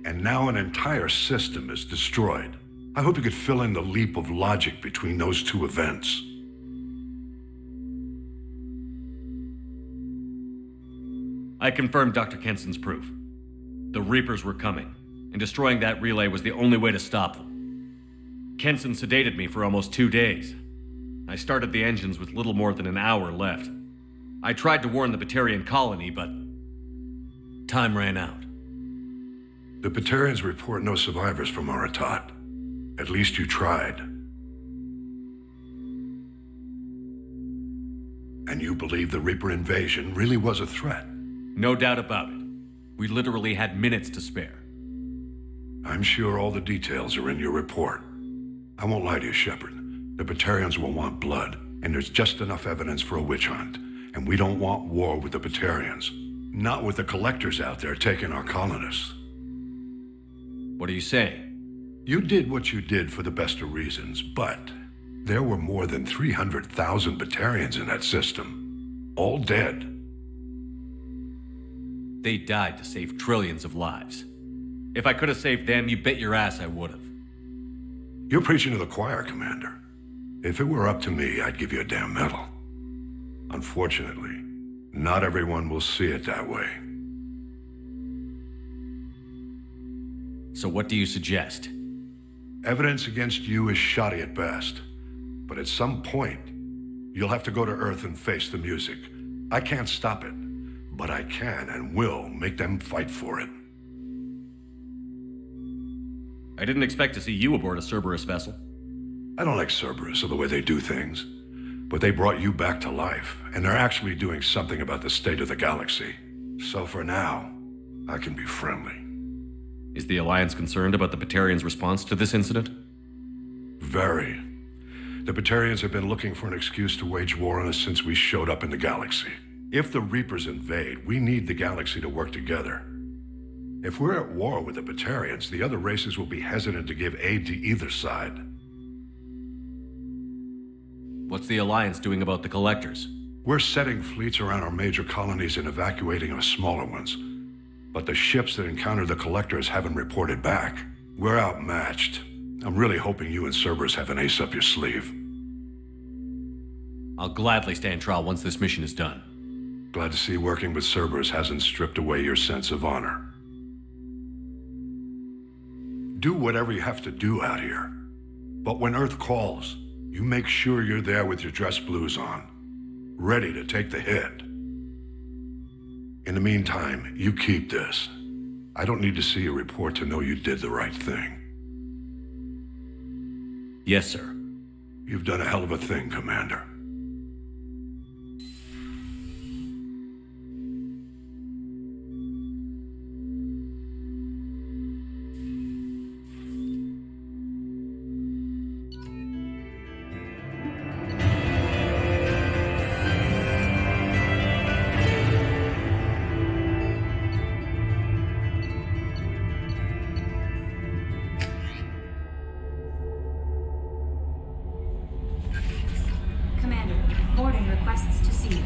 [SPEAKER 19] And now an entire system is destroyed. I hope you could fill in the leap of logic between those two events.
[SPEAKER 14] I confirmed Dr. Kenson's proof. The Reapers were coming, and destroying that relay was the only way to stop them. Kenson sedated me for almost 2 days. I started the engines with little more than an hour left. I tried to warn the Batarian colony, but time ran out.
[SPEAKER 19] The Batarians report no survivors from Aratat. At least you tried. And you believe the Reaper invasion really was a threat?
[SPEAKER 14] No doubt about it. We literally had minutes to spare.
[SPEAKER 19] I'm sure all the details are in your report. I won't lie to you, Shepard. The Batarians will want blood, and there's just enough evidence for a witch hunt. And we don't want war with the Batarians. Not with the Collectors out there taking our colonists.
[SPEAKER 14] What are you saying?
[SPEAKER 19] You did what you did for the best of reasons, but there were more than 300,000 Batarians in that system. All dead.
[SPEAKER 14] They died to save trillions of lives. If I could have saved them, you bet your ass I would have.
[SPEAKER 19] You're preaching to the choir, Commander. If it were up to me, I'd give you a damn medal. Unfortunately, not everyone will see it that way.
[SPEAKER 14] So what do you suggest?
[SPEAKER 15] Evidence against you is shoddy at best. But at some point, you'll have to go to Earth and face the music. I can't stop it, but I can and will make them fight for it.
[SPEAKER 14] I didn't expect to see you aboard a Cerberus vessel.
[SPEAKER 15] I don't like Cerberus or the way they do things, but they brought you back to life, and they're actually doing something about the state of the galaxy. So for now, I can be friendly.
[SPEAKER 14] Is the Alliance concerned about the Batarians' response to this incident?
[SPEAKER 15] Very. The Batarians have been looking for an excuse to wage war on us since we showed up in the galaxy. If the Reapers invade, we need the galaxy to work together. If we're at war with the Batarians, the other races will be hesitant to give aid to either side.
[SPEAKER 14] What's the Alliance doing about the Collectors?
[SPEAKER 15] We're setting fleets around our major colonies and evacuating our smaller ones. But the ships that encountered the Collectors haven't reported back. We're outmatched. I'm really hoping you and Cerberus have an ace up your sleeve.
[SPEAKER 14] I'll gladly stand trial once this mission is done.
[SPEAKER 15] Glad to see working with Cerberus hasn't stripped away your sense of honor. Do whatever you have to do out here. But when Earth calls, you make sure you're there with your dress blues on, ready to take the hit. In the meantime, you keep this. I don't need to see a report to know you did the right thing.
[SPEAKER 14] Yes, sir.
[SPEAKER 15] You've done a hell of a thing, Commander.
[SPEAKER 3] Commander, Morden requests to see you.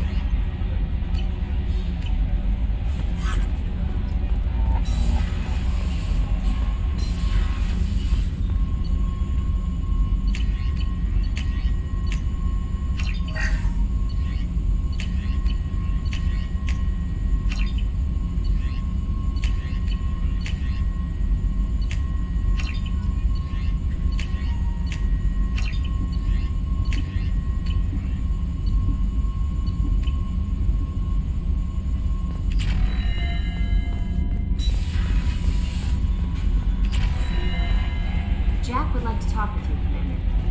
[SPEAKER 3] Jack would like to talk with you, Commander.